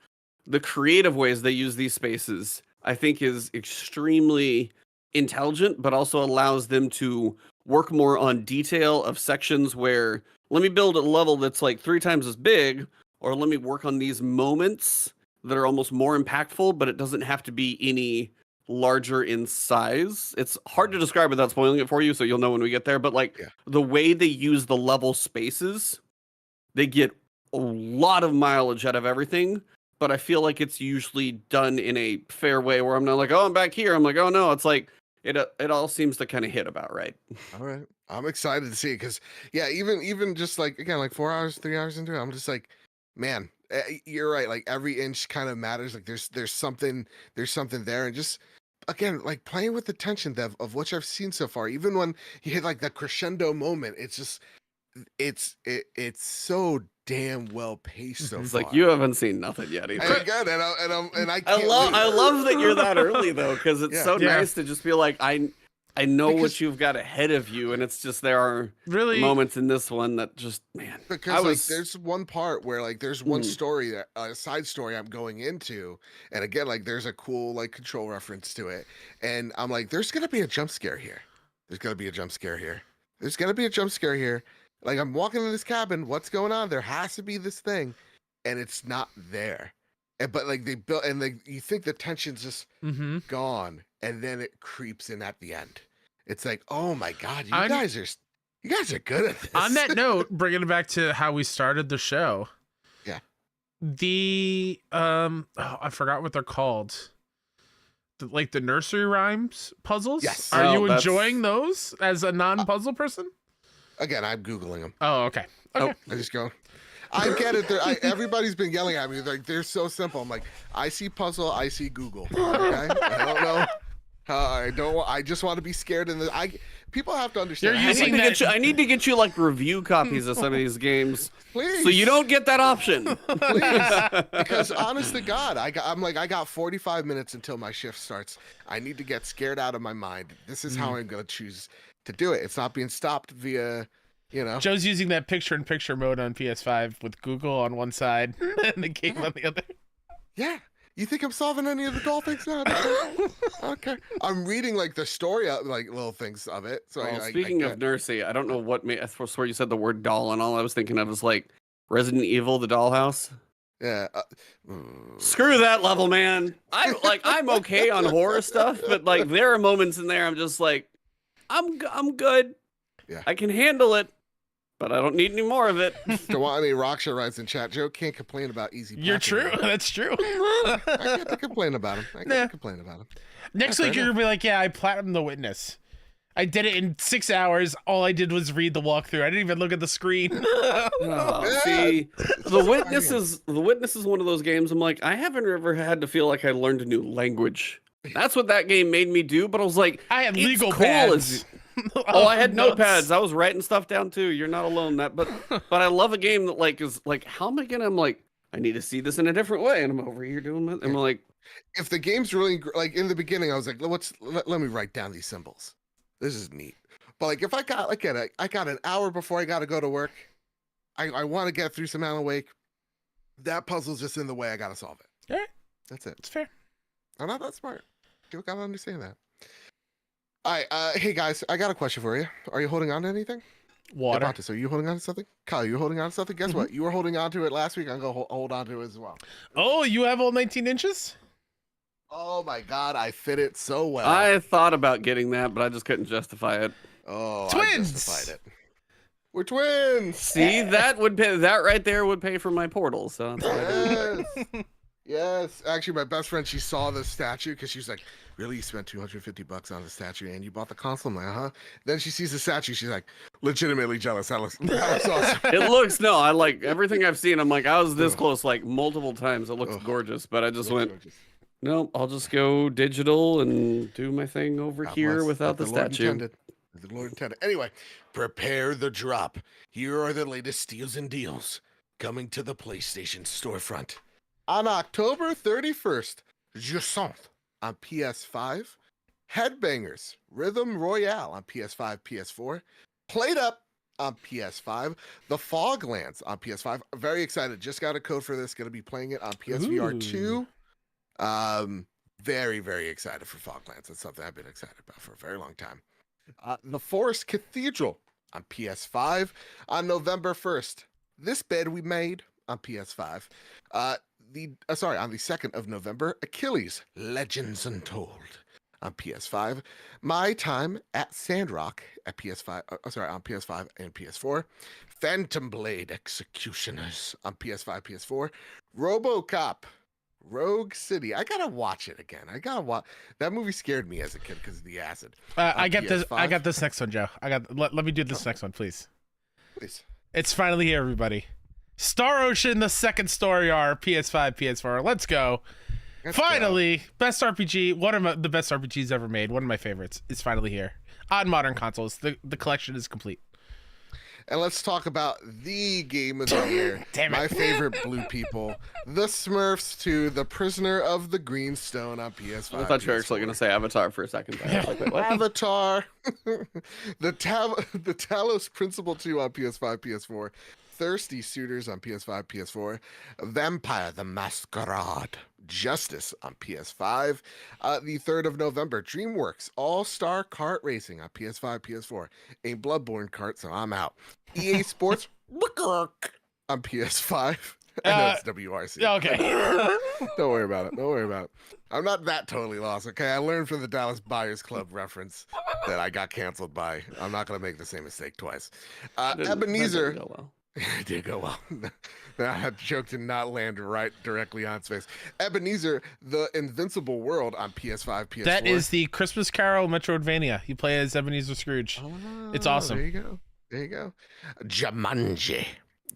the creative ways they use these spaces, I think, is extremely intelligent, but also allows them to work more on detail of sections where, let me build a level that's like 3 times as big, or let me work on these moments that are almost more impactful, but it doesn't have to be any larger in size. It's hard to describe without spoiling it for you, so you'll know when we get there. But like the way they use the level spaces, they get a lot of mileage out of everything. But I feel like it's usually done in a fair way where I'm not like, oh, I'm back here. I'm like, oh no, it's like it all seems to kind of hit about right. All right. I'm excited to see it because, even just like, again, like 4 hours, 3 hours into it, I'm just like, man, you're right. Like every inch kind of matters. Like there's something there. And just, again, like playing with the tension, Dev, of which I've seen so far, even when you hit like the crescendo moment, it's just, it's so damn well paced so It's far. like you haven't seen nothing yet either. And again, and I can't I love that you're that early though, because it's so nice to just be like, I know what you've got ahead of you, and it's just there are really moments in this one that just, man, because like there's one part where like there's one story that a side story I'm going into, and again, like there's a cool like Control reference to it, and I'm like, there's gonna be a jump scare here. There's gonna be a jump scare here. There's gonna be a jump scare here. Like I'm walking in this cabin, what's going on? There has to be this thing, and it's not there. but like they built, and you think the tension's just Mm-hmm. gone, and then it creeps in at the end. It's like, oh my god, I'm- guys are good at this. On that note, bringing it back to how we started the show. Yeah. The I forgot what they're called. Like the nursery rhymes puzzles. Yes. Are Oh, you that's- enjoying those as a non-puzzle person? Again, I'm googling them. Oh, okay. Okay. I just go. I get it. Everybody's been yelling at me like they're so simple. I'm like, I see puzzle, I see Google. Okay, I don't know. I just want to be scared. People have to understand. You're using I need to get you like review copies of some of these games, Please, so you don't get that option. please, because honest to God, I got 45 minutes until my shift starts. I need to get scared out of my mind. This is how I'm going to choose to do it. It's not being stopped via, Joe's using that picture-in-picture mode on PS5 with Google on one side and the game on the other. Yeah. You think I'm solving any of the doll things now? Okay. I'm reading like the story, like little things of it. So Well, speaking of Nursey, I don't know what made. I swear you said the word doll, and all I was thinking of was like Resident Evil, the dollhouse. yeah. Screw that level, man. I'm okay on horror stuff, but like there are moments in there I'm just like, I'm good. Yeah. I can handle it, but I don't need any more of it. Dewani Raksha writes in chat, Joe can't complain about easy. You're platform. true. That's true. I get to complain about him. Next Fair week, you're going to be like, yeah, I platinumed The Witness. I did it in 6 hours. All I did was read the walkthrough. I didn't even look at the screen. Oh, see, The Witness is one of those games. I'm like, I haven't ever had to feel like I learned a new language. That's what that game made me do. But I was like, I had it's legal cool pads. Oh, I had Notes. notepads. I was writing stuff down too. You're not alone. But I love a game that like is like, how am I gonna? I'm like, I need to see this in a different way, and I'm over here doing it. I'm like, If the game's really like in the beginning, I was like, let me write down these symbols. This is neat. But like if I got I got an hour before I got to go to work. I want to get through some Alan Wake. That puzzle's just in the way. I got to solve it. Yeah, That's it. it's fair. I'm not that smart. People gotta understand that. All right, hey guys, I got a question for you. Are you holding on to anything? Water. Ebontis, are you holding on to something? Kyle, you holding on to something? Guess what? You were holding on to it last week. I'm gonna hold on to it as well. Oh, you have all 19 inches? Oh my God, I fit it so well. I thought about getting that, but I just couldn't justify it. I Twins! justified it. We're twins. See, that right there would pay for my portal. So that's what I did. Yes. Yes. Actually, my best friend, she saw the statue because she was like, really? You spent $250 on the statue and you bought the console? I'm like, huh? Then she sees the statue. She's like, legitimately jealous. That looks awesome. It looks I like everything I've seen. I'm like, I was this close like multiple times. It looks Ugh. gorgeous, but I just Looks went, gorgeous. no, I'll just go digital and do my thing over God here bless. without Like the Lord statue. intended. Like the Lord intended. Anyway, prepare the drop. Here are the latest steals and deals coming to the PlayStation storefront. On October 31st, Jusant on PS5, Headbangers Rhythm Royale on PS5, PS4, Played Up on PS5, The Foglands on PS5. Very excited. Just got a code for this. Going to be playing it on PSVR 2. Very, very excited for Foglands. That's something I've been excited about for a very long time. The Forest Cathedral on PS5 on November 1st. This Bed We Made on PS5. On the 2nd of November, Achilles Legends Untold on PS5. My Time at Sandrock at PS5. On PS5 and PS4. Phantom Blade Executioners on PS5, PS4. RoboCop Rogue City. I gotta watch it again. That movie scared me as a kid because of the acid. I got this. I PS5. got this next one, Joe. Let me do this next one, please. Please. It's finally here, everybody. Star Ocean: The Second Story R, PS5, PS4. Let's go. Let's Finally, best RPG. One of the best RPGs ever made. One of my favorites. Is finally here on modern consoles. The collection is complete. And let's talk about the game of the year. Damn it. My favorite blue people. The Smurfs 2, The Prisoner of the Greenstone on PS5. I thought you were actually PS4. going to say Avatar for a second. I was like, wait, what? Avatar. the Talos Principle 2 on PS5, PS4. Thirsty Suitors on PS5, PS4. Vampire the Masquerade. Justice on PS5. The 3rd of November, DreamWorks All-Star Kart Racing on PS5, PS4. A Bloodborne kart, so I'm out. EA Sports on PS5. I know it's WRC. Okay. Don't worry about it. Don't worry about it. I'm not that totally lost. Okay, I learned from the Dallas Buyers Club reference that I got canceled by. I'm not gonna make the same mistake twice. Ebenezer. That didn't go well. It did go well. That joke did not land right directly on space. Ebenezer, the Invincible World on PS5, PS4. That is the Christmas Carol Metroidvania. You play as Ebenezer Scrooge. It's awesome. There you go. There you go. Jumanji,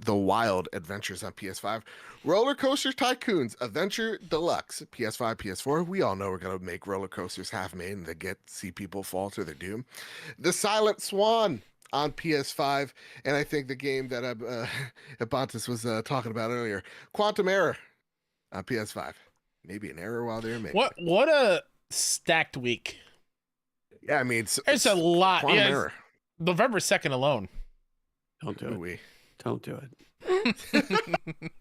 The Wild Adventures on PS5. Roller Coaster Tycoons Adventure Deluxe, PS5, PS4. We all know we're going to make roller coasters half-made and they see people fall to their doom. The Silent Swan on PS5, and I think the game that Ebontis was talking about earlier, Quantum Error on PS5. Maybe an error while they're making. What a stacked week. Yeah, I mean, it's a lot. Quantum Error. November 2nd alone. Don't do it. We. Don't do it.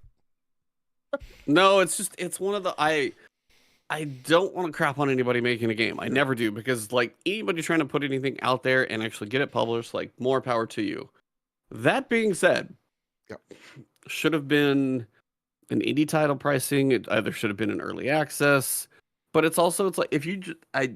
No, it's one of the I don't want to crap on anybody making a game. I never do, because like anybody trying to put anything out there and actually get it published, like more power to you. That being said, should have been an indie title pricing. It either should have been an early access, but it's like if you I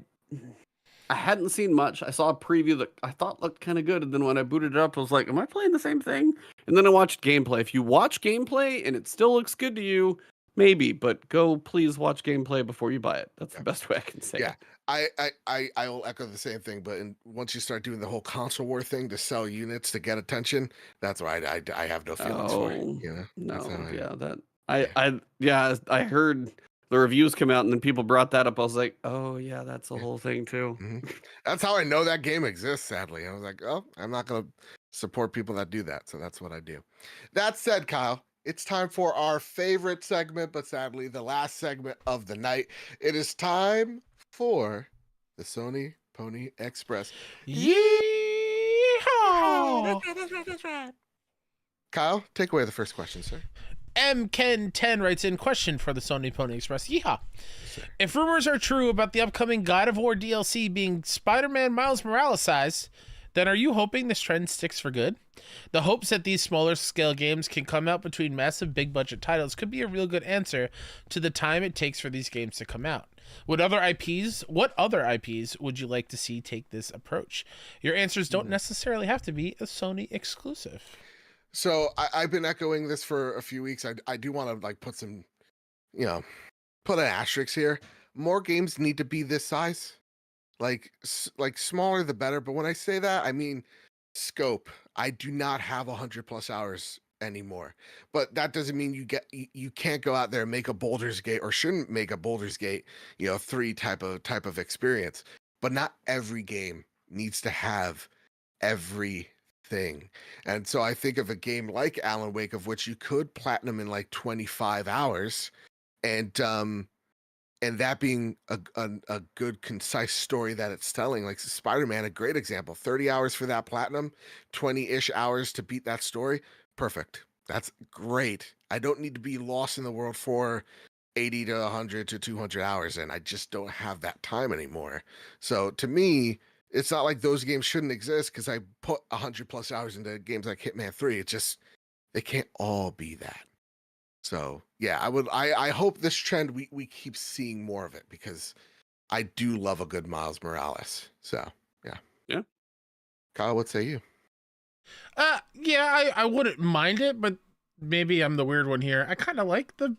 hadn't seen much. I saw a preview that I thought looked kind of good, and then when I booted it up, I was like, am I playing the same thing? And then I watched gameplay. If you watch gameplay and it still looks good to you, maybe, but please watch gameplay before you buy it. That's the best way I can say it. I will echo the same thing, but once you start doing the whole console war thing to sell units to get attention, that's why I have no feelings for it. You know? I heard the reviews come out and then people brought that up. I was like, oh yeah, that's the whole thing too. Mm-hmm. That's how I know that game exists, sadly. I was like, oh, I'm not going to support people that do that. So that's what I do. That said, Kyle, it's time for our favorite segment, but sadly the last segment of the night. It is time for the Sony Pony Express. Yeehaw! Kyle, take away the first question, sir. MKen10 writes in, question for the Sony Pony Express. Yeehaw. If rumors are true about the upcoming God of War DLC being Spider-Man Miles Morales size, then are you hoping this trend sticks for good? The hopes that these smaller scale games can come out between massive big budget titles could be a real good answer to the time it takes for these games to come out. What other IPs would you like to see take this approach? Your answers don't necessarily have to be a Sony exclusive. So I've been echoing this for a few weeks. I do want to like put some, put an asterisk here. More games need to be this size. Like smaller the better. But when I say that, I mean scope. I do not have 100+ hours anymore. But that doesn't mean you can't go out there and make a Baldur's Gate, or shouldn't make a Baldur's Gate, 3 type of experience. But not every game needs to have everything. And so I think of a game like Alan Wake, of which you could platinum in like 25 hours, and that being a good concise story that it's telling. Like Spider-Man, a great example. 30 hours for that platinum, 20-ish hours to beat that story. Perfect. That's great. I don't need to be lost in the world for 80 to 100 to 200 hours, and I just don't have that time anymore. So to me, it's not like those games shouldn't exist because I put 100+ hours into games like Hitman 3. It just, they can't all be that. So yeah, I hope this trend, we keep seeing more of it, because I do love a good Miles Morales. So yeah. Kyle, what say you? Yeah, I wouldn't mind it, but maybe I'm the weird one here. I kind of like the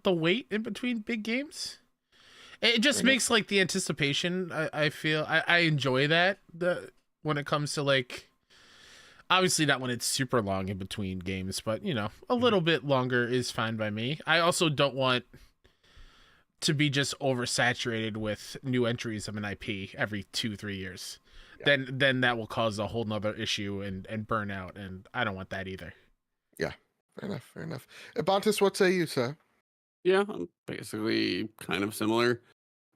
wait in between big games. It just makes like the anticipation. I feel I enjoy that when it comes to like, obviously not when it's super long in between games, but a little bit longer is fine by me. I also don't want to be just oversaturated with new entries of an IP every 2-3 years. Yeah. Then that will cause a whole nother issue and burnout, and I don't want that either. Yeah, fair enough. Ebontis, what say you, sir? Yeah, I'm basically kind of similar.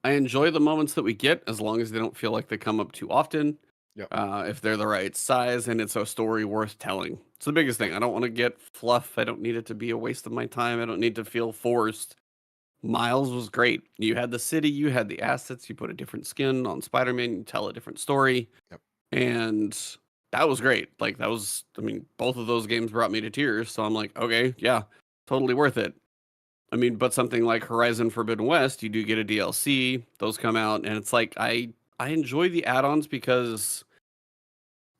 I enjoy the moments that we get, as long as they don't feel like they come up too often. Yep. If they're the right size and it's a story worth telling. It's the biggest thing. I don't want to get fluff. I don't need it to be a waste of my time. I don't need to feel forced. Miles was great. You had the city, you had the assets, you put a different skin on Spider-Man, you tell a different story. Yep. And that was great. Like both of those games brought me to tears. So I'm like, okay, yeah, totally worth it. I mean, but something like Horizon Forbidden West, you do get a DLC, those come out, and it's like I enjoy the add-ons because,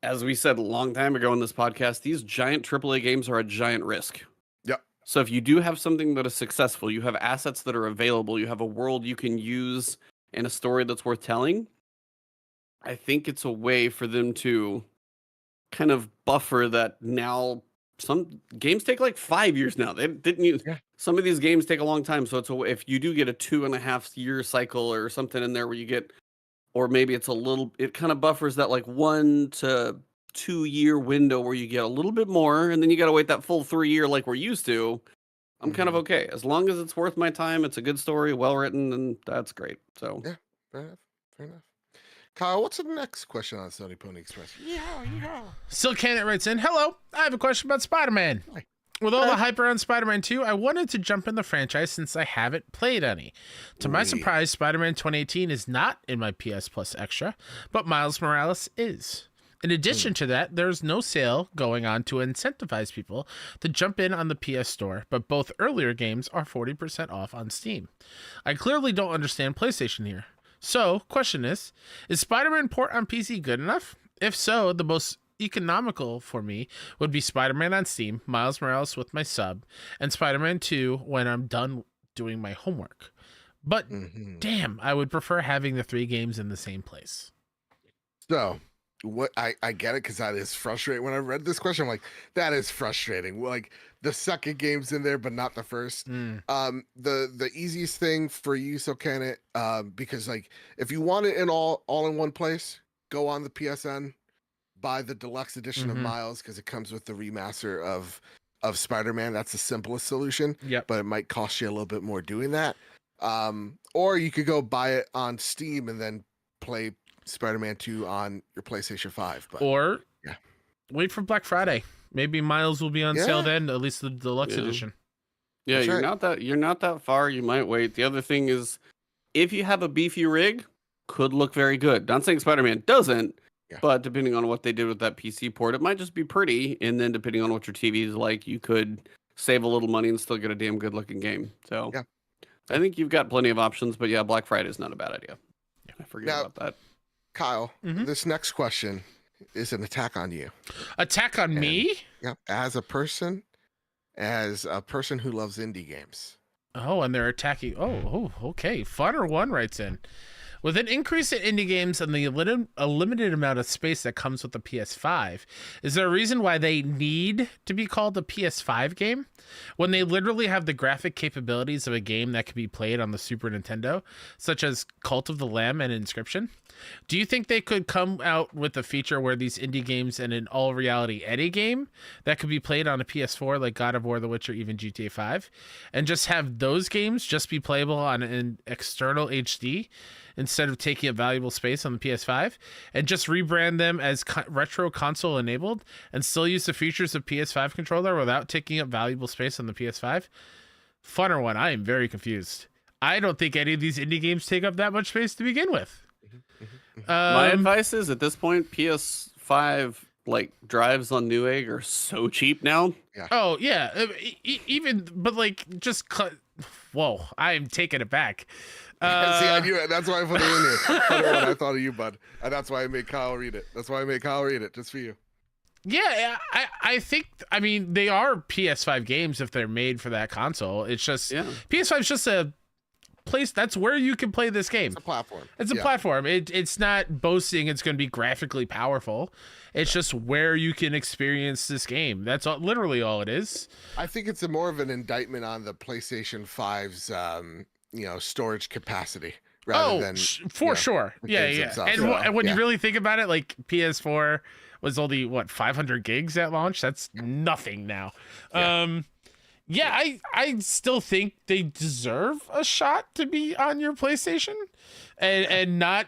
as we said a long time ago in this podcast, these giant AAA games are a giant risk. Yep. So if you do have something that is successful, you have assets that are available, you have a world you can use and a story that's worth telling, I think it's a way for them to kind of buffer that. Now some games take like 5 years now. They didn't use some of these games take a long time. So if you do get a 2.5 year cycle or something in there where you get, or maybe it's it kind of buffers that like 1 to 2 year window where you get a little bit more, and then you got to wait that full 3 year like we're used to. I'm kind of okay as long as it's worth my time. It's a good story, well written, and that's great. So yeah, fair enough. Fair enough. Kyle, what's the next question on Sony Pony Express? Still Candidate writes in, hello, I have a question about Spider-Man. Hi. With all the hype around Spider-Man 2, I wanted to jump in the franchise since I haven't played any. To my surprise, Spider-Man 2018 is not in my PS Plus Extra, but Miles Morales is. In addition to that, there's no sale going on to incentivize people to jump in on the PS Store, but both earlier games are 40% off on Steam. I clearly don't understand PlayStation here. So, question is Spider-Man port on PC good enough? If so, the most economical for me would be Spider-Man on Steam, Miles Morales with my sub, and Spider-Man 2 when I'm done doing my homework. But damn, I would prefer having the 3 games in the same place. So, what I get it, because that is frustrating. When I read this question, I'm like, that is frustrating. Like, the second game's in there, but not the first. The easiest thing for you, so can it? Because like, if you want it in all in one place, go on the PSN, buy the deluxe edition of Miles, because it comes with the remaster of Spider-Man. That's the simplest solution. Yep. But it might cost you a little bit more doing that. Or you could go buy it on Steam and then play Spider-Man 2 on your PlayStation 5. But or wait for Black Friday. Maybe Miles will be on sale then, at least the deluxe edition. Yeah, That's you're not that far. You might wait. The other thing is, if you have a beefy rig, could look very good. Not saying Spider-Man doesn't, but depending on what they did with that PC port, it might just be pretty. And then depending on what your TV is like, you could save a little money and still get a damn good looking game. So I think you've got plenty of options. But yeah, Black Friday is not a bad idea. I forget about that. Kyle, this next question is an attack on you. Attack on me? Yeah, as a person who loves indie games. Oh, and they're attacking. Oh, okay. Funner one writes in. With an increase in indie games and a limited amount of space that comes with the PS5, is there a reason why they need to be called a PS5 game when they literally have the graphic capabilities of a game that could be played on the Super Nintendo, such as Cult of the Lamb and Inscription? Do you think they could come out with a feature where these indie games and an all-reality Eddie game that could be played on a PS4 like God of War, The Witcher, even GTA 5, and just have those games just be playable on an external HD instead of taking up valuable space on the PS5, and just rebrand them as retro console enabled and still use the features of PS5 controller without taking up valuable space on the PS5? Funner one, I am very confused. I don't think any of these indie games take up that much space to begin with. My advice is, at this point, PS5 like drives on Newegg are so cheap now. Oh yeah, even but like just whoa, I am taking it back. See, I knew it. That's why I put it in here. I thought of you, bud, and that's why I made Kyle read it. Just for you. Yeah, I think, I mean, they are PS5 games if they're made for that console. It's just PS5 is just a place that's where you can play this game. It's a platform. It's a platform. It's not boasting it's going to be graphically powerful. It's just where you can experience this game. That's literally all it is. I think it's more of an indictment on the PlayStation 5's storage capacity rather than for sure. Yeah. And when you really think about it, like PS4 was only 500 gigs at launch. That's nothing now. I still think they deserve a shot to be on your PlayStation, and not.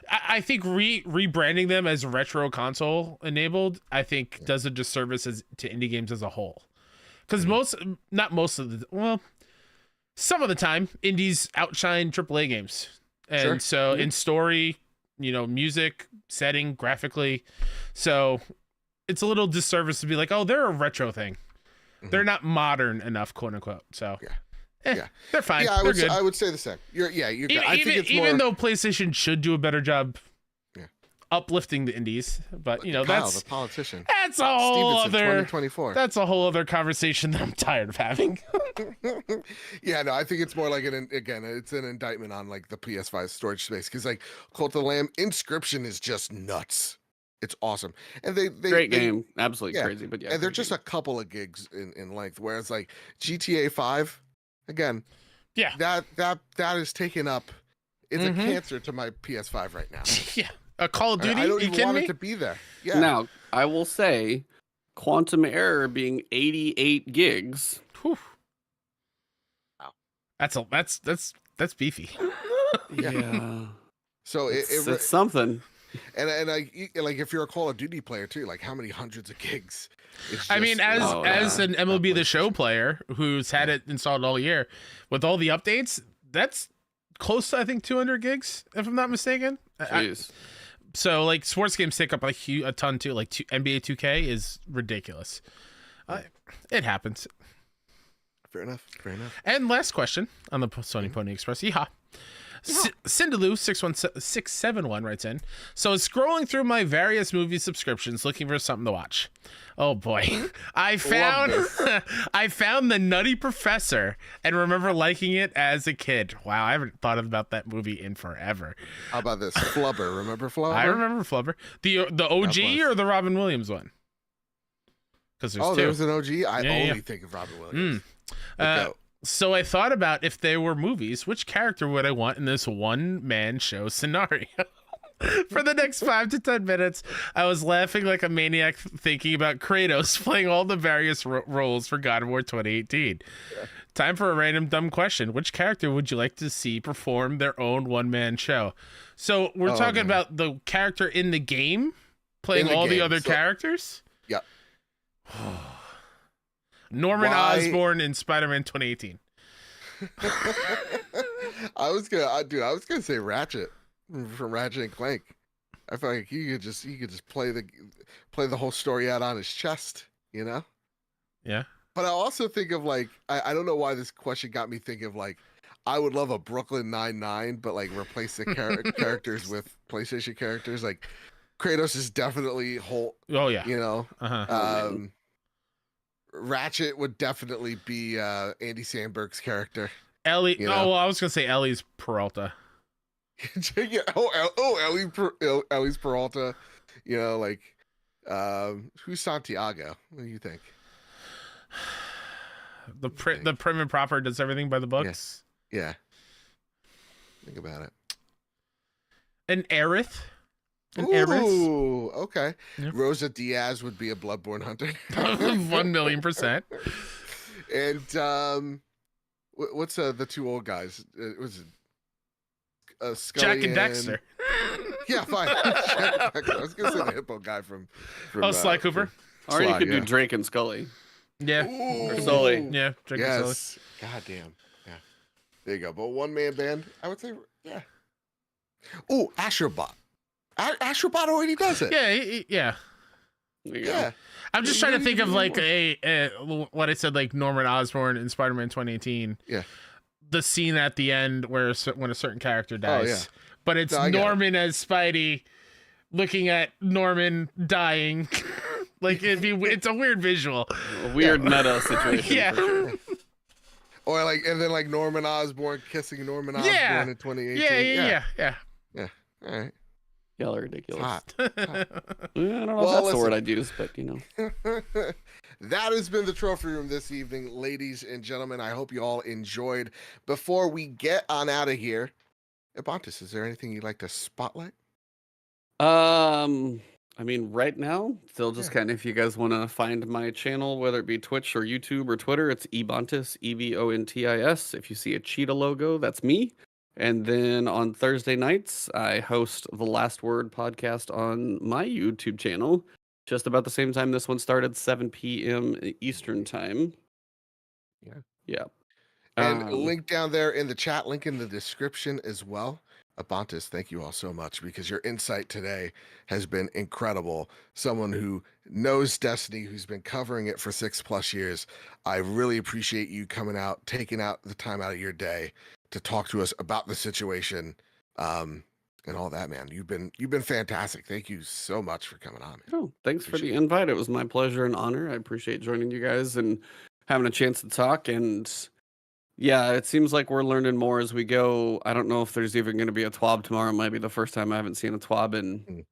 I think rebranding them as retro console enabled, I think does a disservice to indie games as a whole, because some of the time indies outshine AAA games, and so in story, music, setting, graphically, so it's a little disservice to be like, oh, they're a retro thing. they're not modern enough, quote unquote. So yeah, they're fine. Yeah, They're good. I would say the same. You're good. I think it's even more. though PlayStation should do a better job uplifting the indies, but Kyle, that's the politician. That's a whole Stevenson, other 2024. That's a whole other conversation that I'm tired of having. Yeah, no, I think it's more like it's an indictment on like the PS5 storage space because like Cult of the Lamb Inscription is just nuts. It's awesome, and they great game, absolutely crazy, but and they're just a couple of gigs in length. Whereas like GTA 5, again, that is taken up. It's a cancer to my PS5 right now. Yeah. A Call of Duty? I don't even want it to be there. Yeah. Now, I will say, Quantum Error being 88 gigs. Whew. Wow. That's beefy. Yeah. So it's something. And like if you're a Call of Duty player too, like how many hundreds of gigs? I mean, as an MLB The Show player who's had it installed all year, with all the updates, that's close to I think 200 gigs, if I'm not mistaken. Jeez. So like sports games take up a ton too. Like NBA 2K is ridiculous. It happens. Fair enough. And last question on the Sony Pony Express. Yeehaw. Cinderloo 671 writes in. So scrolling through my various movie subscriptions looking for something to watch. Oh boy. I found The Nutty Professor and remember liking it as a kid. Wow, I haven't thought about that movie in forever. How about this? Flubber. Remember Flubber? I remember Flubber. The OG or the Robin Williams one? Because there's two. There was an OG? I only think of Robin Williams. So I thought about if there were movies, which character would I want in this one-man show scenario? For the next 5 to 10 minutes, I was laughing like a maniac thinking about Kratos playing all the various roles for God of War 2018. Yeah. Time for a random dumb question. Which character would you like to see perform their own one-man show? So we're talking about the character in the game playing all the other characters? Yep. Norman Osborn in Spider-Man 2018. I was gonna say Ratchet from Ratchet and Clank. I feel like he could just play the whole story out on his chest, you know? Yeah. But I also think of like I don't know why this question got me thinking of like I would love a Brooklyn Nine-Nine, but like replace the characters with PlayStation characters. Like Kratos is definitely Holt. Oh yeah. You know. Ratchet would definitely be Andy Samberg's character. Ellie. You know? Oh, well, I was gonna say Ellie's Peralta. Yeah. Ellie's Peralta. You know, like who's Santiago? What do you think? The prim and proper does everything by the books. Yeah. Think about it. An Aerith. Ooh, okay. Yeah. Rosa Diaz would be a Bloodborne hunter. 1,000,000%. And what's the two old guys? Was it Scully Jack and Dexter. Yeah, fine. I was gonna say the hippo guy from Sly Cooper. Or you could do Drake and Scully. Yeah. Ooh. Or Sully. Yeah, Drake and Sully. God damn. Yeah. There you go. But one-man band, I would say, yeah. Ooh, Astrobot. Astrobot already does it. Yeah. Yeah. I'm just trying to think of like what I said, like Norman Osborn in Spider-Man 2018. Yeah. The scene at the end when a certain character dies. Oh, yeah. But it's Norman as Spidey looking at Norman dying. Like it's a weird visual. A weird meta situation. Yeah. Sure. Or like, and then like Norman Osborn kissing Norman Osborn in 2018. Yeah. All right. Y'all are ridiculous. Hot. I don't know if that's the word I'd use, but you know. That has been the Trophy Room this evening, ladies and gentlemen. I hope you all enjoyed. Before we get on out of here, Ebontis, is there anything you'd like to spotlight? I mean, right now, still just kind of, if you guys want to find my channel, whether it be Twitch or YouTube or Twitter, it's Ebontis, Ebontis. If you see a cheetah logo, that's me. And then on Thursday nights, I host the Last Word podcast on my YouTube channel, just about the same time this one started, 7 p.m. Eastern time. Yeah. And link down there in the chat, link in the description as well. Ebontis, thank you all so much because your insight today has been incredible. Someone who knows Destiny, who's been covering it for 6+ years. I really appreciate you coming out, taking out the time out of your day to talk to us about the situation, and all that, man. You've been fantastic. Thank you so much for coming on, man. Oh, thanks for the invite. It was my pleasure and honor. I appreciate joining you guys and having a chance to talk. And yeah, it seems like we're learning more as we go. I don't know if there's even going to be a TWAB tomorrow. It might be the first time I haven't seen a TWAB in,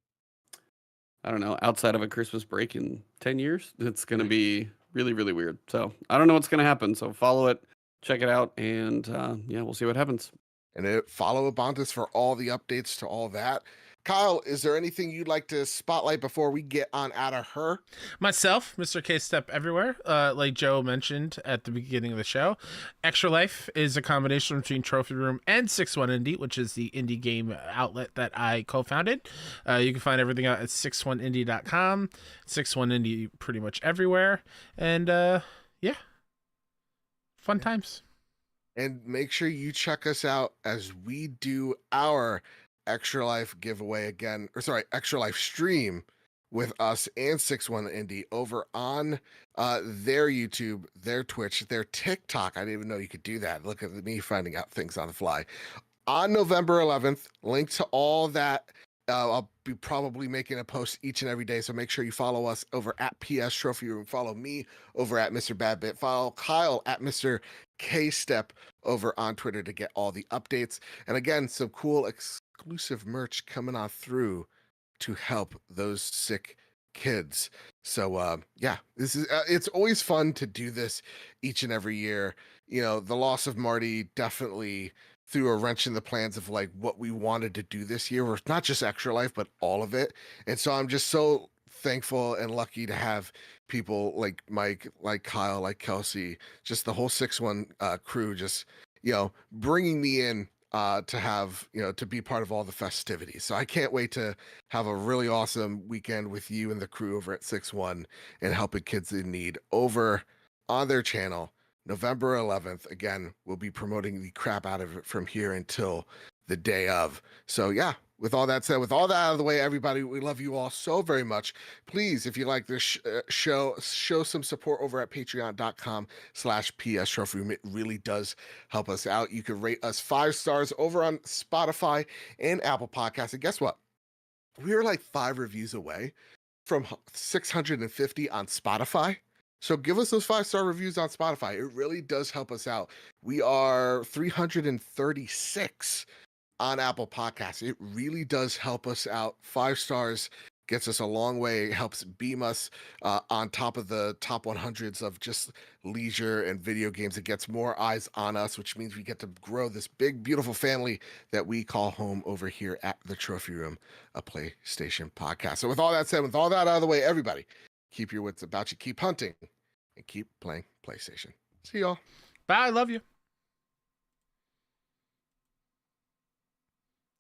I don't know, outside of a Christmas break in 10 years. It's going to be really, really weird. So I don't know what's going to happen. So follow it, check it out, and yeah, we'll see what happens. And follow Ebontis for all the updates to all that. Kyle, is there anything you'd like to spotlight before we get on out of her? Myself, Mr. K Step everywhere. Like Joe mentioned at the beginning of the show, Extra Life is a combination between Trophy Room and 6-1 Indie, which is the indie game outlet that I co-founded. You can find everything out at 61indie.com. 6-1 Indie pretty much everywhere. And yeah, fun times. And make sure you check us out as we do our Extra Life giveaway again, or sorry, Extra Life stream with us and 6-1 Indie over on their YouTube, their Twitch, their TikTok. I didn't even know you could do that. Look at me finding out things on the fly. On November 11th, link to all that. I'll be probably making a post each and every day, so make sure you follow us over at PS Trophy Room. Follow me over at Mr. Badbit. Follow Kyle at Mr. K-Step over on Twitter to get all the updates. And again, some cool exclusive merch coming on through to help those sick kids. So yeah, this is it's always fun to do this each and every year. You know, the loss of Marty definitely threw a wrench in the plans of like what we wanted to do this year, or not just Extra Life, but all of it. And so I'm just so thankful and lucky to have people like Mike, like Kyle, like Kelsey, just the whole 6-1 crew, just, you know, bringing me in to have, you know, to be part of all the festivities. So I can't wait to have a really awesome weekend with you and the crew over at 6-1 and helping kids in need over on their channel. November 11th, again, we'll be promoting the crap out of it from here until the day of. So yeah, with all that said, with all that out of the way, everybody, we love you all so very much. Please, if you like this show some support over at patreon.com/PS Trophy Room. It really does help us out. You can rate us 5 stars over on Spotify and Apple Podcasts. And guess what? We are like 5 reviews away from 650 on Spotify. So give us those 5-star reviews on Spotify. It really does help us out. We are 336 on Apple Podcasts. It really does help us out. 5 stars gets us a long way, helps beam us on top of the top 100s of just leisure and video games. It gets more eyes on us, which means we get to grow this big, beautiful family that we call home over here at the Trophy Room, a PlayStation podcast. So with all that said, with all that out of the way, everybody, keep your wits about you, keep hunting, and keep playing PlayStation. See y'all. Bye. I love you.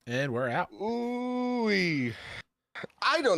And we're out. Ooh, I don't